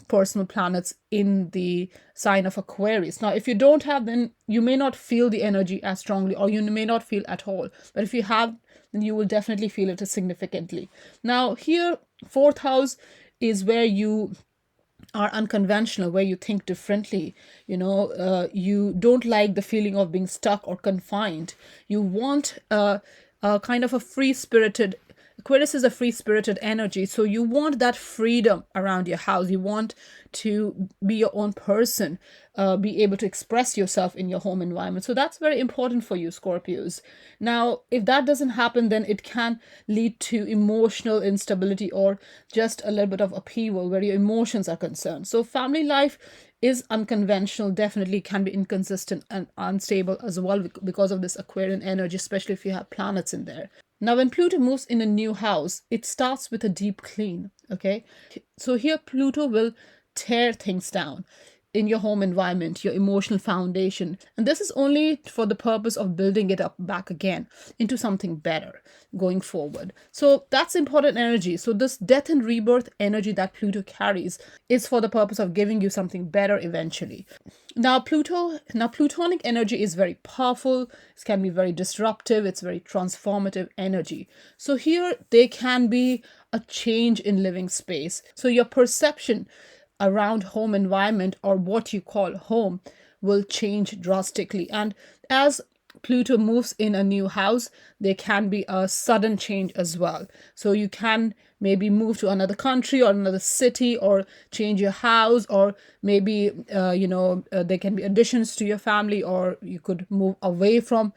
personal planets in the sign of Aquarius. Now, if you don't have, then you may not feel the energy as strongly, or you may not feel at all. But if you have, then you will definitely feel it significantly. Now, here, fourth house is where you are unconventional, where you think differently. You don't like the feeling of being stuck or confined. You want kind of a free-spirited. Aquarius is a free-spirited energy, so you want that freedom around your house. You want to be your own person, be able to express yourself in your home environment. So that's very important for you, Scorpios. Now, if that doesn't happen, then it can lead to emotional instability or just a little bit of upheaval where your emotions are concerned. So family life is unconventional, definitely can be inconsistent and unstable as well because of this Aquarian energy, especially if you have planets in there. Now, when Pluto moves in a new house, it starts with a deep clean, okay? So here Pluto will tear things down. in your home environment, your emotional foundation. And this is only for the purpose of building it up back again into something better going forward. So that's important energy. So this death and rebirth energy that Pluto carries is for the purpose of giving you something better eventually. Now Plutonic energy is very powerful. It can be very disruptive. It's very transformative energy. So here there can be a change in living space. So your perception around home environment, or what you call home, will change drastically. And as Pluto moves in a new house, there can be a sudden change as well. So you can maybe move to another country or another city, or change your house, or maybe there can be additions to your family, or you could move away from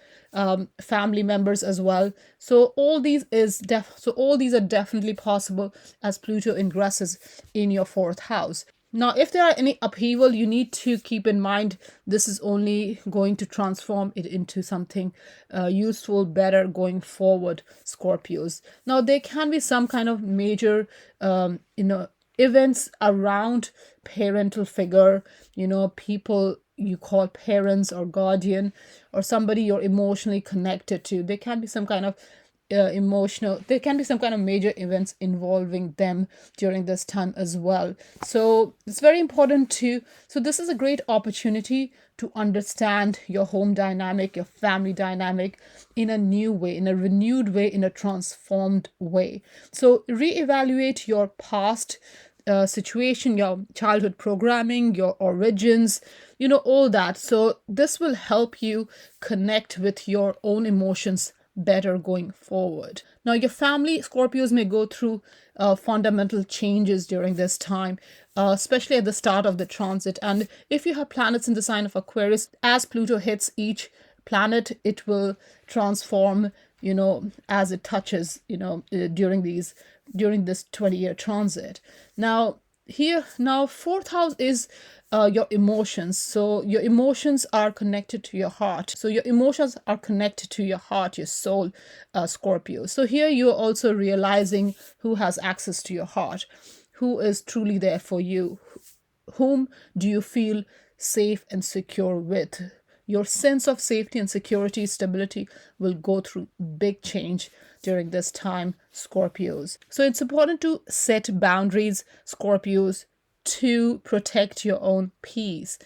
family members as well. So all these are definitely possible as Pluto ingresses in your fourth house. Now, if there are any upheaval, you need to keep in mind this is only going to transform it into something useful, better going forward, Scorpios. Now, there can be some kind of major, events around parental figure, people you call parents or guardian, or somebody you're emotionally connected to. There can be some kind of there can be some kind of major events involving them during this time as well. So it's very important so this is a great opportunity to understand your home dynamic, your family dynamic in a new way, in a renewed way, in a transformed way. So reevaluate your past situation, your childhood programming, your origins, all that. So this will help you connect with your own emotions better going forward. Now, your family, Scorpios, may go through fundamental changes during this time, especially at the start of the transit. And if you have planets in the sign of Aquarius, as Pluto hits each planet, it will transform, as it touches, during this 20-year transit. Now, fourth house is your emotions. So your emotions are connected to your heart. So your emotions are connected to your heart, your soul, Scorpio. So here you're also realizing who has access to your heart, who is truly there for you, whom do you feel safe and secure with. Your sense of safety and security, stability will go through big change during this time, Scorpios. So it's important to set boundaries, Scorpios, to protect your own peace.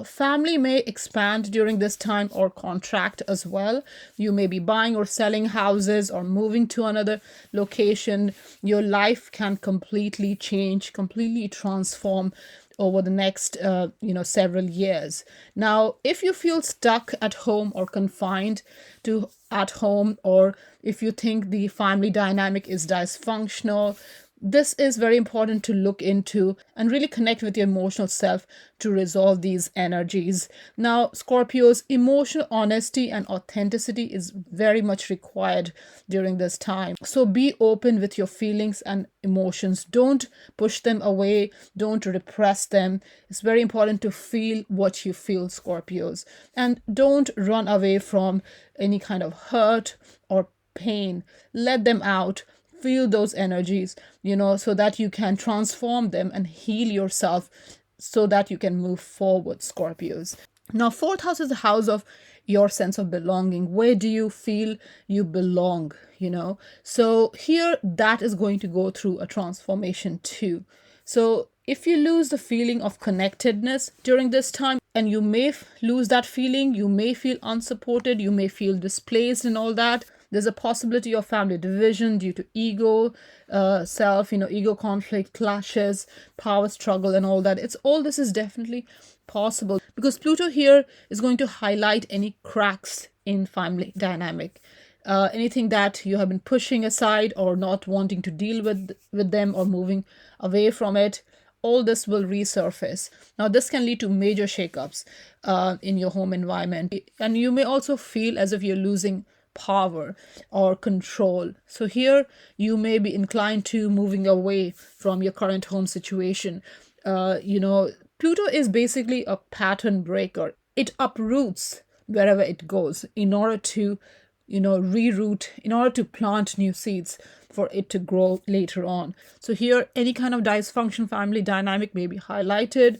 Family may expand during this time, or contract as well. You may be buying or selling houses, or moving to another location. Your life can completely change, completely transform over the next several years. Now, if you feel stuck at home or confined to at home, or if you think the family dynamic is dysfunctional, this is very important to look into and really connect with your emotional self to resolve these energies. Now, Scorpios, emotional honesty and authenticity is very much required during this time. So be open with your feelings and emotions. Don't push them away. Don't repress them. It's very important to feel what you feel, Scorpios. And don't run away from any kind of hurt or pain. Let them out. Feel those energies, so that you can transform them and heal yourself, so that you can move forward, Scorpios. Now, fourth house is the house of your sense of belonging. Where do you feel you belong? So here that is going to go through a transformation too. So if you lose the feeling of connectedness during this time, and you may lose that feeling, you may feel unsupported, you may feel displaced and all that. There's a possibility of family division due to ego, ego conflict, clashes, power struggle, and all that. This is definitely possible, because Pluto here is going to highlight any cracks in family dynamic. Anything that you have been pushing aside, or not wanting to deal with them, or moving away from it, all this will resurface. Now, this can lead to major shakeups in your home environment. And you may also feel as if you're losing power or control. So here you may be inclined to moving away from your current home situation. Pluto is basically a pattern breaker. It uproots wherever it goes in order to reroot, in order to plant new seeds for it to grow later on. So here, any kind of dysfunction family dynamic may be highlighted.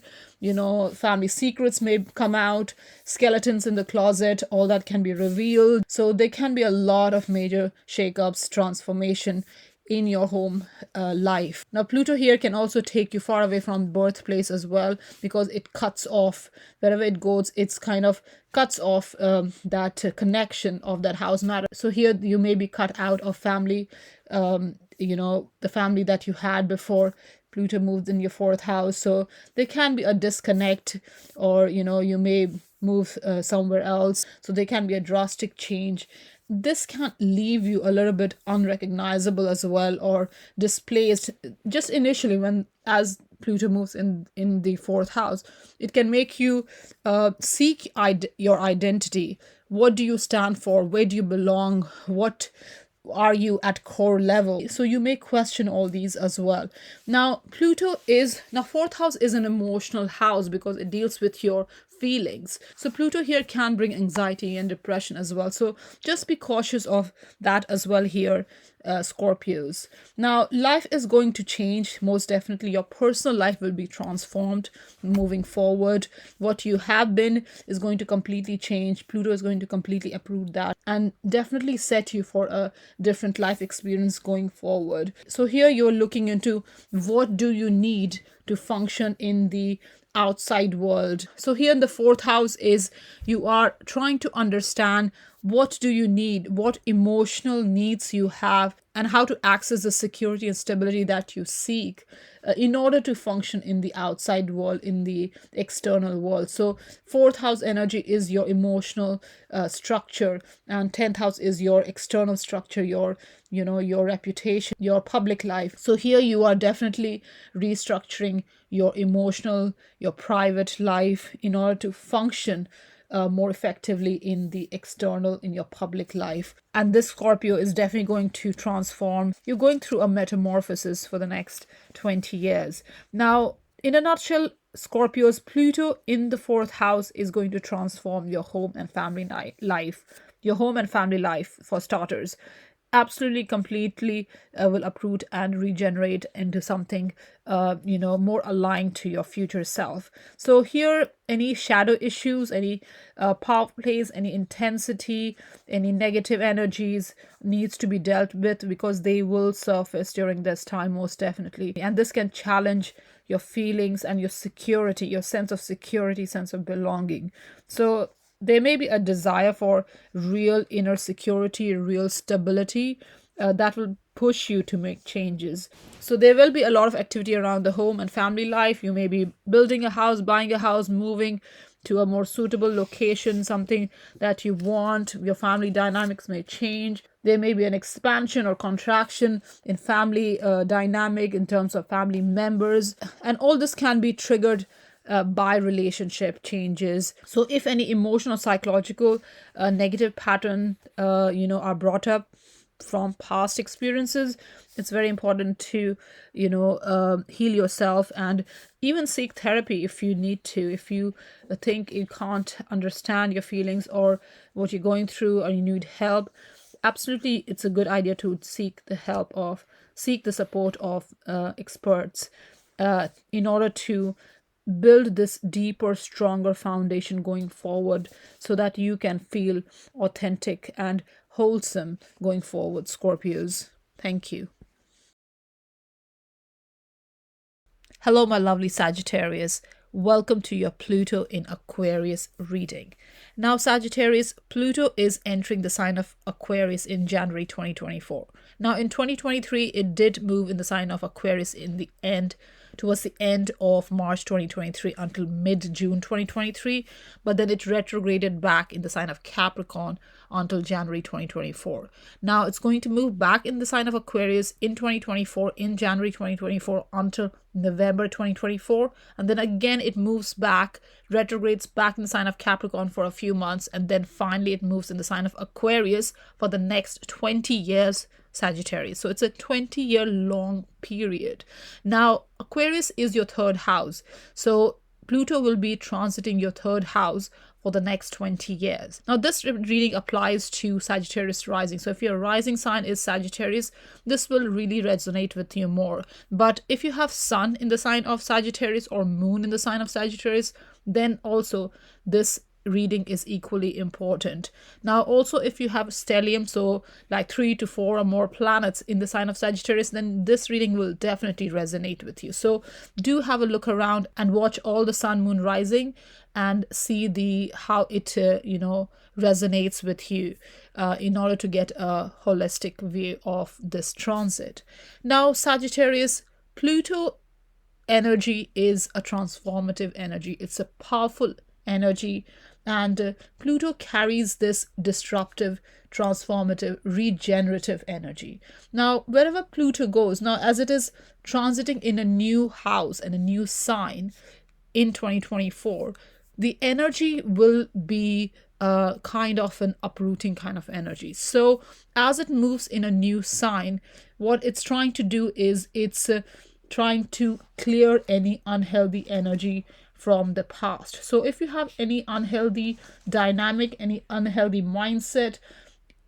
Family secrets may come out, skeletons in the closet, all that can be revealed. So there can be a lot of major shakeups, transformation in your home life. Now, Pluto here can also take you far away from birthplace as well, because it cuts off wherever it goes. It's kind of cuts off that connection of that house matter. So here you may be cut out of family, the family that you had before Pluto moved in your fourth house. So there can be a disconnect, or you may move somewhere else. So there can be a drastic change. This can leave you a little bit unrecognizable as well, or displaced just initially, when as Pluto moves in the fourth house. It can make you seek your identity. What do you stand for? Where do you belong? What are you at core level? So you may question all these as well. Now, fourth house is an emotional house because it deals with your feelings. So Pluto here can bring anxiety and depression as well. So just be cautious of that as well here, Scorpios. Now, life is going to change. Most definitely, your personal life will be transformed moving forward. What you have been is going to completely change. Pluto is going to completely uproot that and definitely set you for a different life experience going forward. So here you're looking into what do you need to function in the outside world. So here in the fourth house is you are trying to understand what do you need, what emotional needs you have, and how to access the security and stability that you seek in order to function in the outside world, in the external world. So fourth house energy is your emotional structure, and 10th house is your external structure, your reputation, your public life. So here you are definitely restructuring your emotional, your private life in order to function more effectively in the external, in your public life. And this Scorpio is definitely going to transform. You're going through a metamorphosis for the next 20 years. Now, in a nutshell, Scorpio's Pluto in the fourth house is going to transform your home and family life. Your home and family life, for starters, absolutely completely will uproot and regenerate into something more aligned to your future self. So here, any shadow issues, any power plays, any intensity, any negative energies needs to be dealt with, because they will surface during this time, most definitely. And this can challenge your feelings and your security, your sense of security, sense of belonging. So there may be a desire for real inner security, real stability that will push you to make changes. So there will be a lot of activity around the home and family life. You may be building a house, buying a house, moving to a more suitable location, something that you want. Your family dynamics may change. There may be an expansion or contraction in family dynamic in terms of family members. And all this can be triggered by relationship changes. So if any emotional, psychological negative pattern are brought up from past experiences, it's very important to heal yourself and even seek therapy if you need to. If you think you can't understand your feelings or what you're going through, or you need help, absolutely it's a good idea to seek the support of experts in order to build this deeper, stronger foundation going forward, so that you can feel authentic and wholesome going forward, Scorpios. Thank you. Hello, my lovely Sagittarius. Welcome to your Pluto in Aquarius reading. Now, Sagittarius, Pluto is entering the sign of Aquarius in January 2024. Now, in 2023, it did move in the sign of Aquarius towards the end of March 2023 until mid-June 2023, but then it retrograded back in the sign of Capricorn until January 2024. Now it's going to move back in the sign of Aquarius in 2024, in January 2024 until November 2024, and then again it moves back, retrogrades back in the sign of Capricorn for a few months, and then finally it moves in the sign of Aquarius for the next 20 years, Sagittarius. So it's a 20-year long period. Now, Aquarius is your third house. So Pluto will be transiting your third house for the next 20 years. Now, this reading applies to Sagittarius rising. So if your rising sign is Sagittarius, this will really resonate with you more. But if you have Sun in the sign of Sagittarius or Moon in the sign of Sagittarius, then also this reading is equally important. Now, also, if you have stellium, so like 3 to 4 or more planets in the sign of Sagittarius, then this reading will definitely resonate with you. So do have a look around and watch all the Sun, Moon, Rising and see the how it resonates with you in order to get a holistic view of this transit. Now, Sagittarius, Pluto energy is a transformative energy. It's a powerful energy, and Pluto carries this disruptive, transformative, regenerative energy. Now, wherever Pluto goes, now as it is transiting in a new house and a new sign in 2024, the energy will be kind of an uprooting kind of energy. So as it moves in a new sign, what it's trying to do is it's trying to clear any unhealthy energy from the past. So if you have any unhealthy dynamic, any unhealthy mindset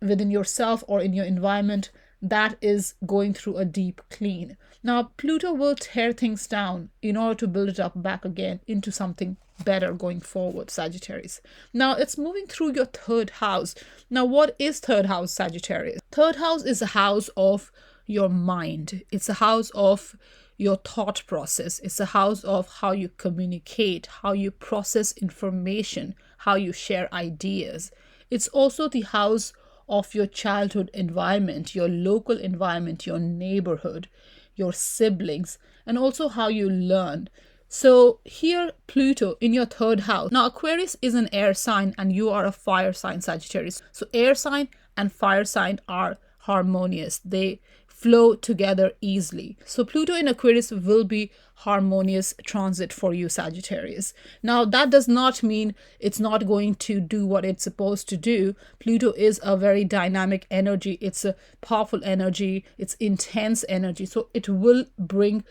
within yourself or in your environment, that is going through a deep clean. Now, Pluto will tear things down in order to build it up back again into something better going forward, Sagittarius. Now, it's moving through your third house. Now, what is third house, Sagittarius? Third house is a house of your mind. It's a house of your thought process. It's a house of how you communicate, how you process information, how you share ideas. It's also the house of your childhood environment, your local environment, your neighborhood, your siblings, and also how you learn. So here, Pluto in your third house. Now, Aquarius is an air sign and you are a fire sign, Sagittarius. So air sign and fire sign are harmonious. They flow together easily. So Pluto in Aquarius will be harmonious transit for you, Sagittarius. Now, that does not mean it's not going to do what it's supposed to do. Pluto is a very dynamic energy. It's a powerful energy. It's intense energy. So it will bring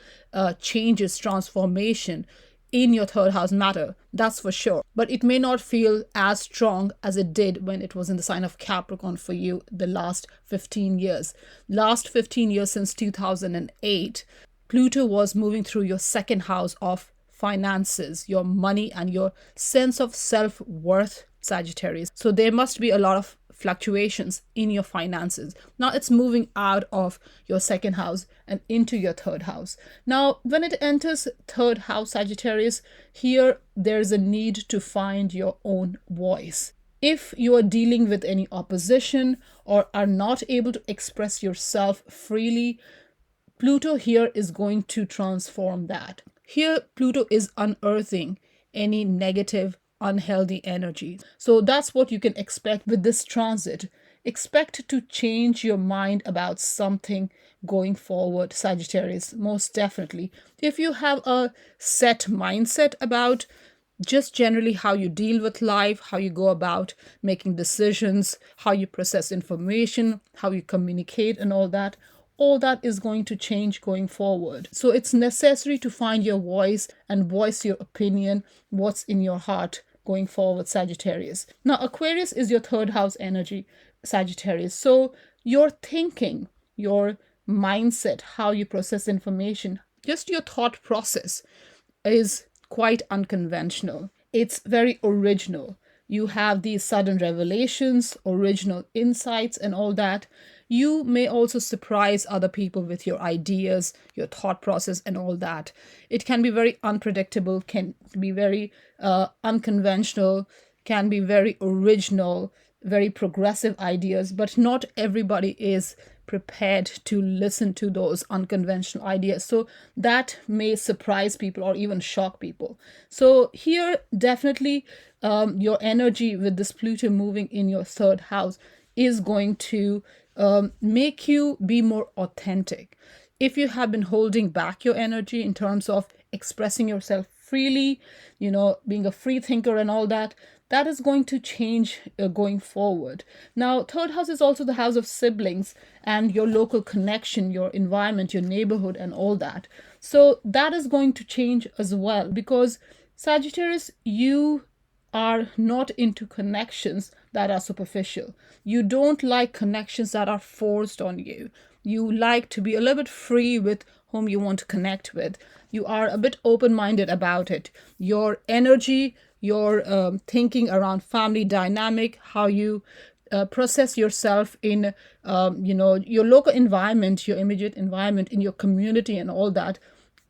changes, transformation in your third house matter, that's for sure. But it may not feel as strong as it did when it was in the sign of Capricorn for you the last 15 years. Last 15 years since 2008, Pluto was moving through your second house of finances, your money, and your sense of self-worth, Sagittarius. So there must be a lot of fluctuations in your finances. Now it's moving out of your second house and into your third house. Now, when it enters third house, Sagittarius, here there's a need to find your own voice. If you are dealing with any opposition or are not able to express yourself freely, Pluto here is going to transform that. Here, Pluto is unearthing any negative, unhealthy energy. So that's what you can expect with this transit. Expect to change your mind about something going forward, Sagittarius, most definitely. If you have a set mindset about just generally how you deal with life, how you go about making decisions, how you process information, how you communicate and all that is going to change going forward. So it's necessary to find your voice and voice your opinion, what's in your heart going forward, Sagittarius. Now, Aquarius is your third house energy, Sagittarius. So your thinking, your mindset, how you process information, just your thought process is quite unconventional. It's very original. You have these sudden revelations, original insights, and all that. You may also surprise other people with your ideas, your thought process, and all that. It can be very unpredictable, can be very unconventional, can be very original, very progressive ideas, but not everybody is prepared to listen to those unconventional ideas. So that may surprise people or even shock people. So here, definitely, your energy with this Pluto moving in your third house is going to make you be more authentic. If you have been holding back your energy in terms of expressing yourself freely, being a free thinker and all that, that is going to change going forward. Now, third house is also the house of siblings and your local connection, your environment, your neighborhood, and all that. So that is going to change as well, because Sagittarius, you are not into connections that are superficial. You don't like connections that are forced on you. You like to be a little bit free with whom you want to connect with. You are a bit open minded about it. Your energy, your thinking around family dynamic, how you process yourself in your local environment, your immediate environment, in your community and all that,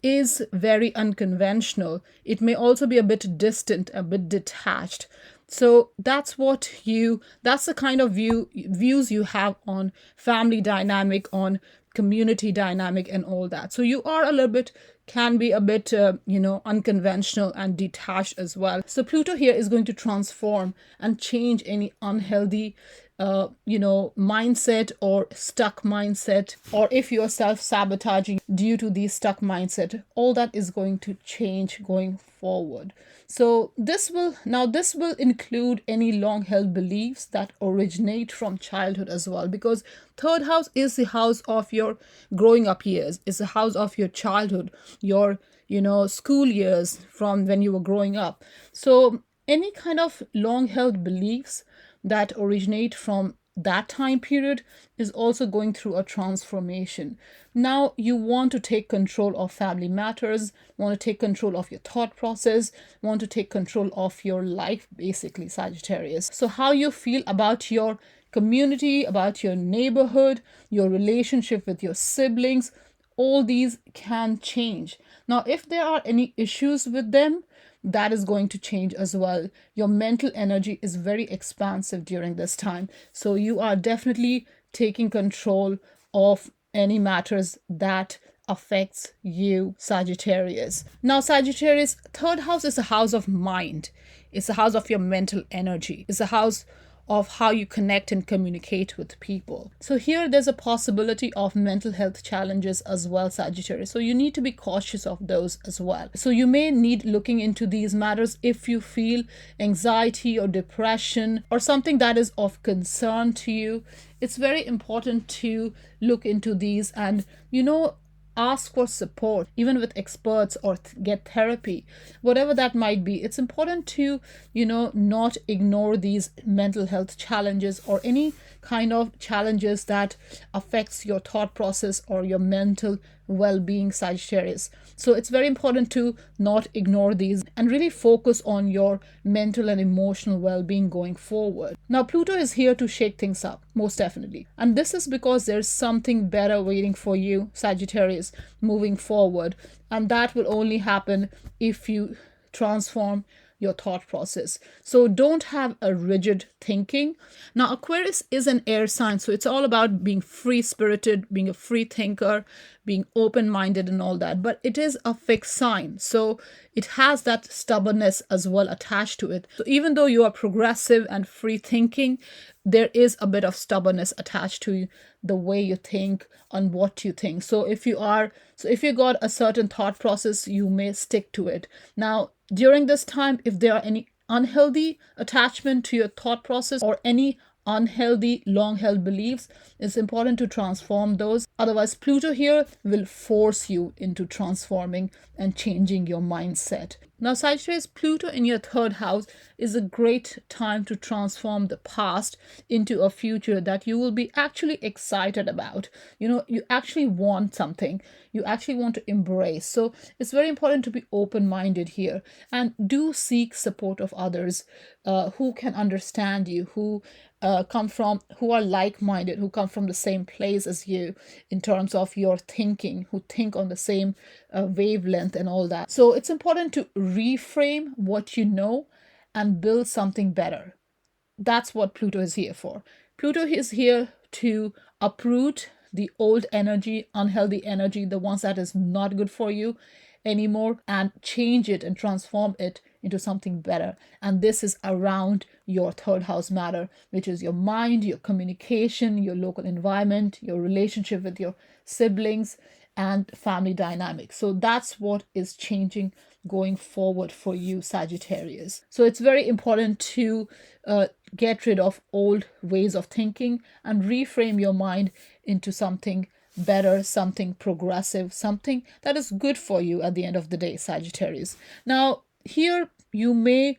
is very unconventional. It may also be a bit distant, a bit detached. So that's the kind of views you have on family dynamic, on community dynamic and all that. So you are a little bit, can be a bit unconventional and detached as well. So Pluto here is going to transform and change any unhealthy mindset or stuck mindset, or if you're self-sabotaging due to the stuck mindset, all that is going to change going forward. So this will include any long held beliefs that originate from childhood as well, because third house is the house of your growing up years, is the house of your childhood, your school years, from when you were growing up. So any kind of long held beliefs that originate from that time period is also going through a transformation. Now you want to take control of family matters, want to take control of your thought process, want to take control of your life, basically, Sagittarius. So how you feel about your community, about your neighborhood, your relationship with your siblings, all these can change. Now, if there are any issues with them, that is going to change as well. Your mental energy is very expansive during this time. So you are definitely taking control of any matters that affects you, Sagittarius. Now, Sagittarius, third house is a house of mind. It's a house of your mental energy. It's a house of how you connect and communicate with people. So here there's a possibility of mental health challenges as well, Sagittarius. So you need to be cautious of those as well. So you may need looking into these matters if you feel anxiety or depression or something that is of concern to you. It's very important to look into these and, ask for support, even with experts, or get therapy, whatever that might be. It's important to, not ignore these mental health challenges or any kind of challenges that affects your thought process or your mental well-being, Sagittarius. So it's very important to not ignore these and really focus on your mental and emotional well-being going forward. Now, Pluto is here to shake things up, most definitely. And this is because there's something better waiting for you, Sagittarius, moving forward. And that will only happen if you transform your thought process. So don't have a rigid thinking. Now, Aquarius is an air sign, so it's all about being free spirited, being a free thinker, being open minded, and all that. But it is a fixed sign, so it has that stubbornness as well attached to it. So even though you are progressive and free thinking, there is a bit of stubbornness attached to the way you think and what you think. So if you got a certain thought process, you may stick to it. Now, during this time, if there are any unhealthy attachment to your thought process or any unhealthy long held beliefs, it's important to transform those. Otherwise, Pluto here will force you into transforming and changing your mindset. Now, Sagittarius, Pluto in your third house is a great time to transform the past into a future that you will be actually excited about. You actually want something, you actually want to embrace. So it's very important to be open-minded here and do seek support of others who can understand you, who are like-minded, who come from the same place as you in terms of your thinking, who think on the same wavelength and all that. So it's important to reframe what you know and build something better. That's what Pluto is here for. Pluto is here to uproot the old energy, unhealthy energy, the ones that is not good for you anymore, and change it and transform it into something better. And this is around your third house matter, which is your mind, your communication, your local environment, your relationship with your siblings, and family dynamics. So that's what is changing going forward for you, Sagittarius. So it's very important to get rid of old ways of thinking and reframe your mind into something better, something progressive, something that is good for you at the end of the day, Sagittarius. Now, here you may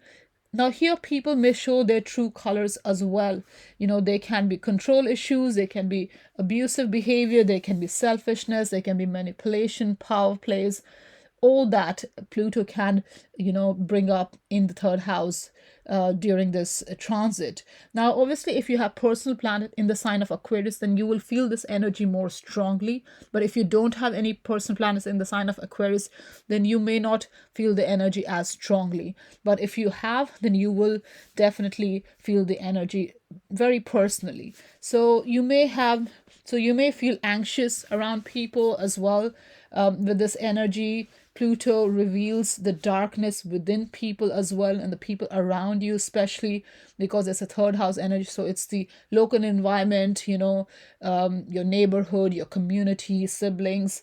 now here people may show their true colors as well. They can be control issues, they can be abusive behavior, they can be selfishness, they can be manipulation, power plays, all that Pluto can, bring up in the third house during this transit. Now, obviously, if you have personal planet in the sign of Aquarius, then you will feel this energy more strongly. But if you don't have any personal planets in the sign of Aquarius, then you may not feel the energy as strongly. But if you have, then you will definitely feel the energy very personally. So you may feel anxious around people as well with this energy. Pluto reveals the darkness within people as well, and the people around you, especially because it's a third house energy. So it's the local environment, your neighborhood, your community, siblings,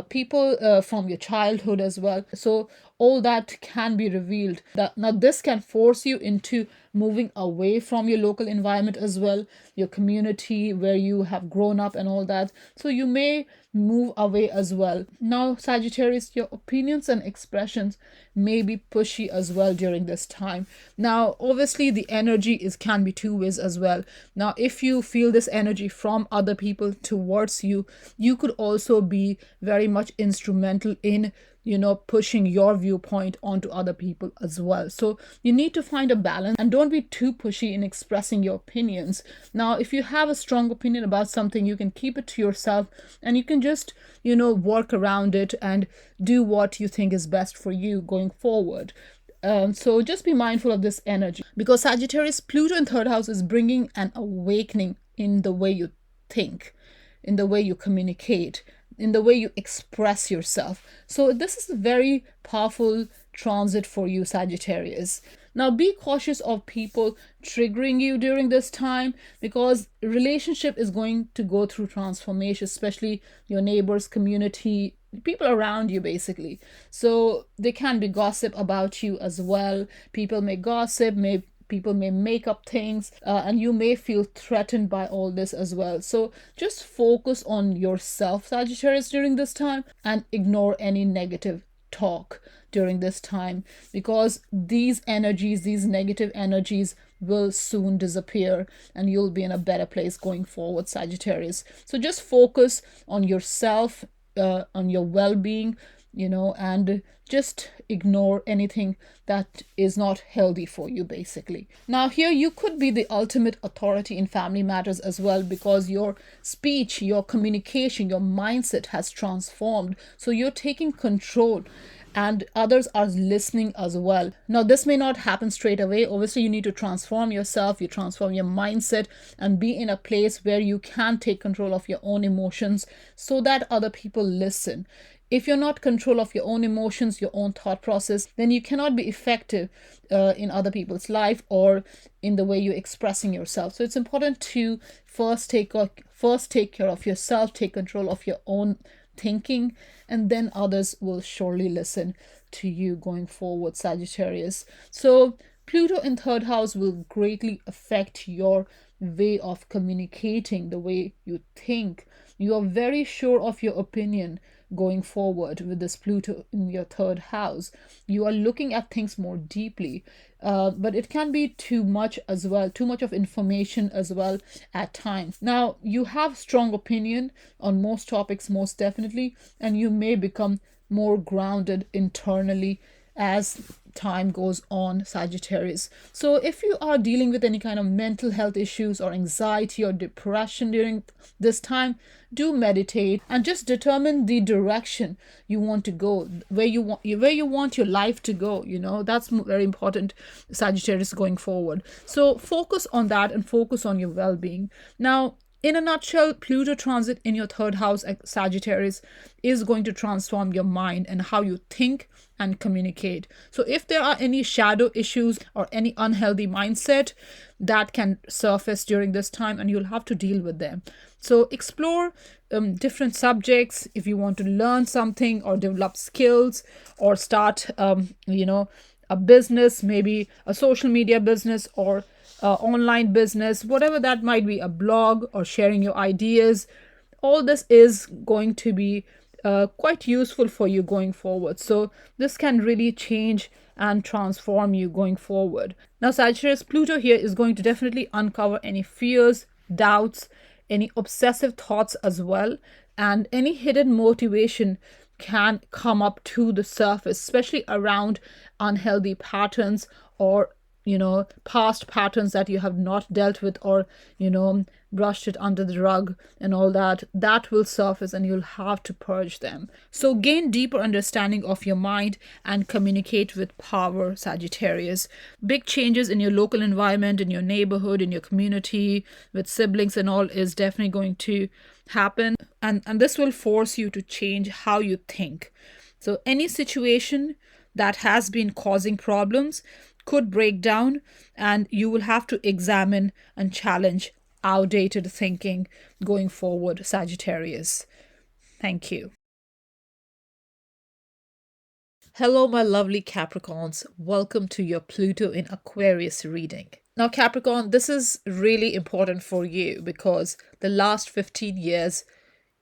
people from your childhood as well. So all that can be revealed. Now, this can force you into moving away from your local environment as well, your community where you have grown up and all that. So you may move away as well. Now, Sagittarius, your opinions and expressions may be pushy as well during this time. Now, obviously, the energy can be two ways as well. Now, if you feel this energy from other people towards you, you could also be very much instrumental in pushing your viewpoint onto other people as well. So you need to find a balance and don't be too pushy in expressing your opinions. Now, if you have a strong opinion about something, you can keep it to yourself and you can just, work around it and do what you think is best for you going forward. So just be mindful of this energy, because Sagittarius, Pluto in third house is bringing an awakening in the way you think, in the way you communicate, in the way you express yourself. So this is a very powerful transit for you, Sagittarius. Now, be cautious of people triggering you during this time, because relationship is going to go through transformation, especially your neighbors, community, people around you basically. So they can be gossip about you as well. People may gossip, people may make up things, and you may feel threatened by all this as well. So just focus on yourself, Sagittarius, during this time, and ignore any negative talk during this time, because these negative energies will soon disappear and you'll be in a better place going forward, Sagittarius. So just focus on yourself, on your well-being, and just ignore anything that is not healthy for you, basically. Now, here you could be the ultimate authority in family matters as well, because your speech, your communication, your mindset has transformed. So you're taking control and others are listening as well. Now, this may not happen straight away. Obviously, you need to transform yourself, you transform your mindset and be in a place where you can take control of your own emotions so that other people listen. If you're not control of your own emotions, your own thought process, then you cannot be effective in other people's life or in the way you're expressing yourself. So it's important to first take care of yourself, take control of your own thinking, and then others will surely listen to you going forward, Sagittarius. So Pluto in third house will greatly affect your way of communicating, the way you think. You are very sure of your opinion going forward with this Pluto in your third house. You are looking at things more deeply, but it can be too much as well, too much of information as well at times. Now, you have strong opinion on most topics, most definitely, and you may become more grounded internally as time goes on, Sagittarius. So if you are dealing with any kind of mental health issues or anxiety or depression during this time, do meditate and just determine the direction you want to go, where you want your life to go. That's very important, Sagittarius, going forward. So focus on that and focus on your well-being. Now, in a nutshell, Pluto transit in your third house, Sagittarius, is going to transform your mind and how you think and communicate. So if there are any shadow issues or any unhealthy mindset, that can surface during this time and you'll have to deal with them. So explore different subjects if you want to learn something or develop skills or start, a business, maybe a social media business or online business, whatever that might be, a blog or sharing your ideas. All this is going to be quite useful for you going forward. So this can really change and transform you going forward. Now, Sagittarius, Pluto here is going to definitely uncover any fears, doubts, any obsessive thoughts as well, and any hidden motivation can come up to the surface, especially around unhealthy patterns or past patterns that you have not dealt with, or brushed it under the rug and all that will surface and you'll have to purge them. So gain deeper understanding of your mind and communicate with power, Sagittarius. Big changes in your local environment, in your neighborhood, in your community, with siblings and all is definitely going to happen, and this will force you to change how you think. So any situation that has been causing problems could break down, and you will have to examine and challenge outdated thinking going forward, Sagittarius. Thank you. Hello, my lovely Capricorns. Welcome to your Pluto in Aquarius reading. Now, Capricorn, this is really important for you because the last 15 years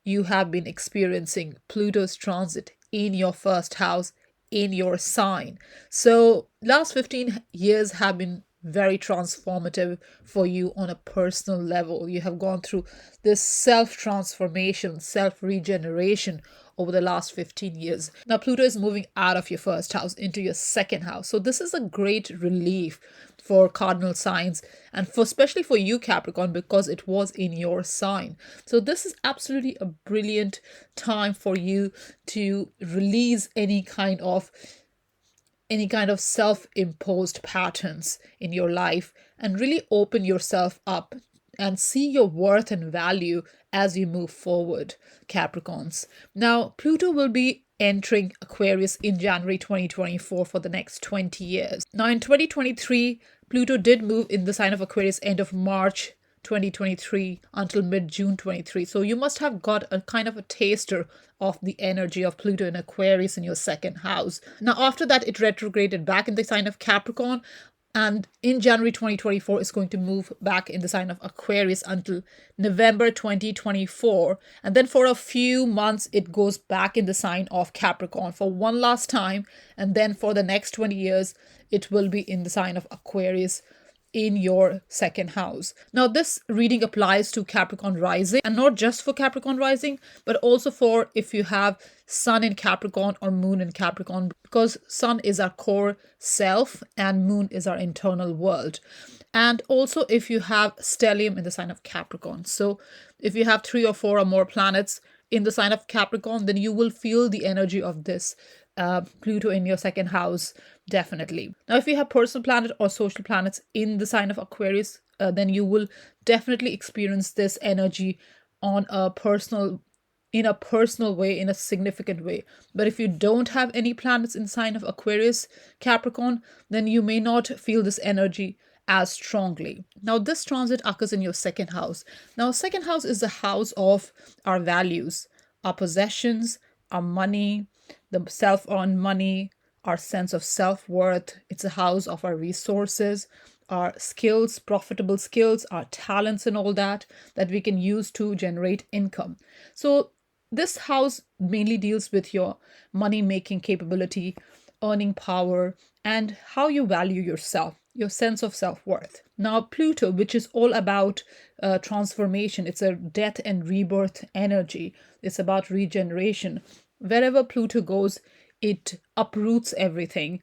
you have been experiencing Pluto's transit in your first house, in your sign. So last 15 years have been very transformative for you on a personal level. You have gone through this self transformation, self regeneration over the last 15 years. Now, Pluto is moving out of your first house into your second house. So this is a great relief for cardinal signs, and for especially for you, Capricorn, because it was in your sign. So this is absolutely a brilliant time for you to release any kind of self-imposed patterns in your life and really open yourself up and see your worth and value as you move forward, Capricorns. Now, Pluto will be entering Aquarius in January 2024 for the next 20 years. Now, in 2023, Pluto did move in the sign of Aquarius end of March 2023 until mid-June 23. So you must have got a kind of a taster of the energy of Pluto in Aquarius in your second house. Now, after that, it retrograded back in the sign of Capricorn, and in January 2024 is going to move back in the sign of Aquarius until November 2024. And then for a few months, it goes back in the sign of Capricorn for one last time. And then for the next 20 years, it will be in the sign of Aquarius in your second house. Now, this reading applies to Capricorn rising, and not just for Capricorn rising, but also for if you have Sun in Capricorn or Moon in Capricorn, because Sun is our core self and Moon is our internal world. And also if you have stellium in the sign of Capricorn. So if you have 3 or 4 or more planets in the sign of Capricorn, then you will feel the energy of this Pluto in your second house, definitely. Now, if you have personal planet or social planets in the sign of Aquarius, then you will definitely experience this energy on a personal way, in a significant way. But if you don't have any planets in the sign of Aquarius, Capricorn, then you may not feel this energy as strongly. Now, this transit occurs in your second house. Now, second house is the house of our values, our possessions, our money, the self-earned money, our sense of self-worth. It's a house of our resources, our skills, profitable skills, our talents and all that we can use to generate income. So this house mainly deals with your money-making capability, earning power, and how you value yourself, your sense of self-worth. Now, Pluto, which is all about transformation, it's a death and rebirth energy. It's about regeneration. Wherever Pluto goes, it uproots everything.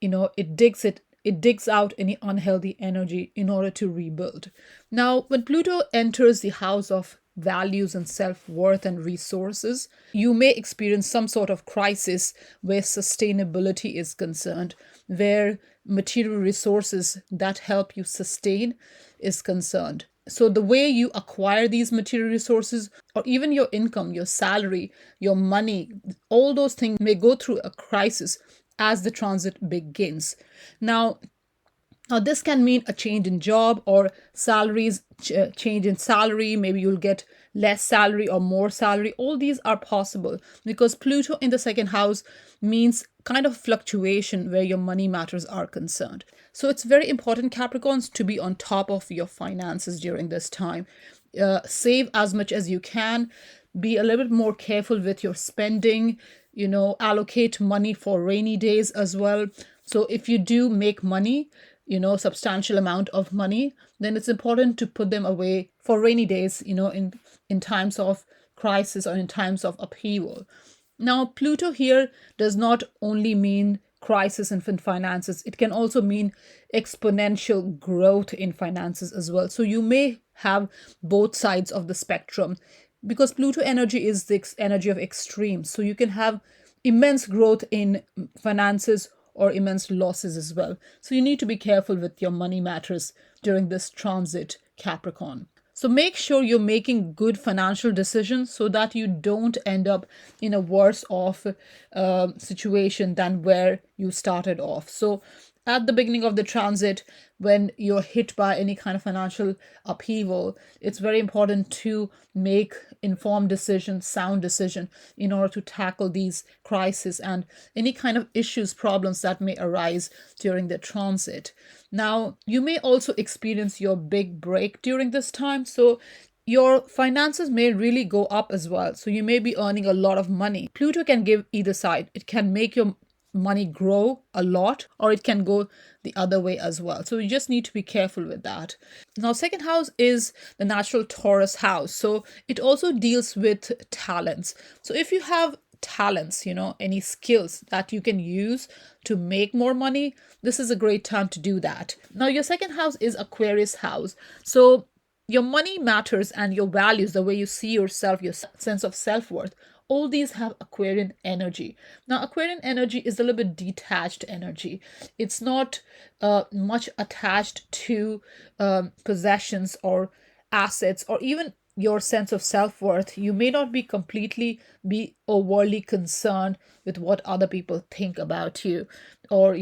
It digs out any unhealthy energy in order to rebuild. Now, when Pluto enters the house of values and self-worth and resources, you may experience some sort of crisis where sustainability is concerned, where material resources that help you sustain is concerned. So the way you acquire these material resources, or even your income, your salary, your money, all those things may go through a crisis as the transit begins. Now, this can mean a change in job or salaries, change in salary. Maybe you'll get less salary or more salary. All these are possible because Pluto in the second house means kind of fluctuation where your money matters are concerned. So it's very important, Capricorns, to be on top of your finances during this time. Save as much as you can. be a little bit more careful with your spending, allocate money for rainy days as well. So if you do make money, substantial amount of money, then it's important to put them away for rainy days, in times of crisis or in times of upheaval. Now, Pluto here does not only mean crisis in finances, it can also mean exponential growth in finances as well. So you may have both sides of the spectrum, because Pluto energy is the energy of extremes. So you can have immense growth in finances or immense losses as well. So you need to be careful with your money matters during this transit, Capricorn. So make sure you're making good financial decisions so that you don't end up in a worse off situation than where you started off. So at the beginning of the transit, when you're hit by any kind of financial upheaval, it's very important to make informed decision, sound decision, in order to tackle these crises and any kind of issues, problems that may arise during the transit. Now, you may also experience your big break during this time. So your finances may really go up as well. So you may be earning a lot of money. Pluto can give either side. It can make your money grow a lot, or it can go the other way as well. So you just need to be careful with that. Now, second house is the natural Taurus house. So it also deals with talents. So if you have talents, any skills that you can use to make more money, this is a great time to do that. Now, your second house is Aquarius house. So your money matters and your values, the way you see yourself, your sense of self-worth, all these have Aquarian energy. Now, Aquarian energy is a little bit detached energy. It's not much attached to possessions or assets or even your sense of self-worth. You may not be overly concerned with what other people think about you, or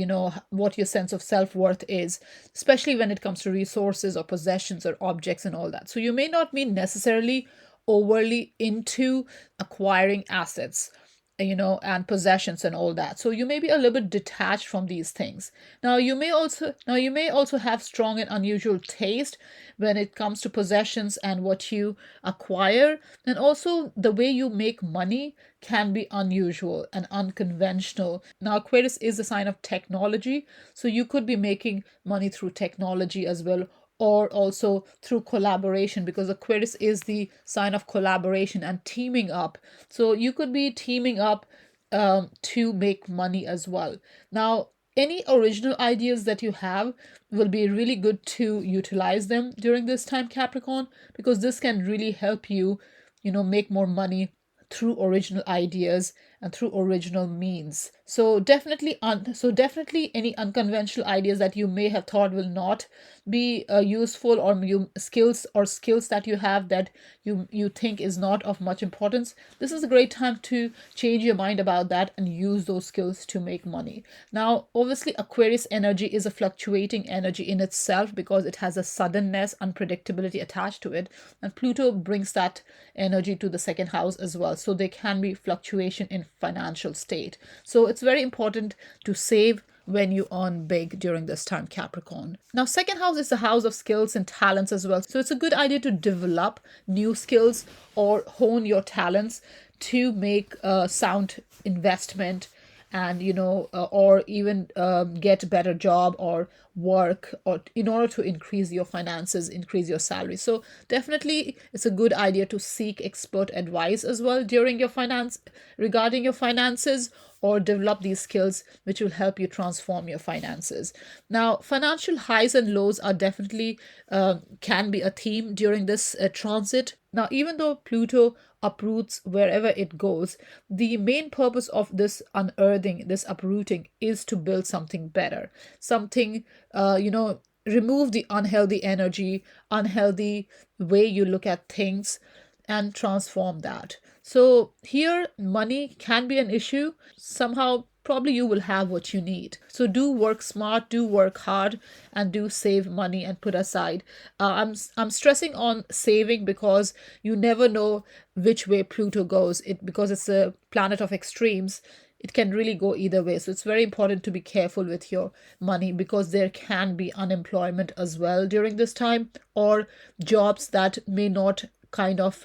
what your sense of self-worth is, especially when it comes to resources or possessions or objects and all that. So you may not be necessarily overly into acquiring assets, and possessions and all that. So you may be a little bit detached from these things. Now you may also have strong and unusual taste when it comes to possessions and what you acquire. And also the way you make money can be unusual and unconventional. Now, Aquarius is a sign of technology, so you could be making money through technology as well, or also through collaboration, because Aquarius is the sign of collaboration and teaming up. So you could be teaming up to make money as well. Now, any original ideas that you have will be really good to utilize them during this time, Capricorn, because this can really help you, make more money through original ideas and through original means. So definitely any unconventional ideas that you may have thought will not be useful, or skills that you have that you think is not of much importance, this is a great time to change your mind about that and use those skills to make money. Now, obviously, Aquarius energy is a fluctuating energy in itself because it has a suddenness, unpredictability attached to it, and Pluto brings that energy to the second house as well. So there can be fluctuation in financial state. So it's very important to save when you earn big during this time, Capricorn. Now, second house is the house of skills and talents as well. So it's a good idea to develop new skills or hone your talents to make a sound investment, and or even get better job or work, or in order to increase your finances, increase your salary. So definitely it's a good idea to seek expert advice as well during regarding your finances, or develop these skills which will help you transform your finances. Now, financial highs and lows are definitely can be a theme during this transit. Now, even though Pluto uproots wherever it goes, the main purpose of this unearthing, this uprooting, is to build something better, something, remove the unhealthy energy, unhealthy way you look at things, and transform that. So here, money can be an issue. Somehow, probably you will have what you need. So do work smart, do work hard, and do save money and put aside. I'm stressing on saving because you never know which way Pluto goes. Because it's a planet of extremes, it can really go either way. So it's very important to be careful with your money, because there can be unemployment as well during this time, or jobs that may not kind of,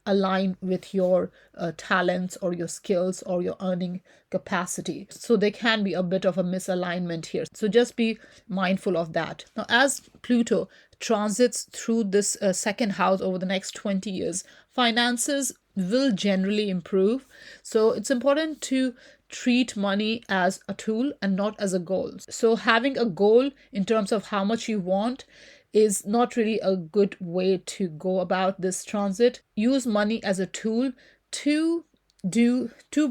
align with your talents or your skills or your earning capacity. So there can be a bit of a misalignment here. So just be mindful of that. Now, as Pluto transits through this second house over the next 20 years, finances will generally improve. So it's important to treat money as a tool and not as a goal. So having a goal in terms of how much you want is not really a good way to go about this transit. Use money as a tool to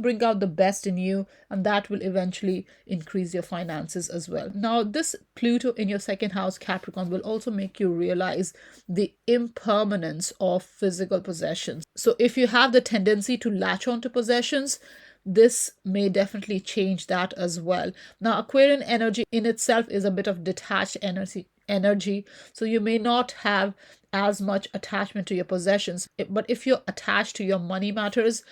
bring out the best in you, and that will eventually increase your finances as well. Now, this Pluto in your second house, Capricorn, will also make you realize the impermanence of physical possessions. So if you have the tendency to latch on to possessions, this may definitely change that as well. Now, Aquarian energy in itself is a bit of detached energy, so you may not have as much attachment to your possessions, but if you're attached to your money matters,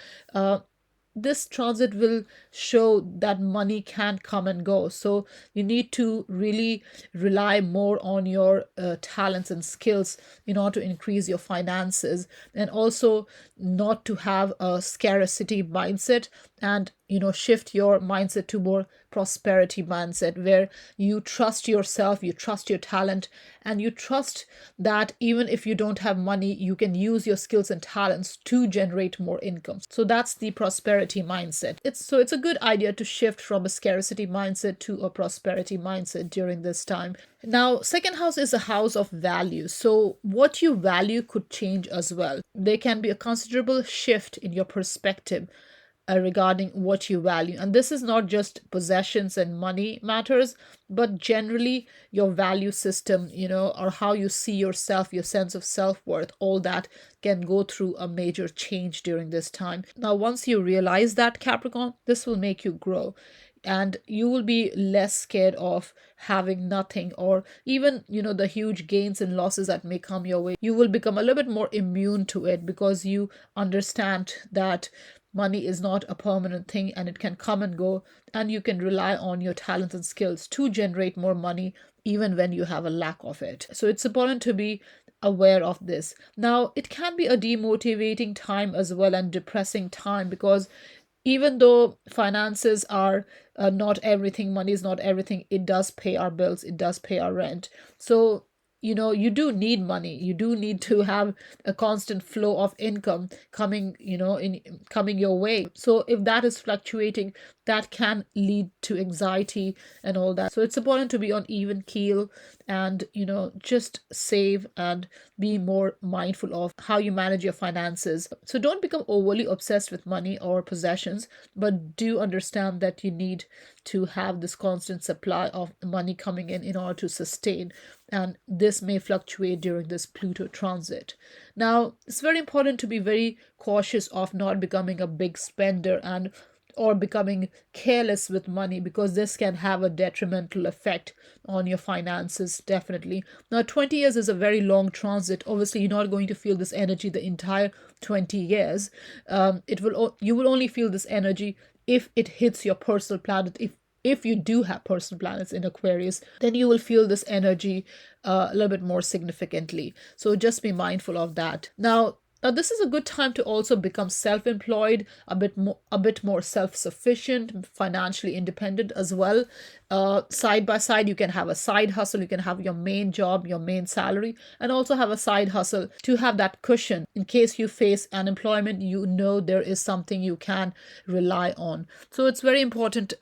this transit will show that money can come and go. So you need to really rely more on your talents and skills in order to increase your finances, and also not to have a scarcity mindset, and shift your mindset to more prosperity mindset, where you trust yourself, you trust your talent, and you trust that even if you don't have money, you can use your skills and talents to generate more income. So that's the prosperity mindset. It's a good idea to shift from a scarcity mindset to a prosperity mindset during this time. Now, second house is a house of value. So what you value could change as well. There can be a considerable shift in your perspective regarding what you value. And this is not just possessions and money matters, but generally your value system, or how you see yourself, your sense of self-worth, all that can go through a major change during this time. Now, once you realize that, Capricorn, this will make you grow, and you will be less scared of having nothing, or even the huge gains and losses that may come your way. You will become a little bit more immune to it, because you understand that money is not a permanent thing and it can come and go, and you can rely on your talents and skills to generate more money even when you have a lack of it. So it's important to be aware of this. Now, it can be a demotivating time as well, and depressing time, because even though finances are not everything, money is not everything, it does pay our bills, it does pay our rent. So you do need money, you do need to have a constant flow of income coming coming your way. So if that is fluctuating, that can lead to anxiety and all that. So it's important to be on even keel, and just save and be more mindful of how you manage your finances. So don't become overly obsessed with money or possessions, but do understand that you need to have this constant supply of money coming in order to sustain, and this may fluctuate during this Pluto transit. Now, it's very important to be very cautious of not becoming a big spender and or becoming careless with money, because this can have a detrimental effect on your finances, definitely. Now, 20 years is a very long transit. Obviously, you're not going to feel this energy the entire 20 years. You will only feel this energy if it hits your personal planet. If you do have personal planets in Aquarius, then you will feel this energy a little bit more significantly. So just be mindful of that. Now, this is a good time to also become self-employed, a bit more self-sufficient, financially independent as well. Side by side, you can have a side hustle, you can have your main job, your main salary, and also have a side hustle to have that cushion in case you face unemployment. There is something you can rely on. So it's very important,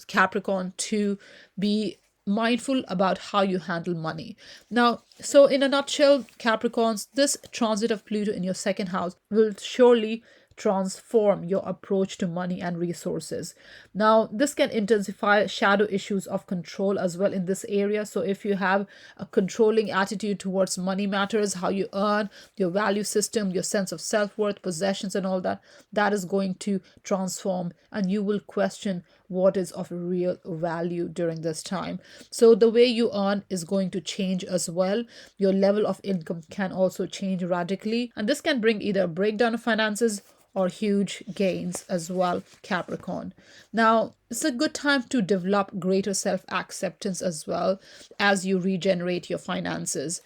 Capricorn, to be mindful about how you handle money. Now, so in a nutshell, Capricorns, this transit of Pluto in your second house will surely transform your approach to money and resources. Now, this can intensify shadow issues of control as well in this area. So if you have a controlling attitude towards money matters, how you earn, your value system, your sense of self-worth, possessions and all that, that is going to transform, and you will question what is of real value during this time. So the way you earn is going to change as well. Your level of income can also change radically, and this can bring either a breakdown of finances or huge gains as well, Capricorn. Now, it's a good time to develop greater self acceptance as well as you regenerate your finances.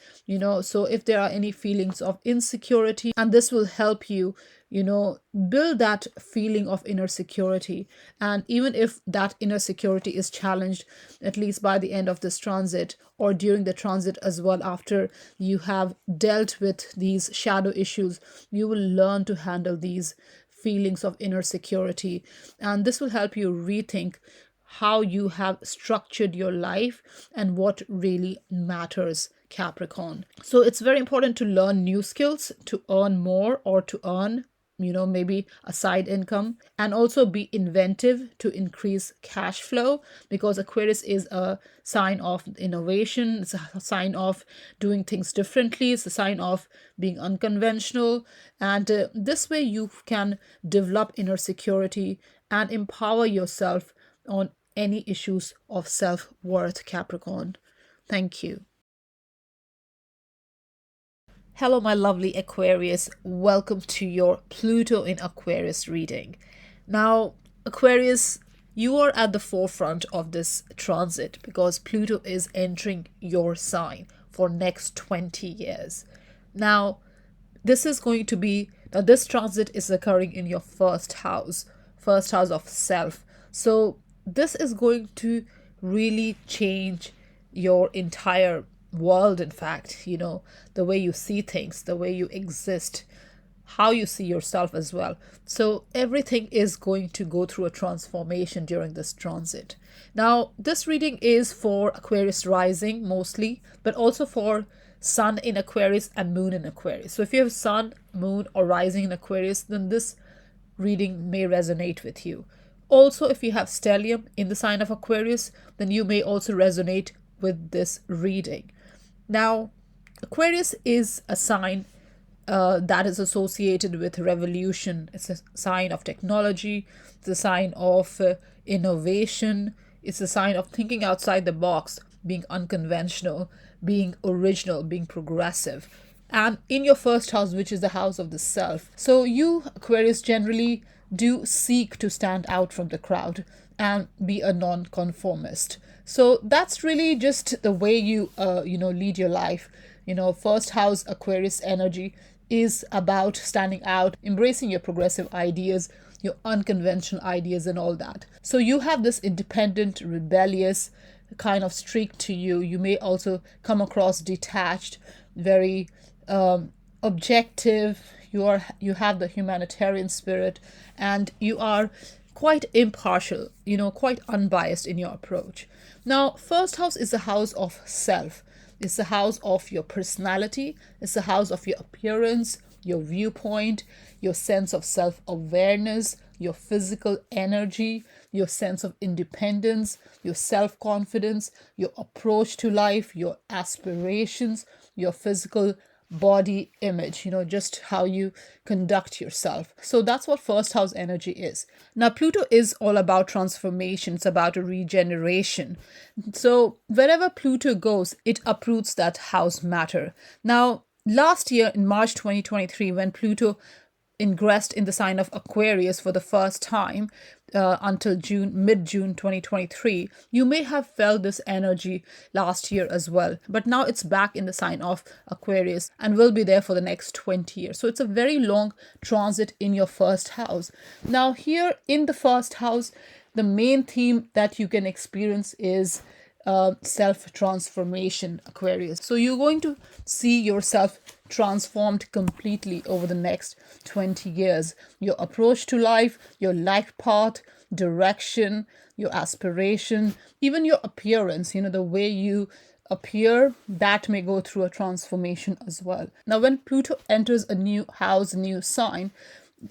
So if there are any feelings of insecurity, and this will help you, build that feeling of inner security. And even if that inner security is challenged, at least by the end of this transit or during the transit as well, after you have dealt with these shadow issues, you will learn to handle these feelings of inner security. And this will help you rethink how you have structured your life and what really matters, Capricorn. So it's very important to learn new skills, to earn more, or to earn maybe a side income, and also be inventive to increase cash flow, because Aquarius is a sign of innovation. It's a sign of doing things differently. It's a sign of being unconventional. And this way you can develop inner security and empower yourself on any issues of self-worth, Capricorn. Thank you. Hello, my lovely Aquarius. Welcome to your Pluto in Aquarius reading. Now, Aquarius, you are at the forefront of this transit because Pluto is entering your sign for next 20 years. Now, this transit is occurring in your first house of self. So, this is going to really change your entire world. In fact, the way you see things, the way you exist, how you see yourself as well. So everything is going to go through a transformation during this transit. Now, this reading is for Aquarius rising mostly, but also for Sun in Aquarius and Moon in Aquarius. So if you have Sun, Moon, or rising in Aquarius, then this reading may resonate with you. Also, if you have stellium in the sign of Aquarius, then you may also resonate with this reading. Now, Aquarius is a sign that is associated with revolution. It's a sign of technology. It's a sign of innovation. It's a sign of thinking outside the box, being unconventional, being original, being progressive. And in your first house, which is the house of the self. So you, Aquarius, generally do seek to stand out from the crowd and be a non-conformist. So that's really just the way you lead your life. First house Aquarius energy is about standing out, embracing your progressive ideas, your unconventional ideas, and all that. So you have this independent, rebellious kind of streak to you. You may also come across detached, very objective. You have the humanitarian spirit, and you are quite impartial, quite unbiased in your approach. Now, first house is the house of self. It's the house of your personality. It's the house of your appearance, your viewpoint, your sense of self-awareness, your physical energy, your sense of independence, your self-confidence, your approach to life, your aspirations, your physical body image, just how you conduct yourself. So that's what first house energy is. Now, Pluto is all about transformation. It's about a regeneration. So wherever Pluto goes, it uproots that house matter. Now, last year in March 2023, when Pluto ingressed in the sign of Aquarius for the first time until mid-June 2023, you may have felt this energy last year as well. But now it's back in the sign of Aquarius and will be there for the next 20 years. So it's a very long transit in your first house. Now, here in the first house, the main theme that you can experience is self-transformation, Aquarius. So you're going to see yourself transformed completely over the next 20 years. Your approach to life, your life path, direction, your aspiration, even your appearance, the way you appear, that may go through a transformation as well. Now, when Pluto enters a new house, new sign,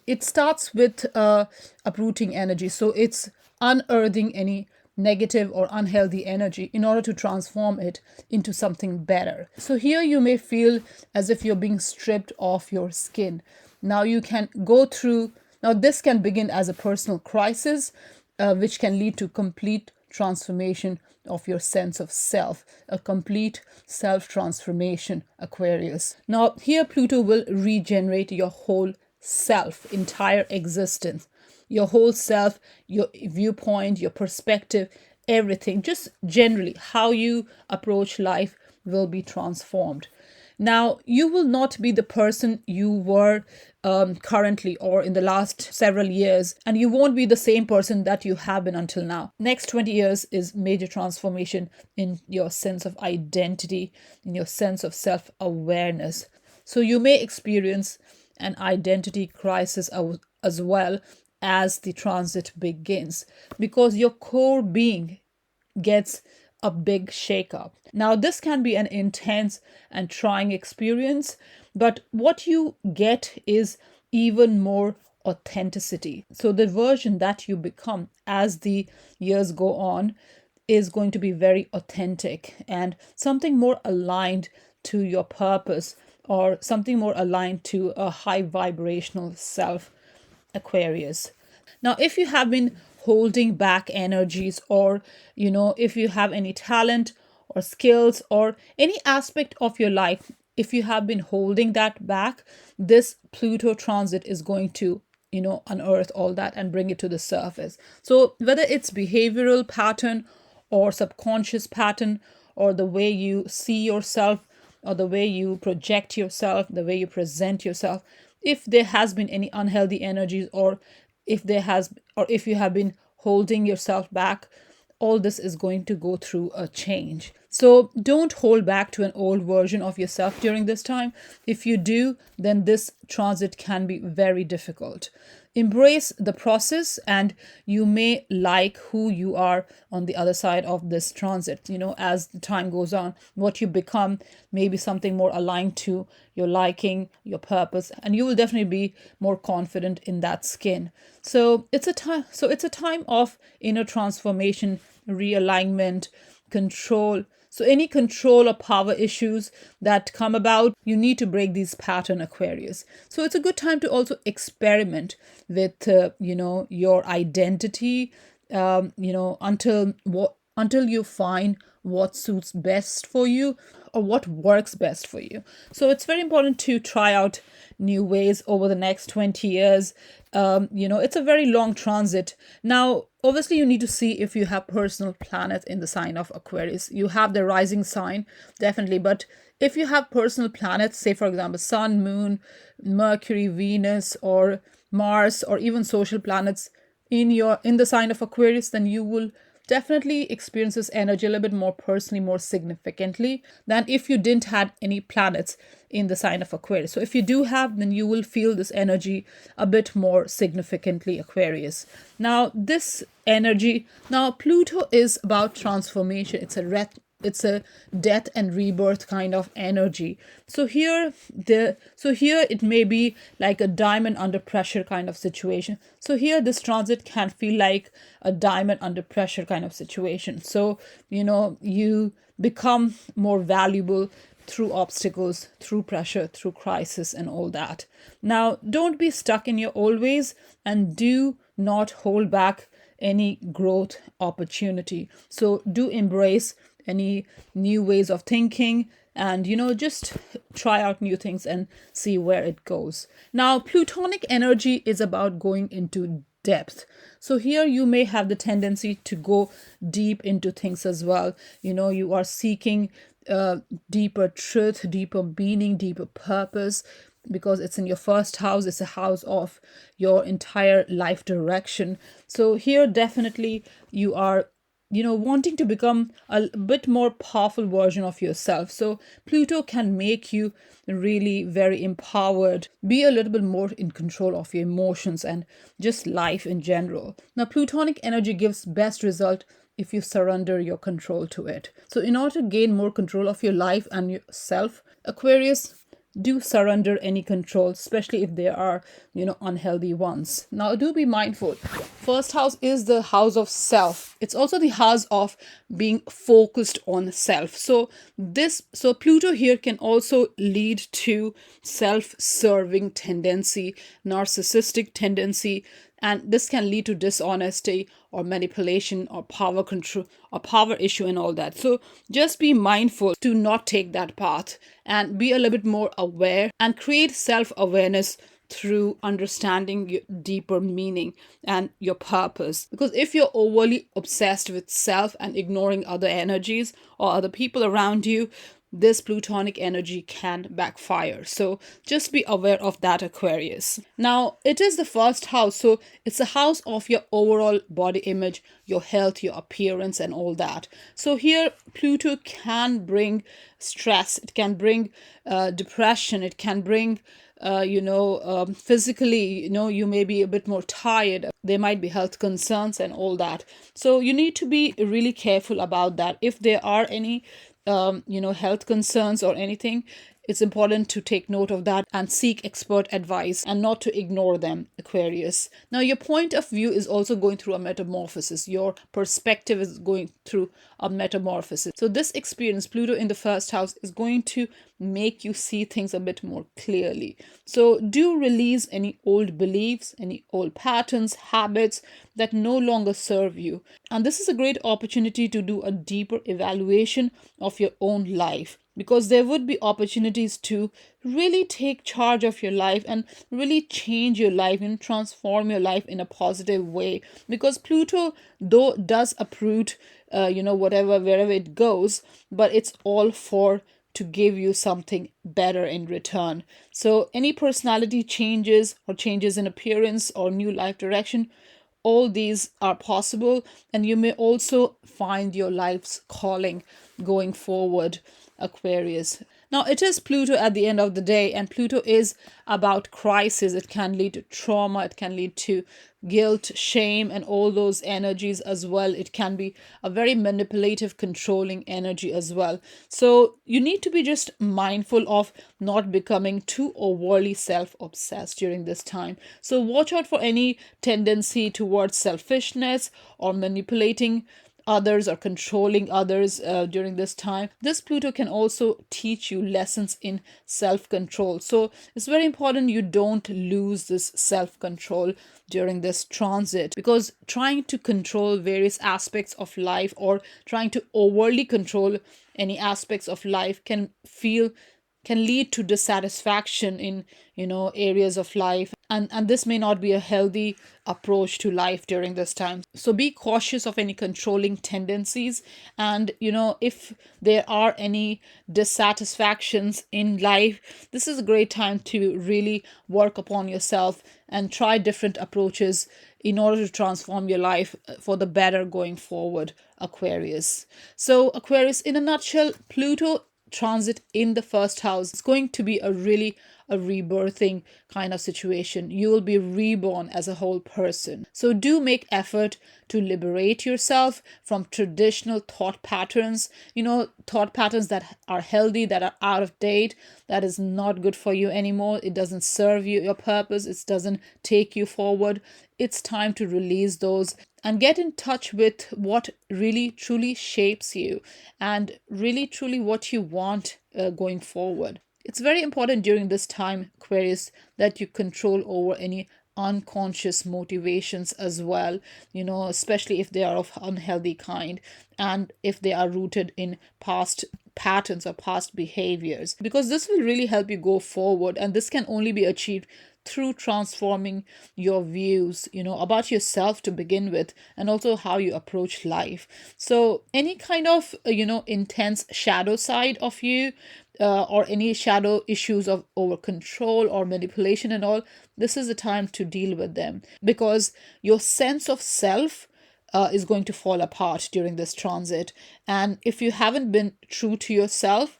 it starts with uprooting energy. So it's unearthing any negative or unhealthy energy in order to transform it into something better. So here you may feel as if you're being stripped off your skin. Now you can go through, now this can begin as a personal crisis, which can lead to complete transformation of your sense of self, a complete self-transformation, Aquarius. Now here Pluto will regenerate your whole self, entire existence. your whole self, your viewpoint, your perspective, everything, just generally how you approach life will be transformed. Now, you will not be the person you were currently or in the last several years, and you won't be the same person that you have been until now. Next 20 years is major transformation in your sense of identity, in your sense of self awareness. So, you may experience an identity crisis as well as the transit begins, because your core being gets a big shakeup. Now, this can be an intense and trying experience, but what you get is even more authenticity. So, the version that you become as the years go on is going to be very authentic and something more aligned to your purpose, or something more aligned to a high vibrational self, Aquarius. Now, if you have been holding back energies, or if you have any talent or skills or any aspect of your life, if you have been holding that back, this Pluto transit is going to unearth all that and bring it to the surface. So whether it's behavioral pattern or subconscious pattern, or the way you see yourself, or the way you project yourself, the way you present yourself, if there has been any unhealthy energies, or if you have been holding yourself back, all this is going to go through a change. So don't hold back to an old version of yourself during this time. If you do, then this transit can be very difficult. Embrace the process, and you may like who you are on the other side of this transit. As the time goes on, what you become may be something more aligned to your liking, your purpose, and you will definitely be more confident in that skin. So it's a time of inner transformation, realignment, control. So any control or power issues that come about, you need to break these pattern, Aquarius. So it's a good time to also experiment with your identity, until you find what suits best for you, or what works best for you. So it's very important to try out new ways over the next 20 years. It's a very long transit. Now, obviously, you need to see if you have personal planets in the sign of Aquarius. You have the rising sign, definitely. But if you have personal planets, say, for example, Sun, Moon, Mercury, Venus, or Mars, or even social planets in the sign of Aquarius, then you will definitely experience this energy a little bit more personally, more significantly than if you didn't had any planets in the sign of Aquarius. So if you do have, then you will feel this energy a bit more significantly, Aquarius. Now, Pluto is about transformation. It's a death and rebirth kind of energy. So here it may be like a diamond under pressure kind of situation. So here this transit can feel like a diamond under pressure kind of situation. So you become more valuable through obstacles, through pressure, through crisis, and all that. Now, don't be stuck in your old ways, and do not hold back any growth opportunity. So do embrace any new ways of thinking, and just try out new things and see where it goes. Now, Plutonic energy is about going into depth. So here you may have the tendency to go deep into things as well. You are seeking deeper truth, deeper meaning, deeper purpose, because it's in your first house. It's a house of your entire life direction. So here definitely you are wanting to become a bit more powerful version of yourself. So Pluto can make you really very empowered, be a little bit more in control of your emotions and just life in general. Now, Plutonic energy gives best result if you surrender your control to it. So in order to gain more control of your life and yourself, Aquarius, do surrender any control, especially if there are unhealthy ones. Now, do be mindful. First house is the house of self. It's also the house of being focused on self. So Pluto here can also lead to self-serving tendency, narcissistic tendency, and this can lead to dishonesty or manipulation or power control or power issue and all that. So just be mindful to not take that path, and be a little bit more aware and create self-awareness through understanding your deeper meaning and your purpose. Because if you're overly obsessed with self and ignoring other energies or other people around you, this plutonic energy can backfire. So just be aware of that, Aquarius. Now, it is the first house, so it's a house of your overall body image, your health, your appearance, and all that. So here, Pluto can bring stress, it can bring depression, it can bring physically, you may be a bit more tired. There might be health concerns and all that. So you need to be really careful about that. If there are any health concerns or anything, it's important to take note of that and seek expert advice and not to ignore them, Aquarius. Now, your point of view is also going through a metamorphosis. Your perspective is going through a metamorphosis. So, this experience, Pluto in the first house, is going to make you see things a bit more clearly. So, do release any old beliefs, any old patterns, habits that no longer serve you. And this is a great opportunity to do a deeper evaluation of your own life, because there would be opportunities to really take charge of your life and really change your life and transform your life in a positive way. Because Pluto, though, does uproot whatever, wherever it goes, but it's all for to give you something better in return. So any personality changes or changes in appearance or new life direction, all these are possible, and you may also find your life's calling going forward, Aquarius. Now, it is Pluto at the end of the day, and Pluto is about crisis. It can lead to trauma, it can lead to guilt, shame, and all those energies as well. It can be a very manipulative, controlling energy as well. So, you need to be just mindful of not becoming too overly self obsessed during this time. So, watch out for any tendency towards selfishness or manipulating others or controlling others during this time. This Pluto can also teach you lessons in self control. So it's very important you don't lose this self control during this transit, because trying to control various aspects of life or trying to overly control any aspects of life can lead to dissatisfaction in areas of life, and this may not be a healthy approach to life during this time. So be cautious of any controlling tendencies, and if there are any dissatisfactions in life, this is a great time to really work upon yourself and try different approaches in order to transform your life for the better going forward, Aquarius. So Aquarius, in a nutshell, Pluto transit in the first house is going to be a rebirthing kind of situation. You will be reborn as a whole person. So do make effort to liberate yourself from traditional thought patterns, thought patterns that are healthy, that are out of date, that is not good for you anymore. It doesn't serve you, your purpose, it doesn't take you forward. It's time to release those and get in touch with what really truly shapes you and really truly what you want going forward. It's very important during this time, Aquarius, that you control over any unconscious motivations as well, especially if they are of unhealthy kind and if they are rooted in past patterns or past behaviors, because this will really help you go forward, and this can only be achieved through transforming your views about yourself to begin with, and also how you approach life. So any kind of intense shadow side of you, or any shadow issues of over control or manipulation and all, this is the time to deal with them, because your sense of self is going to fall apart during this transit. And if you haven't been true to yourself,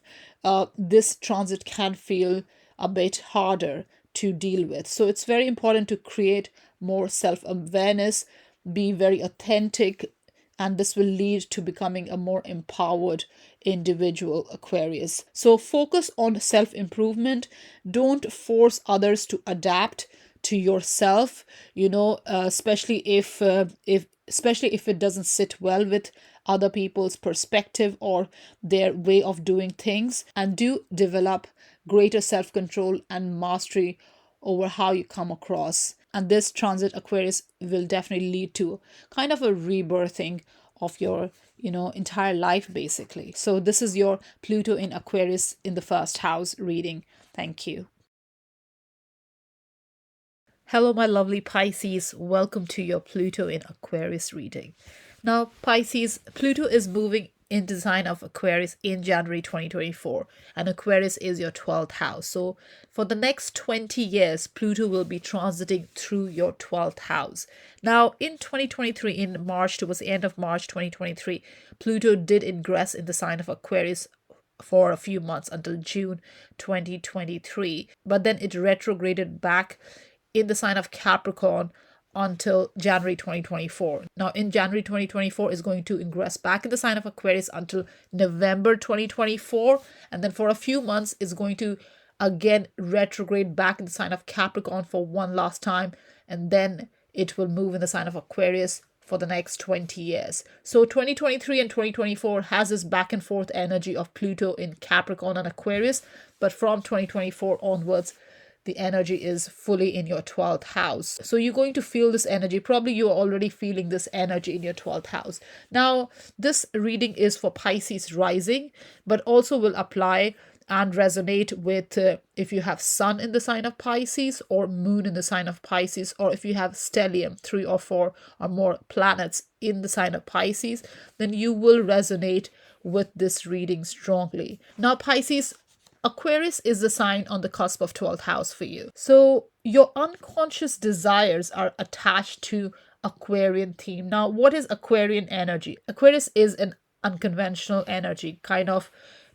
this transit can feel a bit harder to deal with. So it's very important to create more self awareness, be very authentic, and this will lead to becoming a more empowered individual, Aquarius. So focus on self improvement. Don't force others to adapt to yourself, especially if it doesn't sit well with other people's perspective or their way of doing things. And do develop greater self control and mastery over how you come across. And this transit, Aquarius, will definitely lead to kind of a rebirthing of your entire life, basically. So this is your Pluto in Aquarius in the first house reading. Thank you. Hello, my lovely Pisces. Welcome to your Pluto in Aquarius reading. Now, Pisces, Pluto is moving into the sign of Aquarius in January 2024, and Aquarius is your 12th house. So, for the next 20 years, Pluto will be transiting through your 12th house. Now, in 2023, in March, towards the end of March 2023, Pluto did ingress in the sign of Aquarius for a few months until June 2023, but then it retrograded back in the sign of Capricorn until January 2024. Now, in January 2024, is going to ingress back in the sign of Aquarius until November 2024. And then for a few months, is going to again retrograde back in the sign of Capricorn for one last time. And then it will move in the sign of Aquarius for the next 20 years. So 2023 and 2024 has this back and forth energy of Pluto in Capricorn and Aquarius. But from 2024 onwards, the energy is fully in your 12th house. So you're going to feel this energy. Probably you're already feeling this energy in your 12th house. Now, this reading is for Pisces rising, but also will apply and resonate with if you have Sun in the sign of Pisces or Moon in the sign of Pisces, or if you have stellium, 3 or 4 or more planets in the sign of Pisces, then you will resonate with this reading strongly. Now, Pisces, Aquarius is the sign on the cusp of 12th house for you. So your unconscious desires are attached to Aquarian theme. Now, what is Aquarian energy? Aquarius is an unconventional energy, kind of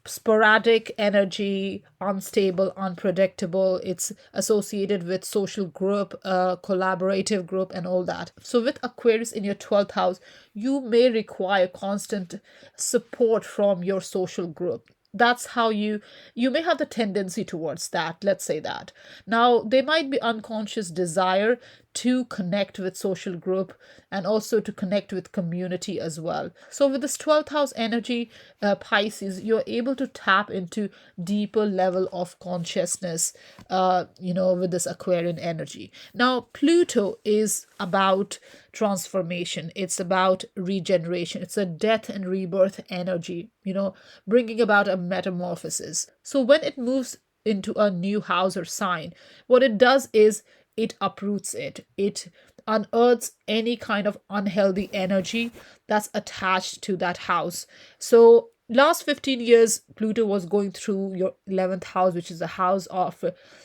sporadic energy, unstable, unpredictable. It's associated with social group, collaborative group, and all that. So with Aquarius in your 12th house, you may require constant support from your social group. That's how you may have the tendency towards that, let's say that. Now, there might be unconscious desire to connect with social group and also to connect with community as well. So with this 12th house energy, Pisces, you're able to tap into deeper level of consciousness, with this Aquarian energy. Now, Pluto is about transformation. It's about regeneration. It's a death and rebirth energy, bringing about a metamorphosis. So when it moves into a new house or sign, what it does is it uproots it. It unearths any kind of unhealthy energy that's attached to that house. So last 15 years, Pluto was going through your 11th house, which is the house of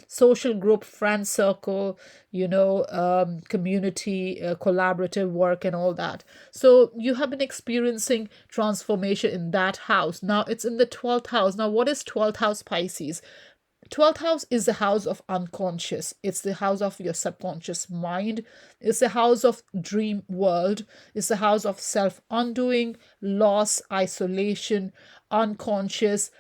social group, friend circle, community, collaborative work, and all that. So you have been experiencing transformation in that house. Now it's in the 12th house. Now, what is 12th house, Pisces? 12th house is the house of unconscious. It's the house of your subconscious mind. It's the house of dream world. It's the house of self undoing, loss, isolation, unconscious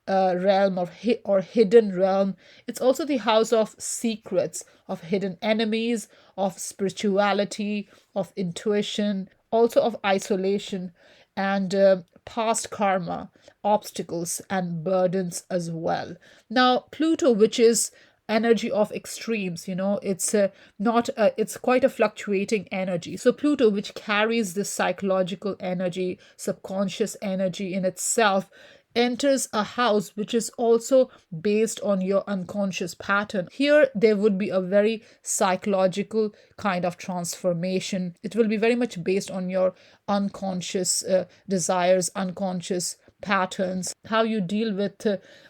realm or hidden realm. It's also the house of secrets, of hidden enemies, of spirituality, of intuition, also of isolation and past karma, obstacles, and burdens as well. Now, Pluto, which is energy of extremes, it's not it's quite a fluctuating energy. So Pluto, which carries this psychological energy, subconscious energy in itself, enters a house which is also based on your unconscious pattern. Here, there would be a very psychological kind of transformation. It will be very much based on your unconscious desires, unconscious patterns, how you deal with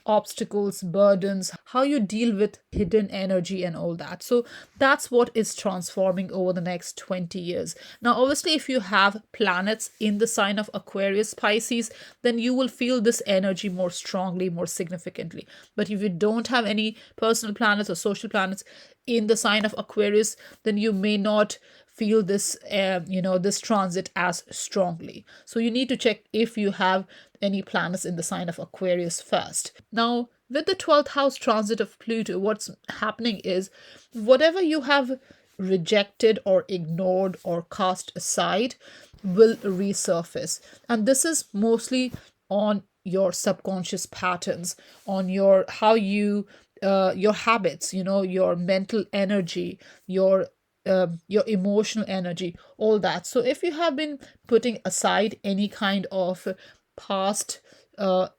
obstacles, burdens, how you deal with hidden energy and all that. So that's what is transforming over the next 20 years. Now, obviously, if you have planets in the sign of Aquarius, Pisces, then you will feel this energy more strongly, more significantly. But if you don't have any personal planets or social planets in the sign of Aquarius, then you may not feel this this transit as strongly. So you need to check if you have any planets in the sign of Aquarius first. Now, with the 12th house transit of Pluto, what's happening is whatever you have rejected or ignored or cast aside will resurface, and this is mostly on your subconscious patterns, on your how you your habits, your mental energy, your emotional energy, all that. So if you have been putting aside any kind of past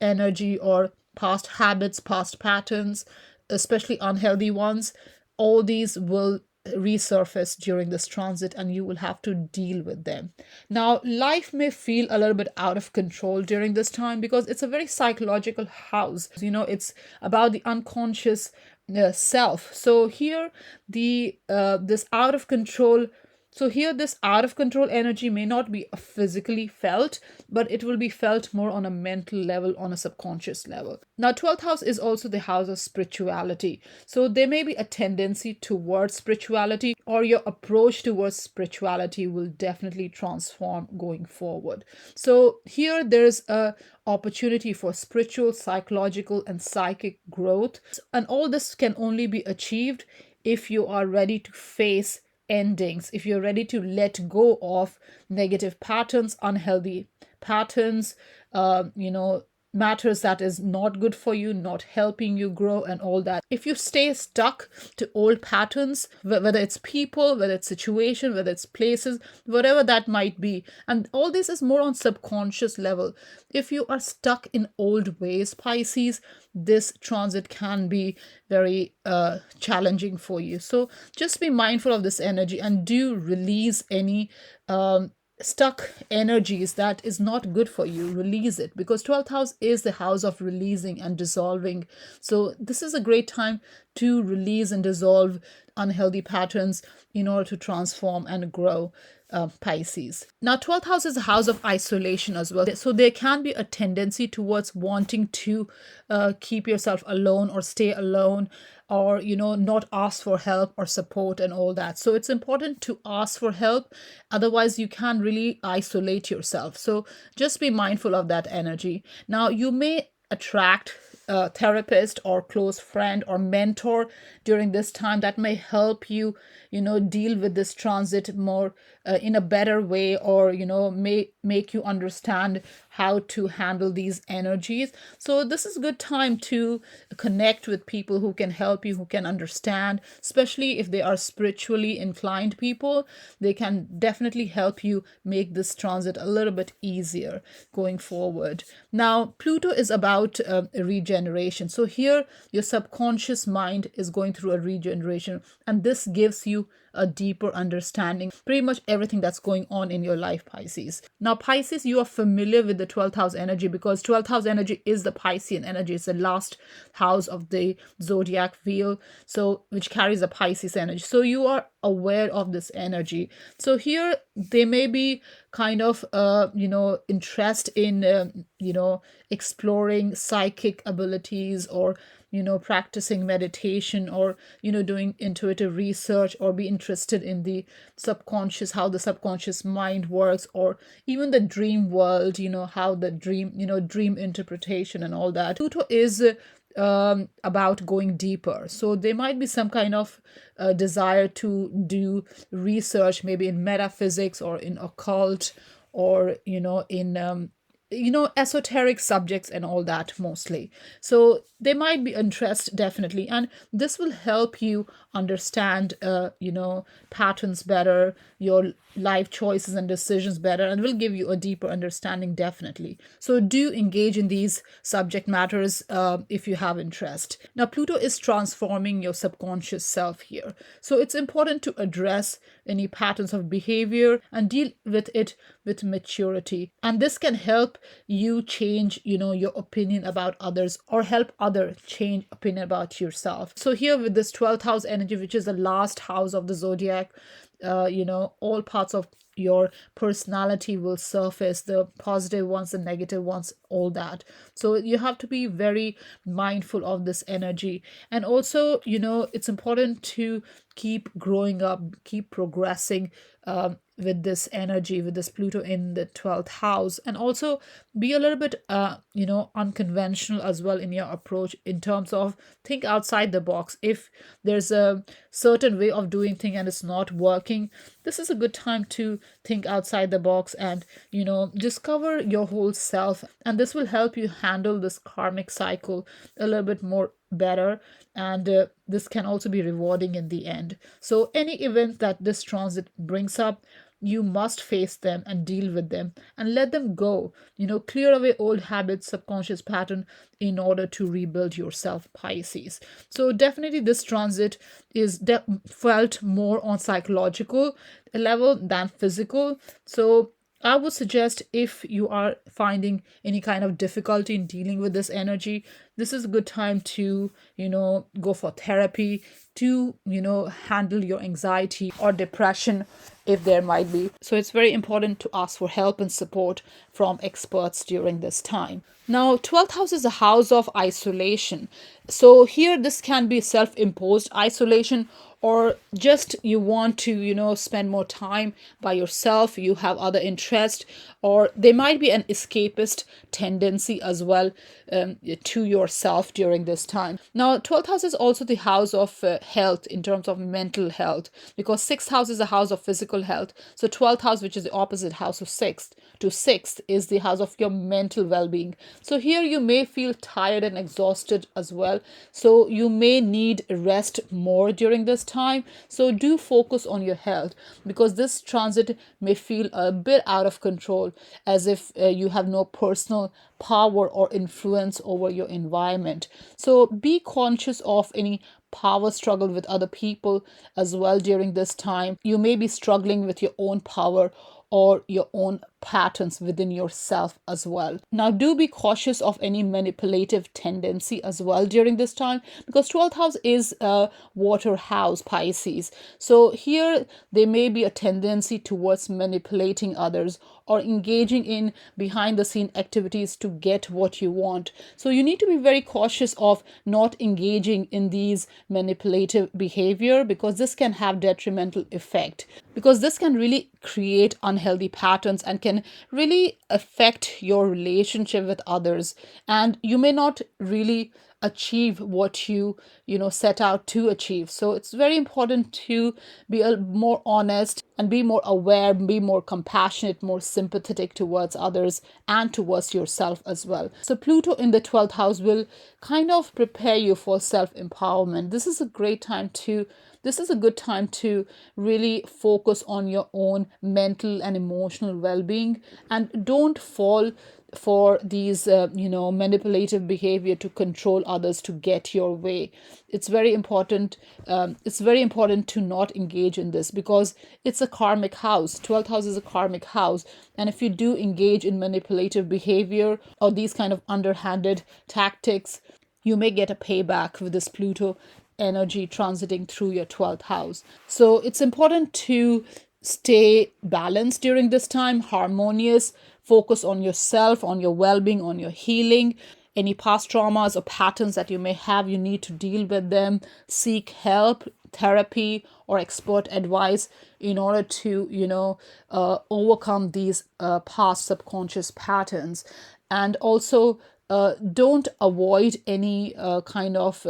energy or past habits, past patterns, especially unhealthy ones, all these will resurface during this transit, and you will have to deal with them. Now, life may feel a little bit out of control during this time because it's a very psychological house. It's about the unconscious self. So here, the this out of control so here, this out of control energy may not be physically felt, but it will be felt more on a mental level, on a subconscious level. Now, 12th house is also the house of spirituality. So there may be a tendency towards spirituality, or your approach towards spirituality will definitely transform going forward. So here, there's a opportunity for spiritual, psychological, and psychic growth. And all this can only be achieved if you are ready to face endings, if you're ready to let go of negative patterns, unhealthy patterns, matters that is not good for you, not helping you grow, and all that. If you stay stuck to old patterns, whether it's people, whether it's situation, whether it's places, whatever that might be, and all this is more on subconscious level. If you are stuck in old ways, Pisces, this transit can be very challenging for you. So just be mindful of this energy and do release any stuck energies that is not good for you. Release it, because 12th house is the house of releasing and dissolving. So this is a great time to release and dissolve unhealthy patterns in order to transform and grow. Pisces. Now, 12th house is a house of isolation as well. So there can be a tendency towards wanting to keep yourself alone or stay alone, or not ask for help or support and all that. So it's important to ask for help, otherwise you can really isolate yourself. So just be mindful of that energy. Now, you may attract a therapist or close friend or mentor during this time that may help you deal with this transit more in a better way, or may make you understand how to handle these energies. So this is a good time to connect with people who can help you, who can understand, especially if they are spiritually inclined people. They can definitely help you make this transit a little bit easier going forward. Now, Pluto is about regeneration. So here, your subconscious mind is going through a regeneration, and this gives you a deeper understanding pretty much everything that's going on in your life, Pisces. Now, Pisces, you are familiar with the 12th house energy because 12th house energy is the Piscean energy. It's the last house of the zodiac wheel, so which carries a Pisces energy. So you are aware of this energy. So here they may be kind of interest in exploring psychic abilities, or practicing meditation, or doing intuitive research, or be interested in the subconscious, how the subconscious mind works, or even the dream world, how the dream interpretation and all that. Pluto is about going deeper. So there might be some kind of desire to do research, maybe in metaphysics or in occult, or in esoteric subjects and all that mostly. So there might be interest, definitely, and this will help you understand patterns better, your life choices and decisions better, and will give you a deeper understanding, definitely. So do engage in these subject matters if you have interest. Now, Pluto is transforming your subconscious self here, so it's important to address any patterns of behavior and deal with it with maturity, and this can help you change your opinion about others, or help others change opinion about yourself. So here, with this 12th house energy, which is the last house of the zodiac, all parts of your personality will surface, the positive ones, the negative ones, all that. So you have to be very mindful of this energy. And also, it's important to keep growing up, keep progressing with this energy, with this Pluto in the 12th house, and also be a little bit unconventional as well in your approach, in terms of think outside the box. If there's a certain way of doing things and it's not working, this is a good time to think outside the box and discover your whole self, and this will help you handle this karmic cycle a little bit more better, and this can also be rewarding in the end. So any event that this transit brings up, you must face them and deal with them and let them go. Clear away old habits, subconscious pattern in order to rebuild yourself, Pisces. So definitely this transit is felt more on psychological level than physical. So I would suggest, if you are finding any kind of difficulty in dealing with this energy, this is a good time to, go for therapy to, handle your anxiety or depression if there might be. So it's very important to ask for help and support from experts during this time. Now, 12th house is a house of isolation. So here this can be self-imposed isolation, or just you want to, spend more time by yourself, you have other interest, or there might be an escapist tendency as well, to yourself during this time. Now, 12th house is also the house of health in terms of mental health, because 6th house is a house of physical health. So 12th house, which is the opposite house of 6th, is the house of your mental well-being. So here you may feel tired and exhausted as well, so you may need rest more during this time. So do focus on your health, because this transit may feel a bit out of control, as if you have no personal power or influence over your environment. So be conscious of any power struggle with other people as well during this time. You may be struggling with your own power or your own patterns within yourself as well. Now, do be cautious of any manipulative tendency as well during this time, because 12th house is a water house, Pisces. So here there may be a tendency towards manipulating others or engaging in behind the scene activities to get what you want. So you need to be very cautious of not engaging in these manipulative behavior, because this can have detrimental effect, because this can really create unhealthy patterns and can really affect your relationship with others, and you may not really achieve what you set out to achieve. So it's very important to be more honest and be more aware, be more compassionate, more sympathetic towards others and towards yourself as well. So Pluto in the 12th house will kind of prepare you for self empowerment. This is a good time to really focus on your own mental and emotional well-being, and don't fall for these manipulative behavior to control others to get your way. It's very important to not engage in this, because it's a karmic house. 12th house is a karmic house, and if you do engage in manipulative behavior or these kind of underhanded tactics, you may get a payback with this Pluto energy transiting through your 12th house. So it's important to stay balanced during this time, harmonious, focus on yourself, on your well being, on your healing. Any past traumas or patterns that you may have, you need to deal with them, seek help, therapy, or expert advice in order to, overcome these past subconscious patterns. And also, don't avoid any kind of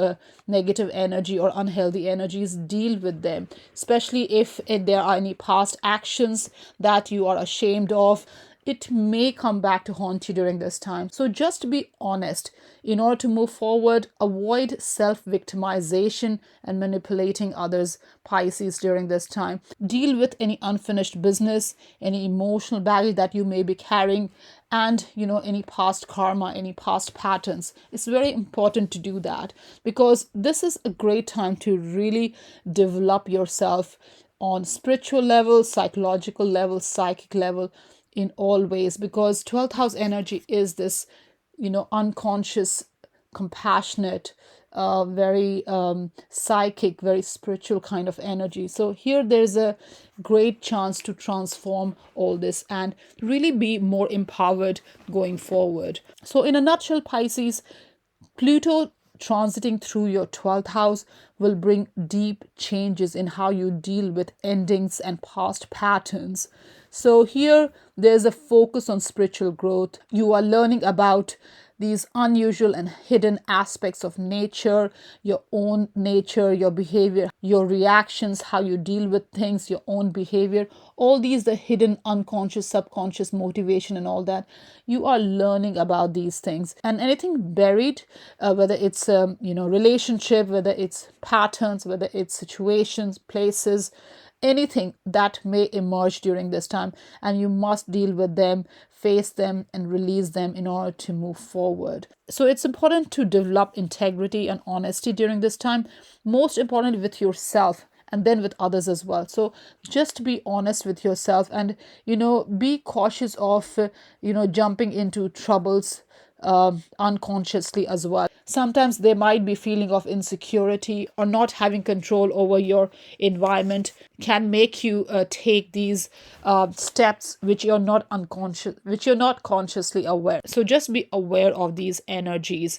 negative energy or unhealthy energies. Deal with them, especially if there are any past actions that you are ashamed of. It may come back to haunt you during this time. So just be honest. In order to move forward, avoid self-victimization and manipulating others, Pisces, during this time. Deal with any unfinished business, any emotional baggage that you may be carrying, and any past karma, any past patterns. It's very important to do that, because this is a great time to really develop yourself on spiritual level, psychological level, psychic level, in all ways, because 12th house energy is this unconscious, compassionate, very psychic, very spiritual kind of energy. So here there's a great chance to transform all this and really be more empowered going forward. So in a nutshell, Pisces, Pluto transiting through your 12th house will bring deep changes in how you deal with endings and past patterns. So here there's a focus on spiritual growth. You are learning about these unusual and hidden aspects of nature, your own nature, your behavior, your reactions, how you deal with things, your own behavior, all these, the hidden unconscious, subconscious motivation and all that. You are learning about these things, and anything buried, whether it's relationship, whether it's patterns, whether it's situations, places, anything that may emerge during this time, and you must deal with them, face them, and release them in order to move forward. So it's important to develop integrity and honesty during this time, most importantly with yourself and then with others as well. So just be honest with yourself, and be cautious of jumping into troubles unconsciously as well. Sometimes there might be feeling of insecurity, or not having control over your environment can make you take these steps which you're not consciously aware. So just be aware of these energies,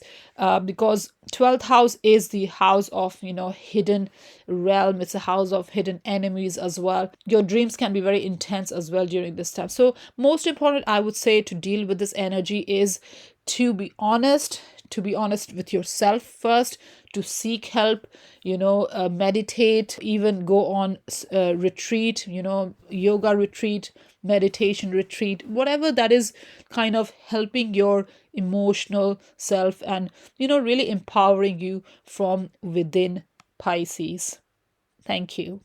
because 12th house is the house of hidden realm. It's a house of hidden enemies as well. Your dreams can be very intense as well during this time. So most important, I would say, to deal with this energy is to be honest, with yourself first, to seek help, meditate, even go on retreat, yoga retreat, meditation retreat, whatever that is kind of helping your emotional self, and really empowering you from within, Pisces. Thank you.